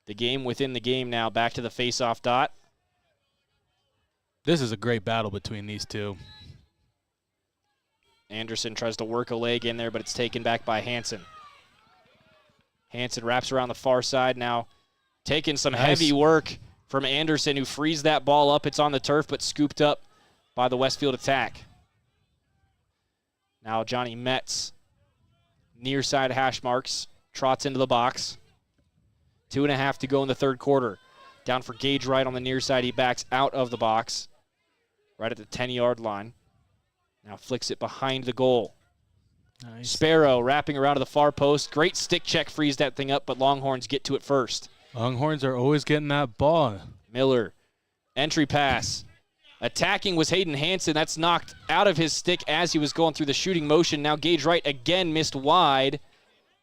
The game within the game now, back to the face-off dot. This is a great battle between these two. Anderson tries to work a leg in there, but it's taken back by Hansen. Hansen wraps around the far side now, taking some heavy work from Anderson, who frees that ball up. It's on the turf, but scooped up by the Westfield attack. Now Johnny Metz, near side hash marks, trots into the box. 2.5 to go in the third quarter. Down for Gage Wright on the near side. He backs out of the box, right at the 10-yard line. Now flicks it behind the goal. Nice. Sparrow wrapping around to the far post. Great stick check, frees that thing up, but Longhorns get to it first. Longhorns are always getting that ball. Miller, entry pass. Attacking was Hayden Hansen. That's knocked out of his stick as he was going through the shooting motion. Now Gage Wright again missed wide.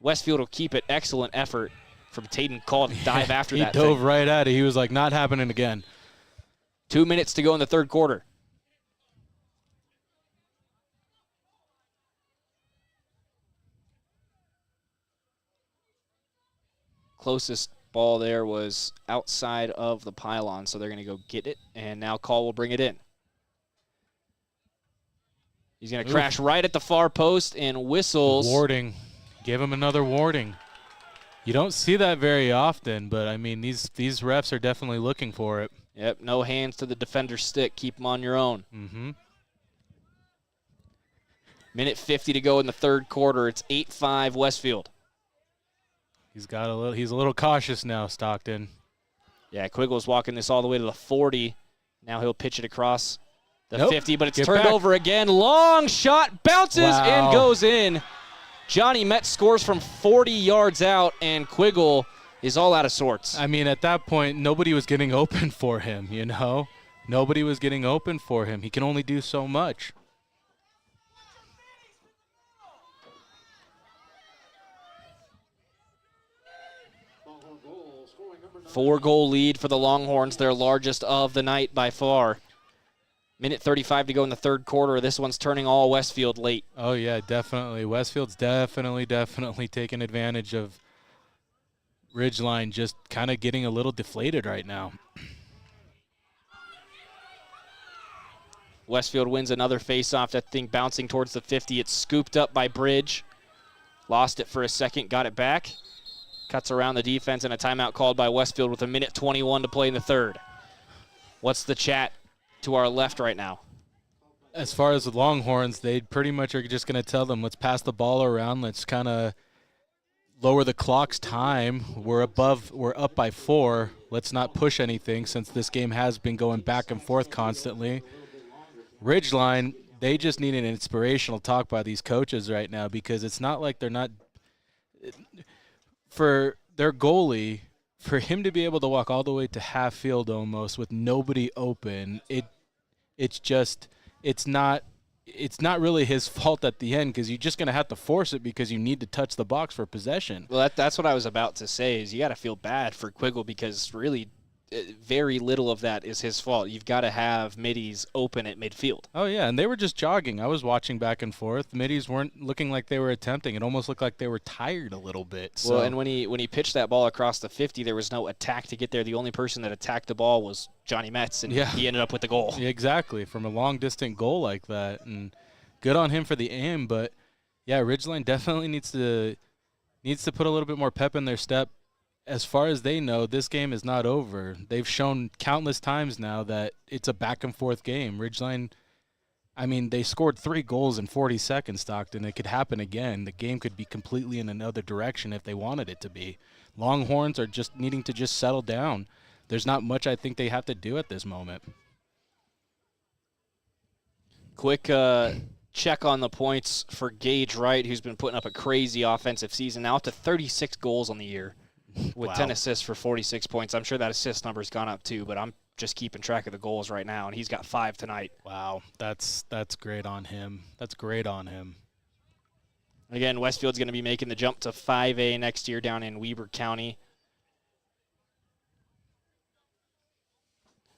Westfield will keep it. Excellent effort from Tayden Call to dive after that. He dove right at it. He was like, not happening again. 2 minutes to go in the third quarter. Closest ball there was outside of the pylon, so they're going to go get it, and now Call will bring it in. He's going to crash right at the far post and whistles. Warding. Give him another warding. You don't see that very often, but, I mean, these refs are definitely looking for it. Yep, no hands to the defender's stick. Keep them on your own. Mm-hmm. Minute 50 to go in the third quarter. It's 8-5 Westfield. He's a little cautious now, Stockton. Yeah, Quiggle's walking this all the way to the 40. Now he'll pitch it across the 50, but it's Get turned back. over again. Long shot, bounces and goes in. Johnny Metz scores from 40 yards out, and Quiggle is all out of sorts. I mean, at that point, nobody was getting open for him, you know? Nobody was getting open for him. He can only do so much. Four-goal lead for the Longhorns, their largest of the night by far. Minute 35 to go in the third quarter. This one's turning all Westfield late. Oh, yeah, definitely. Westfield's definitely taking advantage of Ridgeline just kind of getting a little deflated right now. Westfield wins another faceoff. That thing bouncing towards the 50. It's scooped up by Bridge. Lost it for a second, got it back. Cuts around the defense, and a timeout called by Westfield with a minute 21 to play in the third. What's the chat to our left right now? As far as the Longhorns, they pretty much are just going to tell them, let's pass the ball around. Let's kind of lower the clock's time. We're up by 4. Let's not push anything since this game has been going back and forth constantly. Ridgeline, they just need an inspirational talk by these coaches right now, because it's not like they're not – for their goalie, for him to be able to walk all the way to half field almost with nobody open, it's not really his fault at the end, because you're just going to have to force it because you need to touch the box for possession. Well, that's what I was about to say, is you got to feel bad for Quiggle, because really very little of that is his fault. You've got to have middies open at midfield. Oh, yeah, and they were just jogging. I was watching back and forth. Middies weren't looking like they were attempting. It almost looked like they were tired a little bit. So. Well, and when he pitched that ball across the 50, there was no attack to get there. The only person that attacked the ball was Johnny Metz, and he ended up with the goal. Yeah, exactly, from a long-distant goal like that. And good on him for the aim, but, yeah, Ridgeline definitely needs to put a little bit more pep in their step. As far as they know, this game is not over. They've shown countless times now that it's a back-and-forth game. Ridgeline, I mean, they scored 3 goals in 40 seconds, Stockton. It could happen again. The game could be completely in another direction if they wanted it to be. Longhorns are just needing to just settle down. There's not much I think they have to do at this moment. Quick check on the points for Gage Wright, who's been putting up a crazy offensive season, now up to 36 goals on the year. With 10 assists for 46 points. I'm sure that assist number's gone up too, but I'm just keeping track of the goals right now, and he's got 5 tonight. Wow, that's great on him. That's great on him. Again, Westfield's going to be making the jump to 5A next year down in Weber County.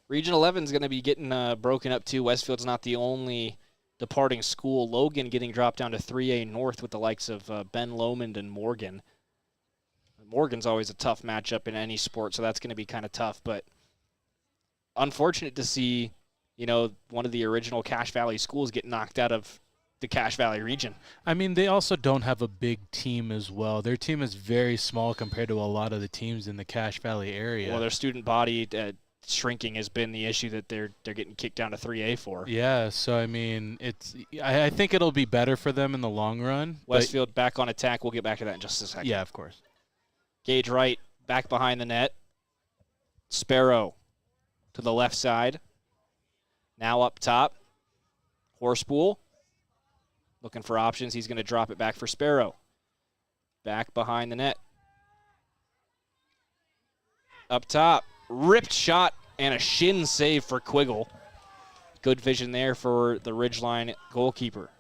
Region 11 is going to be getting broken up too. Westfield's not the only departing school. Logan getting dropped down to 3A North with the likes of Ben Lomond and Morgan. Morgan's always a tough matchup in any sport, so that's going to be kind of tough. But unfortunate to see, one of the original Cache Valley schools get knocked out of the Cache Valley region. I mean, they also don't have a big team as well. Their team is very small compared to a lot of the teams in the Cache Valley area. Well, their student body shrinking has been the issue that they're getting kicked down to 3A for. Yeah, so I mean, I think it'll be better for them in the long run. Westfield back on attack. We'll get back to that in just a second. Yeah, of course. Gage Wright back behind the net. Sparrow to the left side. Now up top. Horspool looking for options. He's going to drop it back for Sparrow. Back behind the net. Up top. Ripped shot and a shin save for Quiggle. Good vision there for the Ridgeline goalkeeper.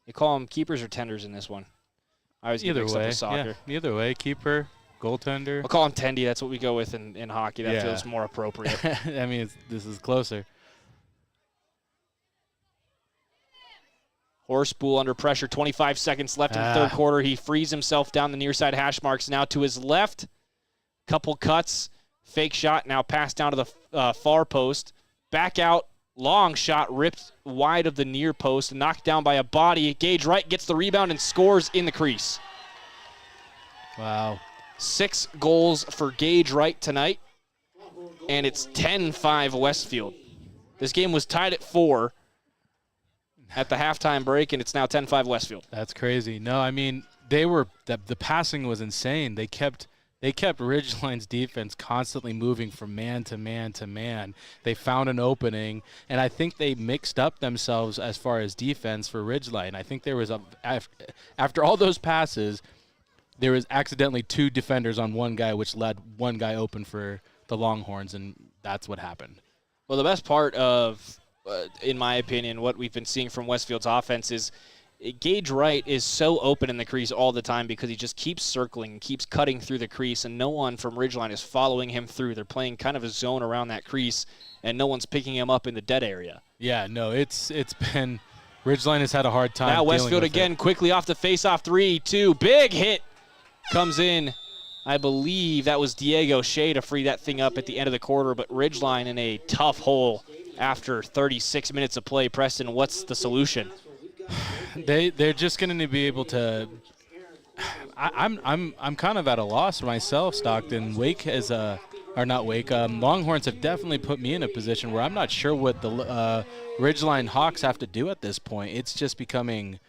They call them keepers or tenders in this one. I always get mixed up with soccer. Yeah, either way, keeper, goaltender. I'll call him tendy. That's what we go with in hockey. That feels more appropriate. I mean, this is closer. Horspool under pressure. 25 seconds left in the third quarter. He frees himself down the near side hash marks. Now to his left. Couple cuts. Fake shot. Now passed down to the far post. Back out. Long shot ripped wide of the near post, knocked down by a body. Gage Wright gets the rebound and scores in the crease. Wow. 6 goals for Gage Wright tonight, and it's 10-5 Westfield. This game was tied at 4 at the halftime break, and it's now 10-5 Westfield. That's crazy. No, I mean, the passing was insane. They kept Ridgeline's defense constantly moving from man to man to man. They found an opening, and I think they mixed up themselves as far as defense for Ridgeline. I think there was after all those passes, there was accidentally 2 defenders on one guy, which led one guy open for the Longhorns, and that's what happened. Well, the best part of, in my opinion, what we've been seeing from Westfield's offense is Gage Wright is so open in the crease all the time because he just keeps circling, keeps cutting through the crease, and no one from Ridgeline is following him through. They're playing kind of a zone around that crease, and no one's picking him up in the dead area. Yeah, no, it's been Ridgeline has had a hard time. Now Westfield again, quickly off the face-off 3-2. Big hit comes in. I believe that was Diego Shea to free that thing up at the end of the quarter, but Ridgeline in a tough hole after 36 minutes of play. Preston, what's the solution? They're just going to be able to. I'm kind of at a loss myself, Stockton. Longhorns have definitely put me in a position where I'm not sure what the Ridgeline Hawks have to do at this point. It's just becoming.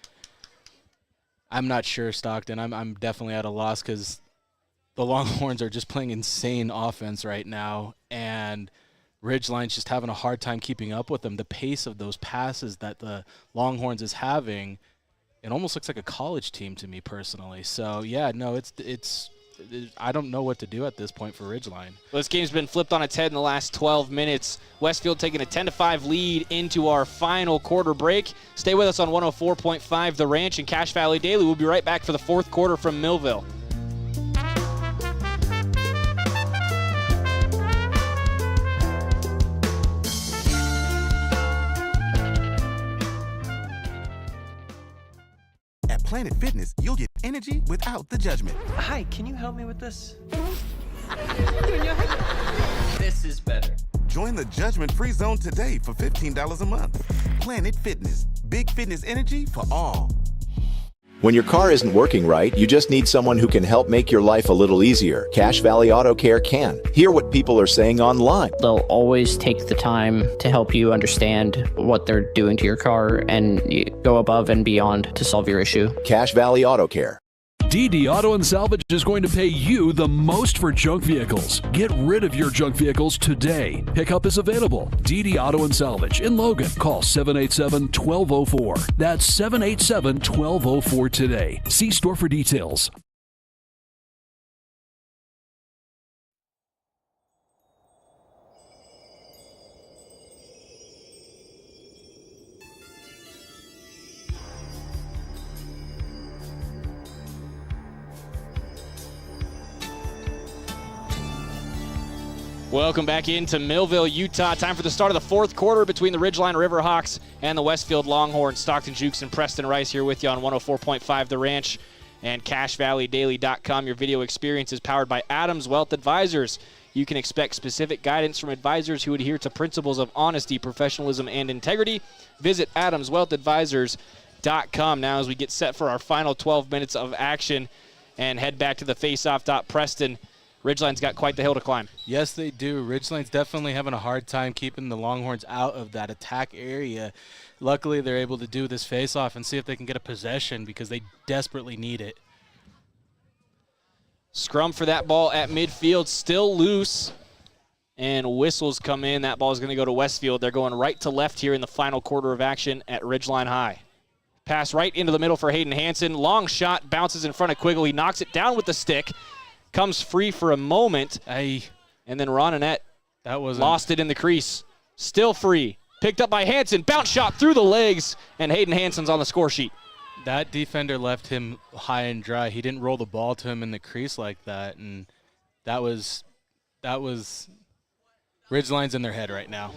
I'm not sure, Stockton. I'm definitely at a loss because the Longhorns are just playing insane offense right now, and Ridgeline's just having a hard time keeping up with them. The pace of those passes that the Longhorns is having, it almost looks like a college team to me personally. So yeah, no, it's I don't know what to do at this point for Ridgeline. Well, this game's been flipped on its head in the last 12 minutes. Westfield taking a 10-5 lead into our final quarter break. Stay with us on 104.5 The Ranch and Cache Valley Daily. We'll be right back for the fourth quarter from Millville. Planet Fitness, you'll get energy without the judgment. Hi, can you help me with this? This is better. Join the judgment-free zone today for $15 a month. Planet Fitness, big fitness energy for all. When your car isn't working right, you just need someone who can help make your life a little easier. Cache Valley Auto Care can. Hear what people are saying online. They'll always take the time to help you understand what they're doing to your car and go above and beyond to solve your issue. Cache Valley Auto Care. DD Auto and Salvage is going to pay you the most for junk vehicles. Get rid of your junk vehicles today. Pickup is available. DD Auto and Salvage in Logan. Call 787-1204. That's 787-1204 today. See store for details. Welcome back into Millville, Utah. Time for the start of the fourth quarter between the Ridgeline Riverhawks and the Westfield Longhorns. Stockton Jukes and Preston Rice here with you on 104.5 The Ranch and CacheValleyDaily.com. Your video experience is powered by Adams Wealth Advisors. You can expect specific guidance from advisors who adhere to principles of honesty, professionalism, and integrity. Visit AdamsWealthAdvisors.com. Now as we get set for our final 12 minutes of action and head back to the face-off dot. Preston, Ridgeline's got quite the hill to climb. Yes, they do. Ridgeline's definitely having a hard time keeping the Longhorns out of that attack area. Luckily, they're able to do this face-off and see if they can get a possession because they desperately need it. Scrum for that ball at midfield, still loose. And whistles come in. That ball is going to go to Westfield. They're going right to left here in the final quarter of action at Ridgeline High. Pass right into the middle for Hayden Hansen. Long shot, bounces in front of Quiggle. He knocks it down with the stick. Comes free for a moment, and then Ronanette lost it in the crease. Still free. Picked up by Hansen. Bounce shot through the legs, and Hayden Hansen's on the score sheet. That defender left him high and dry. He didn't roll the ball to him in the crease like that, and that was Ridgeline's in their head right now.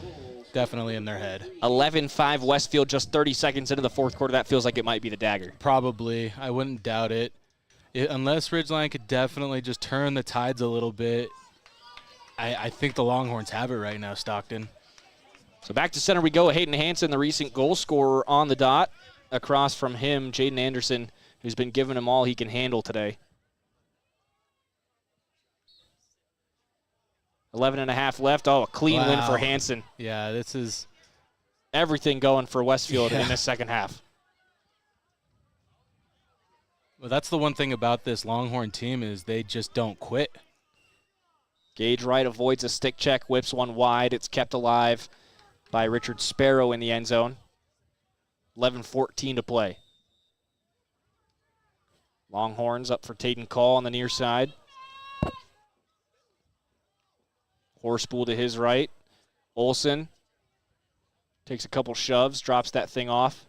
Definitely in their head. 11-5 Westfield, just 30 seconds into the fourth quarter. That feels like it might be the dagger. Probably. I wouldn't doubt it. Unless Ridgeline could definitely just turn the tides a little bit, I think the Longhorns have it right now, Stockton. So back to center we go. Hayden Hansen, the recent goal scorer, on the dot. Across from him, Jaden Anderson, who's been giving him all he can handle today. 11.5 left. Oh, a clean win for Hanson. Yeah, this is everything going for Westfield in this second half. Well, that's the one thing about this Longhorn team is they just don't quit. Gage Wright avoids a stick check, whips one wide. It's kept alive by Richard Sparrow in the end zone. 11:14 to play. Longhorns up for Tayden Call on the near side. Horspool to his right. Olsen takes a couple shoves, drops that thing off,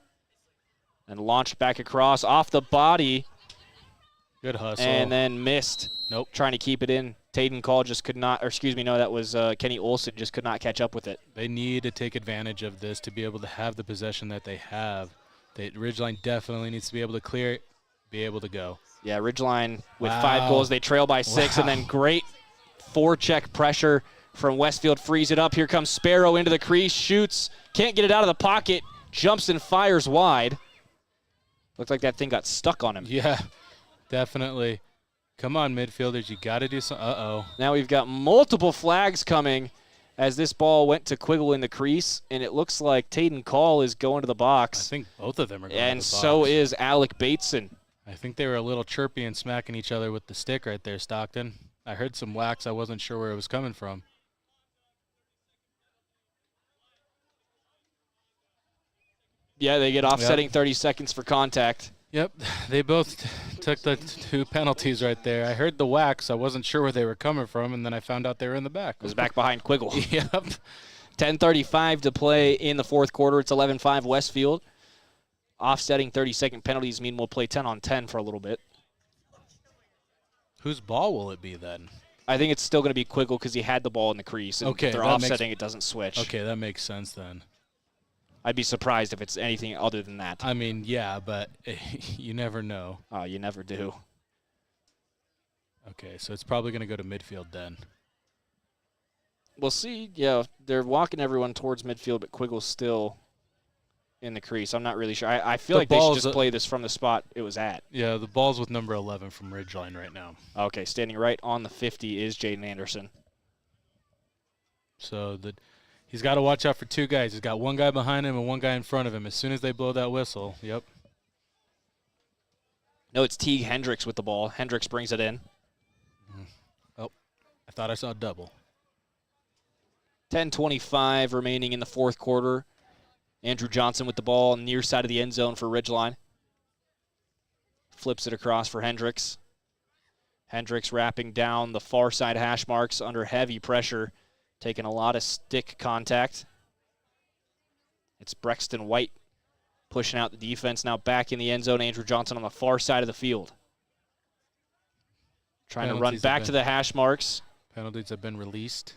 and launched back across off the body. Good hustle. And then missed. Nope. Trying to keep it in. Tayden Call just could not, or excuse me, no, that was Kenny Olsen, just could not catch up with it. They need to take advantage of this to be able to have the possession that they have. Ridgeline definitely needs to be able to clear it, be able to go. Yeah, Ridgeline with 5 goals. They trail by 6, and then great forecheck pressure from Westfield. Frees it up. Here comes Sparrow into the crease, shoots, can't get it out of the pocket, jumps and fires wide. Looked like that thing got stuck on him. Yeah, definitely. Come on, midfielders, you got to do something. Uh-oh. Now we've got multiple flags coming as this ball went to Quiggle in the crease, and it looks like Tayden Call is going to the box. I think both of them are going to the box. And so is Alec Bateson. I think they were a little chirpy and smacking each other with the stick right there, Stockton. I heard some wax. I wasn't sure where it was coming from. Yeah, they get offsetting 30 seconds for contact. Yep, they both took the 2 penalties right there. I heard the wax. I wasn't sure where they were coming from, and then I found out they were in the back. It was back behind Quiggle. Yep. 10:35 to play in the fourth quarter. It's 11-5 Westfield. Offsetting 30-second penalties mean we'll play 10-on-10 for a little bit. Whose ball will it be then? I think it's still going to be Quiggle because he had the ball in the crease. And if they're offsetting, it doesn't switch. Okay, that makes sense then. I'd be surprised if it's anything other than that. I mean, yeah, but you never know. Oh, you never do. Okay, so it's probably going to go to midfield then. We'll see. Yeah, they're walking everyone towards midfield, but Quiggle's still in the crease. I'm not really sure. I feel like they should just play this from the spot it was at. Yeah, the ball's with number 11 from Ridgeline right now. Okay, standing right on the 50 is Jaden Anderson. So he's got to watch out for 2 guys. He's got 1 guy behind him and 1 guy in front of him. As soon as they blow that whistle, yep. No, it's Teague Hendricks with the ball. Hendricks brings it in. Oh, I thought I saw a double. 10:25 remaining in the fourth quarter. Andrew Johnson with the ball on the near side of the end zone for Ridgeline. Flips it across for Hendricks. Hendricks wrapping down the far side hash marks under heavy pressure, taking a lot of stick contact. It's Brexton White pushing out the defense. Now back in the end zone, Andrew Johnson on the far side of the field. Trying to run back to the hash marks. Penalties have been released.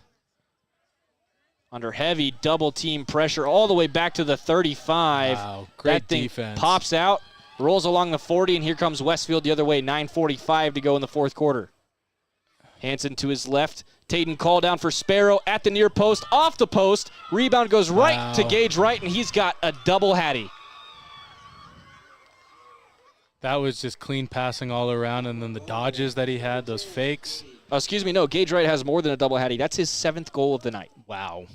Under heavy double team pressure all the way back to the 35. Wow, great that thing defense. Pops out, rolls along the 40, and here comes Westfield the other way. 9:45 to go in the fourth quarter. Hanson to his left. Tayden Call down for Sparrow at the near post, off the post. Rebound goes right to Gage Wright, and he's got a double hattie. That was just clean passing all around, and then the dodges that he had, those fakes. Oh, excuse me, no, Gage Wright has more than a double hattie. That's his 7th goal of the night. Wow.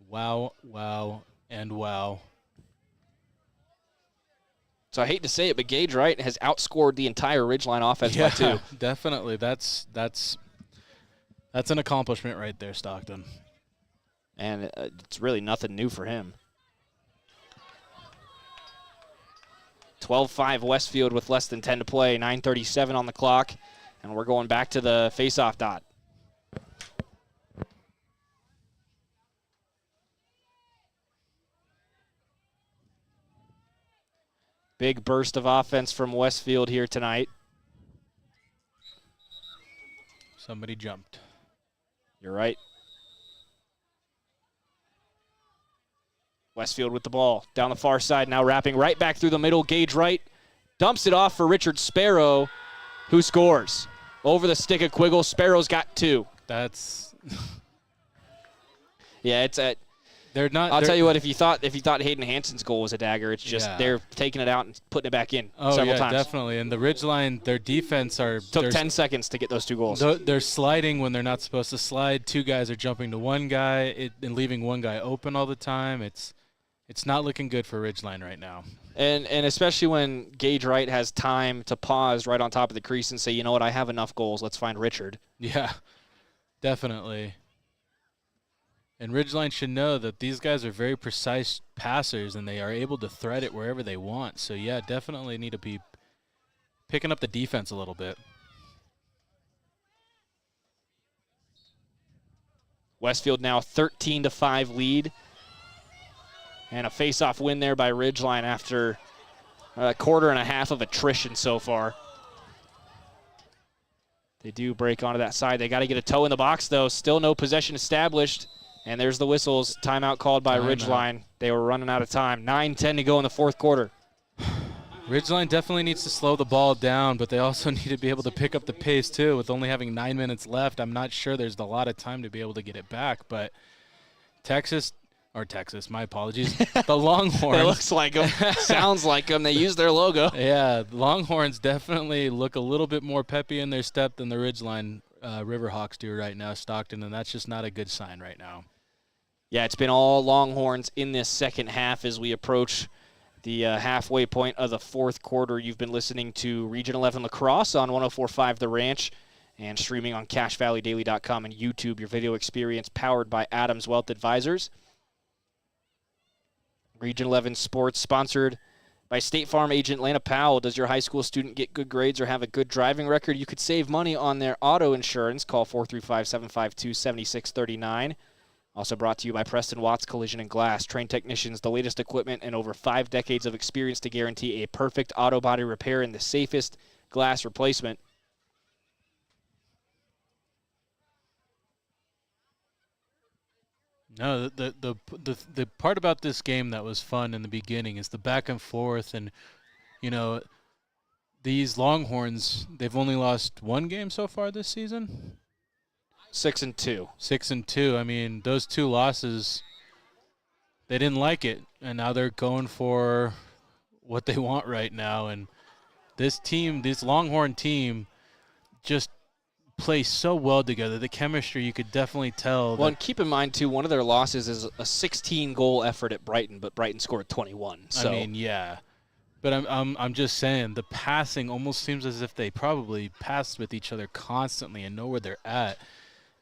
Wow, wow, and wow. So I hate to say it, but Gage Wright has outscored the entire Ridgeline offense by 2. Definitely. That's an accomplishment right there, Stockton. And it's really nothing new for him. 12-5 Westfield with less than 10 to play, 9:37 on the clock, and we're going back to the face-off dot. Big burst of offense from Westfield here tonight. Somebody jumped. You're right. Westfield with the ball down the far side, now wrapping right back through the middle. Gage Wright dumps it off for Richard Sparrow, who scores. Over the stick of Quiggle, Sparrow's got 2. That's... Yeah, it's at They're not. I'll tell you what. If you thought Hayden Hansen's goal was a dagger, it's just they're taking it out and putting it back in several times. Definitely. And the Ridgeline, their defense took 10 seconds to get those 2 goals. They're sliding when they're not supposed to slide. 2 guys are jumping to 1 guy and leaving 1 guy open all the time. It's not looking good for Ridgeline right now. And especially when Gage Wright has time to pause right on top of the crease and say, you know what, I have enough goals. Let's find Richard. Yeah, definitely. And Ridgeline should know that these guys are very precise passers, and they are able to thread it wherever they want. So, yeah, definitely need to be picking up the defense a little bit. Westfield now 13-5 lead. And a face-off win there by Ridgeline after a quarter and a half of attrition so far. They do break onto that side. They got to get a toe in the box, though. Still no possession established. And there's the whistles. Timeout called by Ridgeline. They were running out of time. 9:10 to go in the 4th quarter. Ridgeline definitely needs to slow the ball down, but they also need to be able to pick up the pace, too. With only having 9 minutes left, I'm not sure there's a lot of time to be able to get it back. But Texas, my apologies, the Longhorns. It looks like them. Sounds like them. They use their logo. Yeah, the Longhorns definitely look a little bit more peppy in their step than the Ridgeline Riverhawks do right now, Stockton, and that's just not a good sign right now. Yeah, it's been all Longhorns in this second half as we approach the halfway point of the 4th quarter. You've been listening to Region 11 Lacrosse on 104.5 The Ranch and streaming on CashValleyDaily.com and YouTube, your video experience powered by Adams Wealth Advisors. Region 11 Sports sponsored by State Farm agent Lana Powell. Does your high school student get good grades or have a good driving record? You could save money on their auto insurance. Call 435-752-7639. Also brought to you by Preston Watts Collision and Glass. Trained technicians, the latest equipment, and over 5 decades of experience to guarantee a perfect auto body repair and the safest glass replacement. No, the part about this game that was fun in the beginning is the back and forth, and these Longhorns, they've only lost 1 game so far this season. 6-2. 6-2. I mean, those 2 losses, they didn't like it, and now they're going for what they want right now. And this Longhorn team, just play so well together. The chemistry, you could definitely tell. Well, and keep in mind, too, one of their losses is a 16-goal effort at Brighton, but Brighton scored 21. So. I mean, yeah. But I'm just saying, the passing almost seems as if they probably pass with each other constantly and know where they're at.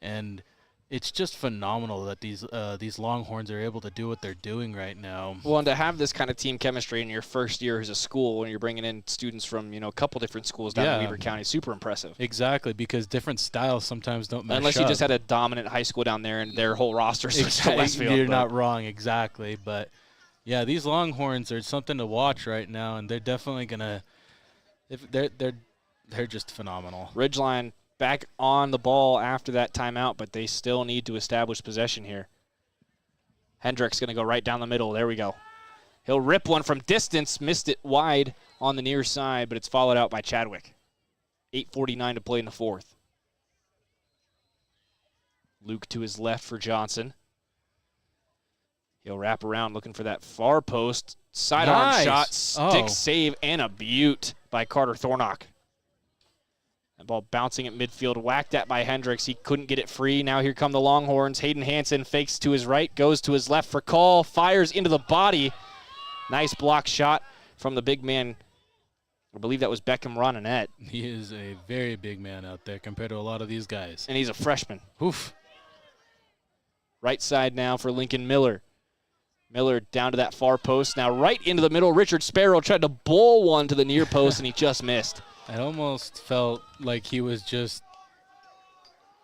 And it's just phenomenal that these Longhorns are able to do what they're doing right now. Well, and to have this kind of team chemistry in your first year as a school when you're bringing in students from, a couple different schools down in Weber County, super impressive. Exactly, because different styles sometimes don't match Unless you just had a dominant high school down there and their whole roster switched to Westfield. You're not wrong, exactly. But, yeah, these Longhorns are something to watch right now, and they're definitely going to – they're just phenomenal. Ridgeline back on the ball after that timeout, but they still need to establish possession here. Hendricks going to go right down the middle. There we go. He'll rip one from distance, missed it wide on the near side, but it's followed out by Chadwick. 8:49 to play in the 4th. Luke to his left for Johnson. He'll wrap around looking for that far post. Sidearm shot, stick save, and a beaut by Carter Thornock. That ball bouncing at midfield, whacked at by Hendricks. He couldn't get it free. Now here come the Longhorns. Hayden Hansen fakes to his right, goes to his left for call, fires into the body. Nice block shot from the big man. I believe that was Beckham Ronanette. He is a very big man out there compared to a lot of these guys. And he's a freshman. Oof. Right side now for Lincoln Miller. Miller down to that far post. Now right into the middle. Richard Sparrow tried to bowl one to the near post, and he just missed. It almost felt like he was just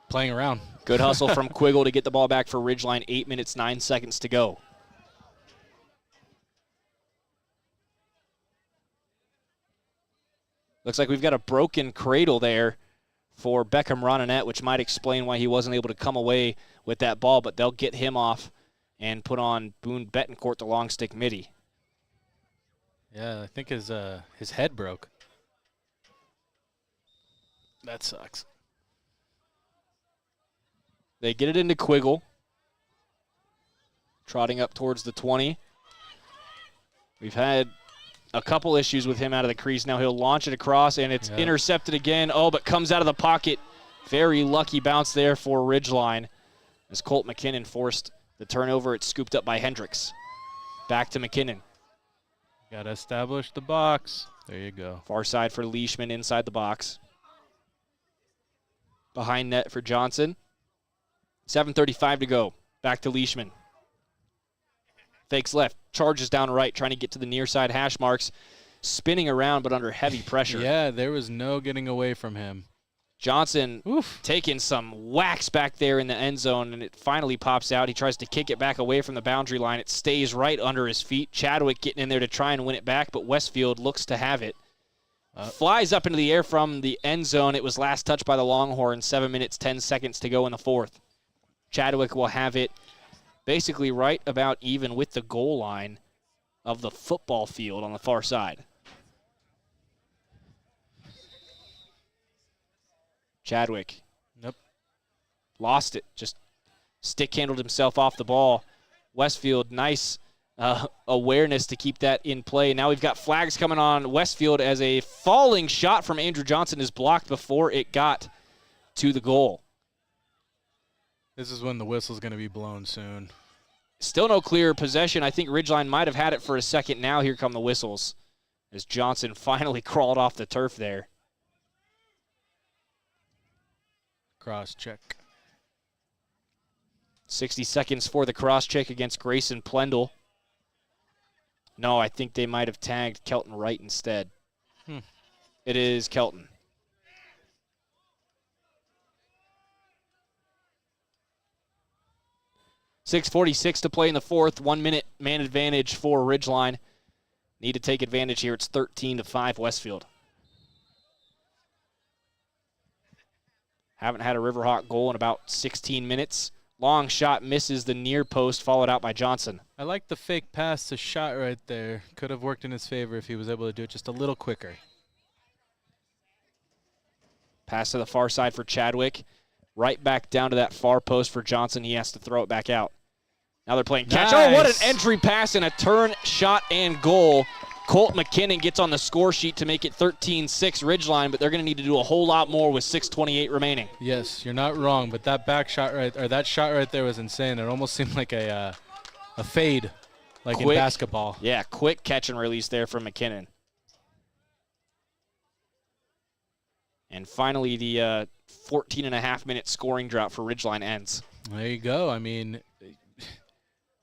playing around. Good hustle from Quiggle to get the ball back for Ridgeline. 8 minutes, 9 seconds to go. Looks like we've got a broken cradle there for Beckham Ronanette, which might explain why he wasn't able to come away with that ball, but they'll get him off and put on Boone Betancourt, the long stick midi. Yeah, I think his head broke. That sucks. They get it into Quiggle. trotting up towards the 20. We've had a couple issues with him out of the crease. Now he'll launch it across, and it's intercepted again. Oh, but comes out of the pocket. Very lucky bounce there for Ridgeline as Colt McKinnon forced the turnover. It's scooped up by Hendricks. Back to McKinnon. Got to establish the box. There you go. Far side for Leishman inside the box. Behind net for Johnson. 7:35 to go. Back to Leishman. Fakes left, charges down right, trying to get to the near side hash marks. Spinning around, but under heavy pressure. Yeah, there was no getting away from him. Johnson taking some whacks back there in the end zone, and it finally pops out. He tries to kick it back away from the boundary line. It stays right under his feet. Chadwick getting in there to try and win it back, but Westfield looks to have it. Flies up into the air from the end zone. It was last touched by the Longhorns. 7 minutes, 10 seconds to go in the fourth. Chadwick will have it basically right about even with the goal line of the football field on the far side. Chadwick. Nope. Lost it. Just stick-handled himself off the ball. Westfield, nice awareness to keep that in play. Now we've got flags coming on Westfield as a falling shot from Andrew Johnson is blocked before it got to the goal. This is when the whistle's going to be blown soon. Still no clear possession. I think Ridgeline might have had it for a second. Now here come the whistles as Johnson finally crawled off the turf there. Cross check. 60 seconds for the cross check against Grayson Plendle. No, I think they might have tagged Kelton Wright instead. It is Kelton. .646 to play in the fourth. 1 minute man advantage for Ridgeline. Need to take advantage here. It's 13-5 Westfield. Haven't had a Riverhawk goal in about 16 minutes. Long shot misses the near post, followed out by Johnson. I like the fake pass to shot right there. Could have worked in his favor if he was able to do it just a little quicker. Pass to the far side for Chadwick. Right back down to that far post for Johnson. He has to throw it back out. Now they're playing catch. Nice. Oh, what an entry pass and a turn, shot, and goal. Colt McKinnon gets on the score sheet to make it 13-6 Ridgeline, but they're going to need to do a whole lot more with 6:28 remaining. Yes, you're not wrong, but that back shot that shot right there was insane. It almost seemed like a fade, like in basketball. Yeah, quick catch and release there from McKinnon. And finally, the 14.5-minute scoring drought for Ridgeline ends. There you go. I mean,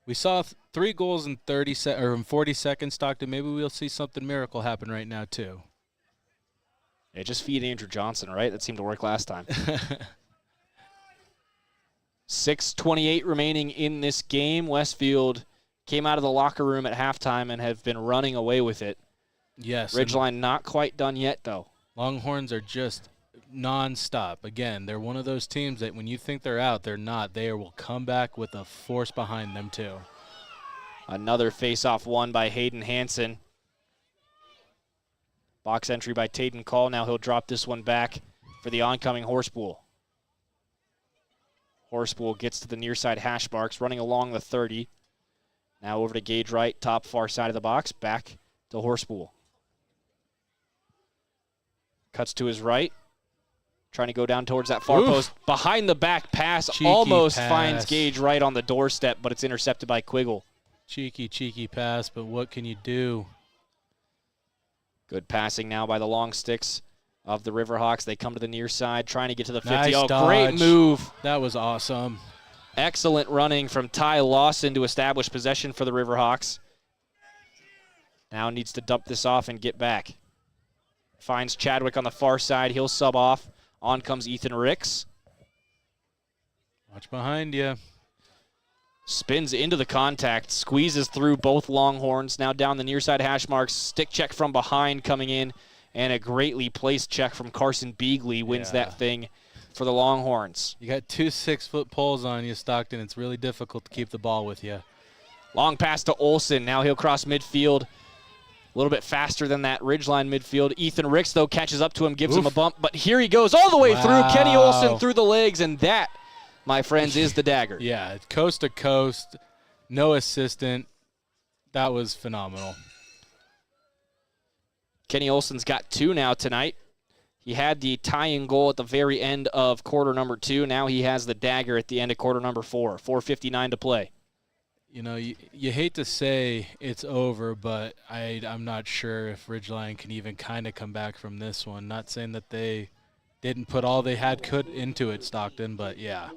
we saw 3 goals in 40 seconds, Stockton. Maybe we'll see something miracle happen right now, too. Yeah, just feed Andrew Johnson, right? That seemed to work last time. 6:28 remaining in this game. Westfield came out of the locker room at halftime and have been running away with it. Yes. Ridgeline not quite done yet, though. Longhorns are just nonstop. Again, they're one of those teams that when you think they're out, they're not. They will come back with a force behind them, too. Another face-off won by Hayden Hansen. Box entry by Tayden Call. Now he'll drop this one back for the oncoming Horspool. Horspool gets to the near side hash marks, running along the 30. Now over to Gage Wright, top far side of the box, back to Horspool. Cuts to his right. Trying to go down towards that far post. Behind the back pass. Cheeky almost pass. finds Gage Wright on the doorstep, but it's intercepted by Quiggle. Cheeky pass, but what can you do? Good passing now by the long sticks of the Riverhawks. They come to the near side, trying to get to the 50. Nice oh, dodge. Great move. That was awesome. Excellent running from Ty Lawson to establish possession for the Riverhawks. Now needs to dump this off and get back. Finds Chadwick on the far side. He'll sub off. On comes Ethan Ricks. Watch behind you. Spins into the contact. Squeezes through both Longhorns. Now down the near side hash marks. Stick check from behind coming in. And a greatly placed check from Carson Beagley wins that thing for the Longhorns. You got 2 6-foot poles on you, Stockton. It's really difficult to keep the ball with you. Long pass to Olsen. Now he'll cross midfield. A little bit faster than that Ridgeline midfield. Ethan Ricks, though, catches up to him, gives him a bump. But here he goes all the way through. Kenny Olsen through the legs, and that, my friends, is the dagger. Yeah, coast to coast. No assistant. That was phenomenal. Kenny Olson's got 2 now tonight. He had the tying goal at the very end of quarter number 2. Now he has the dagger at the end of quarter number 4. 4:59 to play. You know, you hate to say it's over, but I'm not sure if Ridgeline can even kind of come back from this one. Not saying that they didn't put all they could into it, Stockton, but yeah.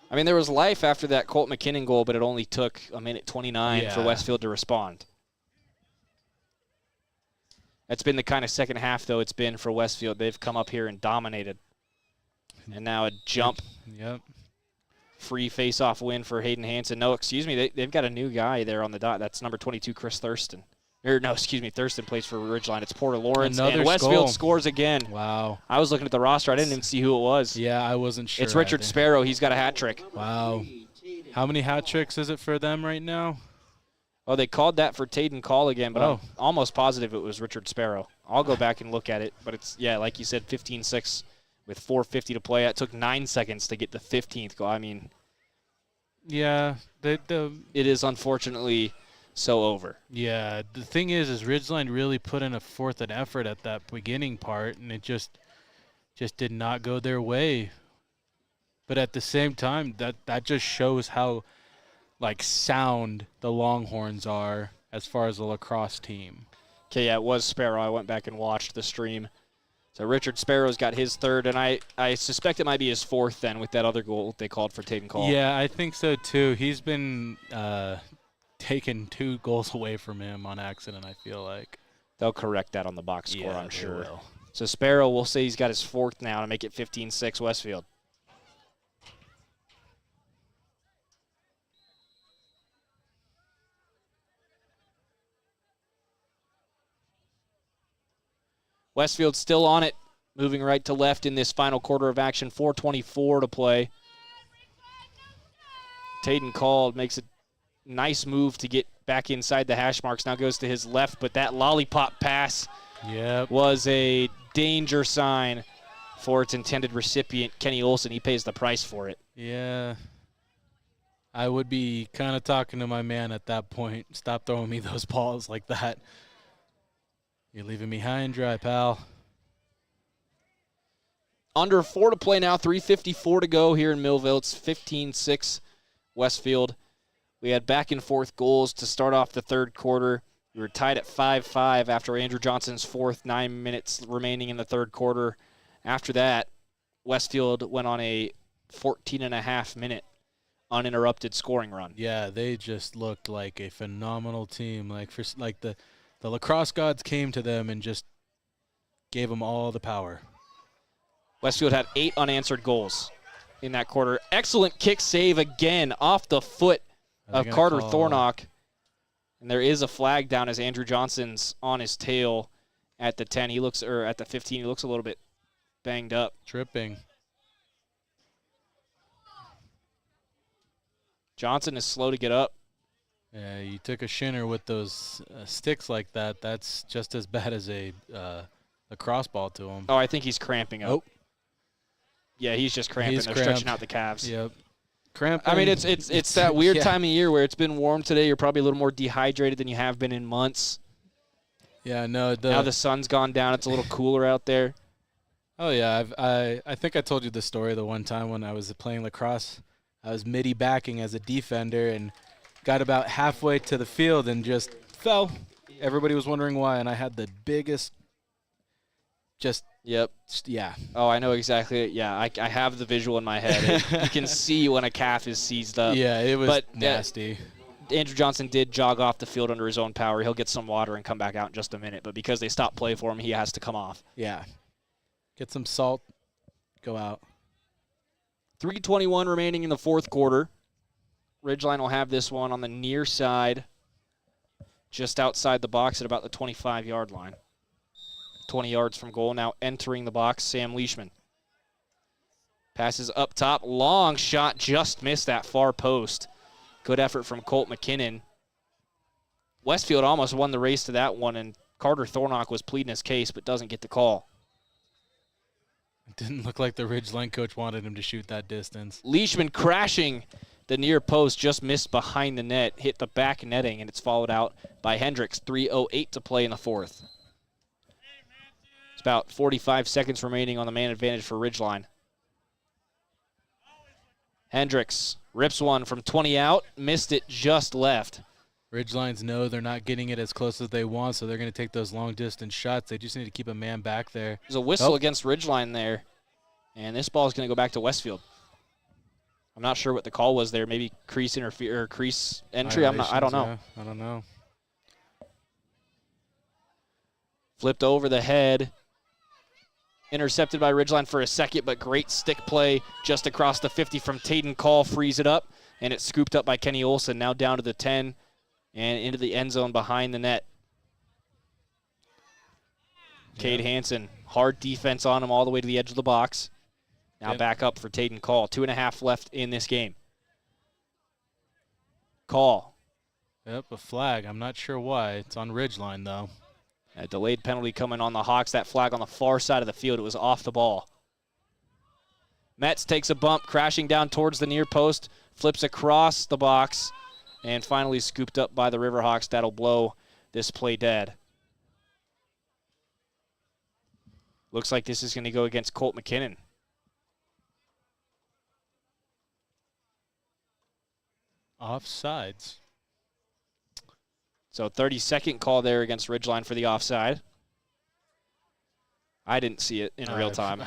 I mean, there was life after that Colt McKinnon goal, but it only took a minute 29 for Westfield to respond. That's been the kind of second half, though, it's been for Westfield. They've come up here and dominated. And now a jump. Yep. Free face-off win for Hayden Hansen. No, excuse me, they've got a new guy there on the dot. That's number 22, Chris Thurston. Thurston plays for Ridgeline. It's Porter Lawrence. Another and Westfield goal. scores again. Wow. I was looking at the roster. I didn't even see who it was. Yeah, I wasn't sure. It's Richard Sparrow. He's got a hat trick. Wow. How many hat tricks is it for them right now? Oh, they called that for Tayden Call again, but I'm almost positive it was Richard Sparrow. I'll go back and look at it, but it's, like you said, 15-6 with 4:50 to play. It took 9 seconds to get the 15th goal. I mean, yeah, it is unfortunately so over. Yeah, the thing is Ridgeline really put in a fourth and effort at that beginning part, and it just did not go their way. But at the same time, that just shows how sound the Longhorns are as far as a lacrosse team. Okay, yeah, it was Sparrow. I went back and watched the stream. So Richard Sparrow's got his third, and I suspect it might be his fourth then with that other goal they called for Tayden Call. Yeah, I think so too. He's been taking 2 goals away from him on accident, I feel like. They'll correct that on the box score, Yeah, I'm sure. will. So Sparrow, we'll say he's got his fourth now to make it 15-6 Westfield. Westfield still on it, moving right to left in this final quarter of action. 4:24 to play. Tayden Call makes a nice move to get back inside the hash marks. Now goes to his left, but that lollipop pass was a danger sign for its intended recipient, Kenny Olson. He pays the price for it. Yeah. I would be kind of talking to my man at that point. Stop throwing me those balls like that. You're leaving me high and dry, pal. Under 4 to play now, 3:54 to go here in Millville. It's 15-6 Westfield. We had back and forth goals to start off the third quarter. We were tied at 5-5 after Andrew Johnson's fourth, 9 minutes remaining in the third quarter. After that, Westfield went on a 14.5-minute uninterrupted scoring run. Yeah, they just looked like a phenomenal team. The lacrosse gods came to them and just gave them all the power. Westfield had 8 unanswered goals in that quarter. Excellent kick save again off the foot of Carter Thornock. And there is a flag down as Andrew Johnson's on his tail at the 10. At the 15. He looks a little bit banged up. Tripping. Johnson is slow to get up. Yeah, you took a shinner with those sticks like that. That's just as bad as a crossball to him. Oh, I think he's cramping up. Oh. Yeah, he's just cramping. They're stretching out the calves. Yep. Cramping. I mean, it's that weird time of year where it's been warm today. You're probably a little more dehydrated than you have been in months. Yeah, no. Now the sun's gone down. It's a little cooler out there. Oh, yeah. I think I told you the story the one time when I was playing lacrosse. I was midi backing as a defender and got about halfway to the field and just fell. Everybody was wondering why, and I had the biggest Yep. Yeah. Oh, I know exactly. Yeah, I have the visual in my head. You can see when a calf is seized up. Yeah, it was nasty. Andrew Johnson did jog off the field under his own power. He'll get some water and come back out in just a minute, but because they stopped play for him, he has to come off. Yeah. Get some salt, go out. 3:21 remaining in the fourth quarter. Ridgeline will have this one on the near side, just outside the box at about the 25-yard line. 20 yards from goal. Now entering the box, Sam Leishman. Passes up top. Long shot, just missed that far post. Good effort from Colt McKinnon. Westfield almost won the race to that one, and Carter Thornock was pleading his case but doesn't get the call. It didn't look like the Ridgeline coach wanted him to shoot that distance. Leishman crashing The near post just missed behind the net, hit the back netting, and it's followed out by Hendricks. 3:08 to play in the fourth. It's about 45 seconds remaining on the man advantage for Ridgeline. Hendricks rips one from 20 out, missed it just left. Ridgelines know they're not getting it as close as they want, so they're going to take those long-distance shots. They just need to keep a man back there. There's a whistle against Ridgeline there, and this ball is going to go back to Westfield. I'm not sure what the call was there. Maybe crease crease entry. I don't know. Yeah, I don't know. Flipped over the head. Intercepted by Ridgeline for a second, but great stick play just across the 50 from Tayden Call. Frees it up, and it's scooped up by Kenny Olson. Now down to the 10 and into the end zone behind the net. Cade Hansen, hard defense on him all the way to the edge of the box. Now back up for Tayden Call. 2.5 left in this game. Call. Yep, a flag. I'm not sure why. It's on Ridgeline, though. A delayed penalty coming on the Hawks. That flag on the far side of the field. It was off the ball. Metz takes a bump, crashing down towards the near post, flips across the box, and finally scooped up by the Riverhawks. That'll blow this play dead. Looks like this is going to go against Colt McKinnon. Offsides. So 30-second call there against Ridgeline for the offside. I didn't see it in real time.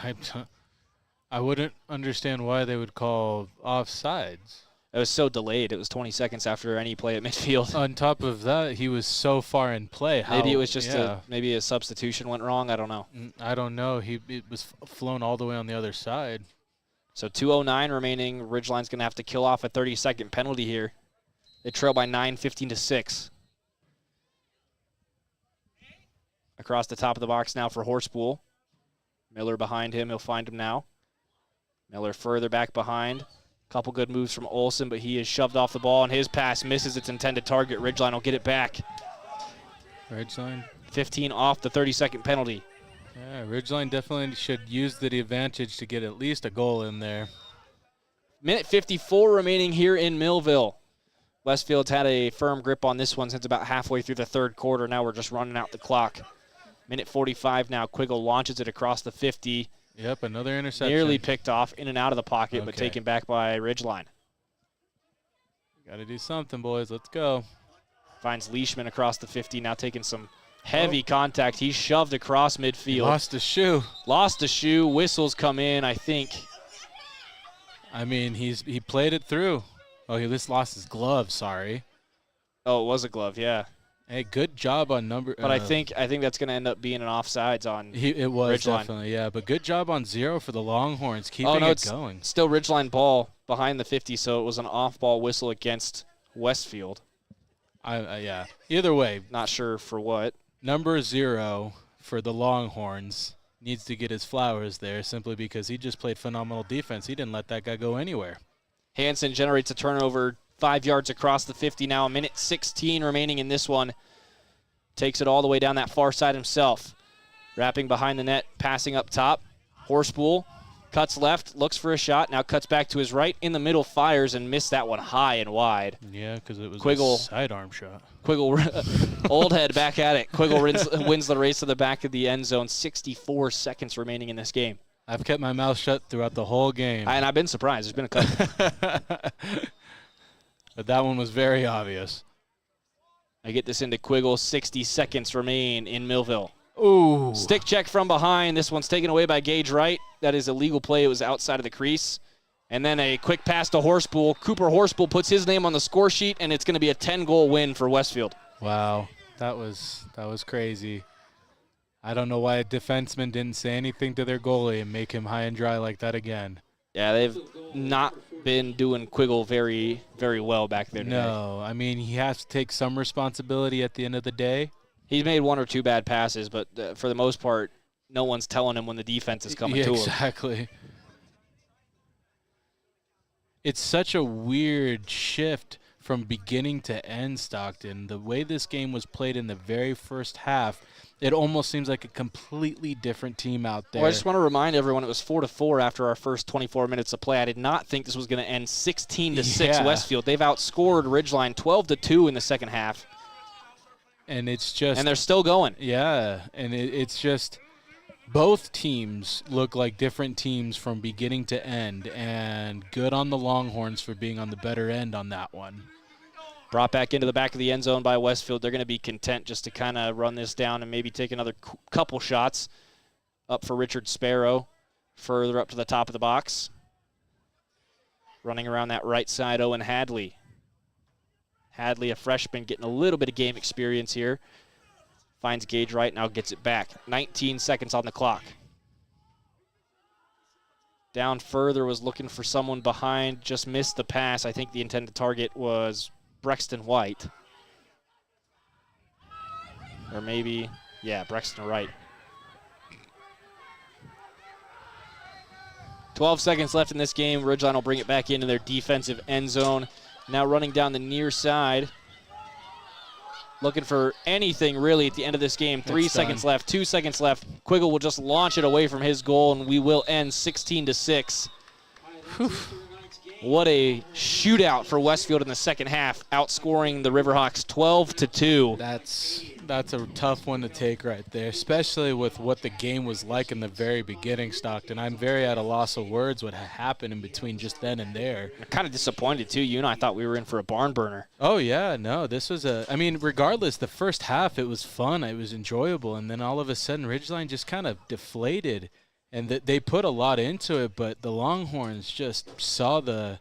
I wouldn't understand why they would call offsides. It was so delayed. It was 20 seconds after any play at midfield. On top of that, he was so far in play. Maybe it was just maybe a substitution went wrong. I don't know. I don't know. It was flown all the way on the other side. So 2:09 remaining. Ridgeline's going to have to kill off a 30-second penalty here. They trail by 9, 15-6. Across the top of the box now for Horspool. Miller behind him. He'll find him now. Miller further back behind. Couple good moves from Olsen, but he is shoved off the ball, and his pass misses its intended target. Ridgeline will get it back. Ridgeline. 15 off the 30-second penalty. Yeah, Ridgeline definitely should use the advantage to get at least a goal in there. Minute 54 remaining here in Millville. Westfield's had a firm grip on this one since about halfway through the third quarter. Now we're just running out the clock. Minute 45 now. Quiggle launches it across the 50. Yep, another interception. Nearly picked off in and out of the pocket, but taken back by Ridgeline. Got to do something, boys. Let's go. Finds Leishman across the 50, now taking some heavy contact. He's shoved across midfield. He lost a shoe. Lost a shoe. Whistles come in, I think. I mean, he played it through. Oh, he just lost his glove, sorry. Oh, it was a glove, yeah. Hey, good job on number. But I think that's going to end up being an offsides on it was Ridgeline. Definitely, yeah. But good job on 0 for the Longhorns, keeping it going. Still Ridgeline ball behind the 50, so it was an off-ball whistle against Westfield. Yeah. Either way. Not sure for what. Number 0 for the Longhorns needs to get his flowers there simply because he just played phenomenal defense. He didn't let that guy go anywhere. Hansen generates a turnover 5 yards across the 50 now. A minute 16 remaining in this one. Takes it all the way down that far side himself. Wrapping behind the net, passing up top. Horspool cuts left, looks for a shot, now cuts back to his right. In the middle, fires and missed that one high and wide. Yeah, because it was Quiggle, a sidearm shot. Quiggle, old head back at it. Quiggle wins the race to the back of the end zone. 64 seconds remaining in this game. I've kept my mouth shut throughout the whole game. And I've been surprised. There's been a couple. But that one was very obvious. I get this into Quiggle. 60 seconds remain in Millville. Ooh. Stick check from behind. This one's taken away by Gage Wright. That is a legal play. It was outside of the crease. And then a quick pass to Horspool. Cooper Horspool puts his name on the score sheet, and it's going to be a 10-goal win for Westfield. Wow. That was crazy. I don't know why a defenseman didn't say anything to their goalie and make him high and dry like that again. Yeah, they've not been doing Quiggle very, very well back there today. No, I mean, he has to take some responsibility at the end of the day. He's made 1 or 2 bad passes, but for the most part, no one's telling him when the defense is coming to him. Exactly. It's such a weird shift from beginning to end, Stockton. The way this game was played in the very first half, It almost seems like a completely different team out there. Well, I just want to remind everyone it was 4-4 after our first 24 minutes of play. I did not think this was going to end 16-6 Westfield. They've outscored Ridgeline 12-2 in the second half. And it's just... And they're still going. Yeah, and it's just... Both teams look like different teams from beginning to end, and good on the Longhorns for being on the better end on that one. Brought back into the back of the end zone by Westfield. They're going to be content just to kind of run this down and maybe take another couple shots. Up for Richard Sparrow, further up to the top of the box. Running around that right side, Owen Hadley. Hadley, a freshman, getting a little bit of game experience here. Finds Gage right, now gets it back. 19 seconds on the clock. Down further, was looking for someone behind, just missed the pass. I think the intended target was Brexton White. Or maybe, yeah, Brexton Wright. 12 seconds left in this game. Ridgeline will bring it back into their defensive end zone. Now running down the near side. Looking for anything, really, at the end of this game. 3 seconds left, 2 seconds left. Quiggle will just launch it away from his goal, and we will end 16-6. What a shootout for Westfield in the second half, outscoring the Riverhawks 12-2. That's a tough one to take right there, especially with what the game was like in the very beginning, Stockton. I'm very at a loss of words what happened in between just then and there. I'm kind of disappointed, too. You and I thought we were in for a barn burner. Oh, yeah, no, this was I mean, regardless, the first half, it was fun, it was enjoyable, and then all of a sudden, Ridgeline just kind of deflated. And they put a lot into it, but the Longhorns just saw the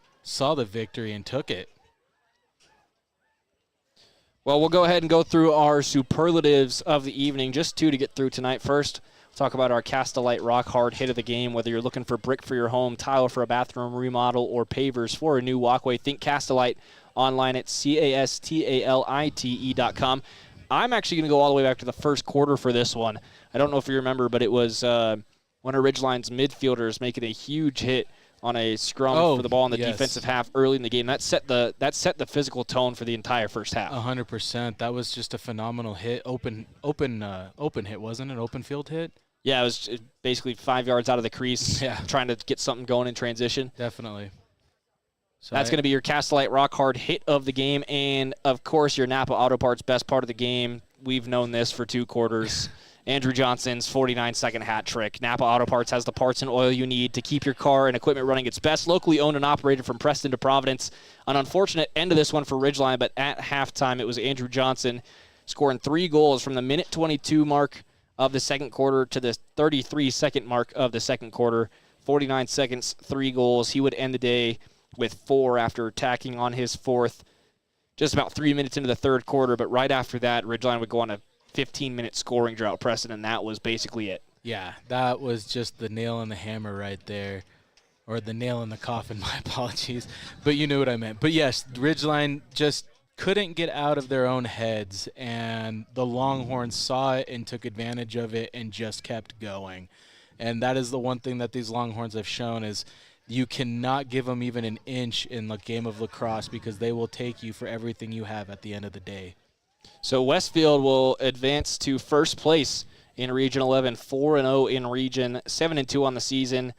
victory and took it. Well, we'll go ahead and go through our superlatives of the evening, just two to get through tonight. First, we'll talk about our Cast-A-Lite Rock Hard hit of the game. Whether you're looking for brick for your home, tile for a bathroom remodel, or pavers for a new walkway, think Cast-A-Lite online at castalite.com. I'm actually going to go all the way back to the first quarter for this one. I don't know if you remember, but it was one of Ridgeline's midfielders making a huge hit on a scrum for the ball in the defensive half early in the game. That set the physical tone for the entire first half. 100%. That was just a phenomenal hit. Open hit, wasn't it? Open field hit? Yeah, it was basically 5 yards out of the crease, trying to get something going in transition. Definitely. So that's going to be your Cast-A-Lite Rock Hard hit of the game, and, of course, your Napa Auto Parts best part of the game. We've known this for 2 quarters. Andrew Johnson's 49-second hat trick. Napa Auto Parts has the parts and oil you need to keep your car and equipment running its best. Locally owned and operated from Preston to Providence. An unfortunate end of this one for Ridgeline, but at halftime it was Andrew Johnson scoring 3 goals from the minute 22 mark of the second quarter to the 33-second mark of the second quarter. 49 seconds, 3 goals. He would end the day with 4 after tacking on his 4th just about 3 minutes into the third quarter, but right after that, Ridgeline would go on a 15-minute scoring drought, Preston, and that was basically it. Yeah, that was just the nail in the hammer right there, or the nail in the coffin, my apologies. But you knew what I meant. But, yes, Ridgeline just couldn't get out of their own heads, and the Longhorns saw it and took advantage of it and just kept going. And that is the one thing that these Longhorns have shown is you cannot give them even an inch in the game of lacrosse because they will take you for everything you have at the end of the day. So Westfield will advance to first place in Region 11, 4-0 in Region, 7-2 on the season.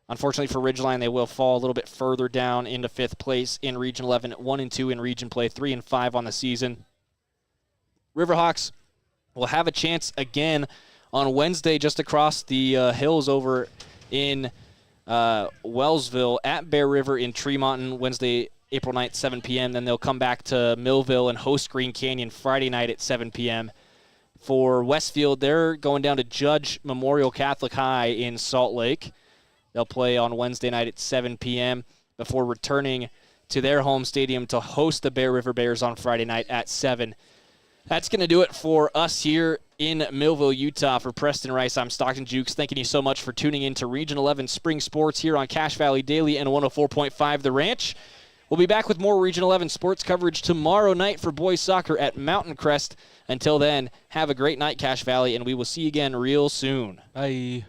Unfortunately for Ridgeline, they will fall a little bit further down into 5th place in Region 11, 1-2 in Region play, 3-5 on the season. Riverhawks will have a chance again on Wednesday just across the hills over in Wellsville at Bear River in Tremonton, Wednesday, April 9th, 7 p.m. Then they'll come back to Millville and host Green Canyon Friday night at 7 p.m. For Westfield, they're going down to Judge Memorial Catholic High in Salt Lake. They'll play on Wednesday night at 7 p.m. before returning to their home stadium to host the Bear River Bears on Friday night at 7. That's going to do it for us here in Millville, Utah. For Preston Rice, I'm Stockton Jukes. Thanking you so much for tuning in to Region 11 Spring Sports here on Cache Valley Daily and 104.5 The Ranch. We'll be back with more Region 11 sports coverage tomorrow night for boys soccer at Mountain Crest. Until then, have a great night, Cache Valley, and we will see you again real soon. Bye.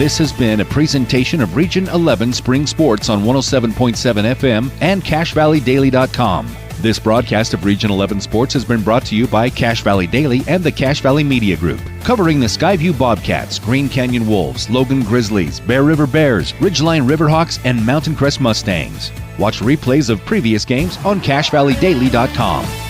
This has been a presentation of Region 11 Spring Sports on 107.7 FM and CashValleyDaily.com. This broadcast of Region 11 Sports has been brought to you by Cache Valley Daily and the Cache Valley Media Group, covering the Skyview Bobcats, Green Canyon Wolves, Logan Grizzlies, Bear River Bears, Ridgeline Riverhawks, and Mountain Crest Mustangs. Watch replays of previous games on CashValleyDaily.com.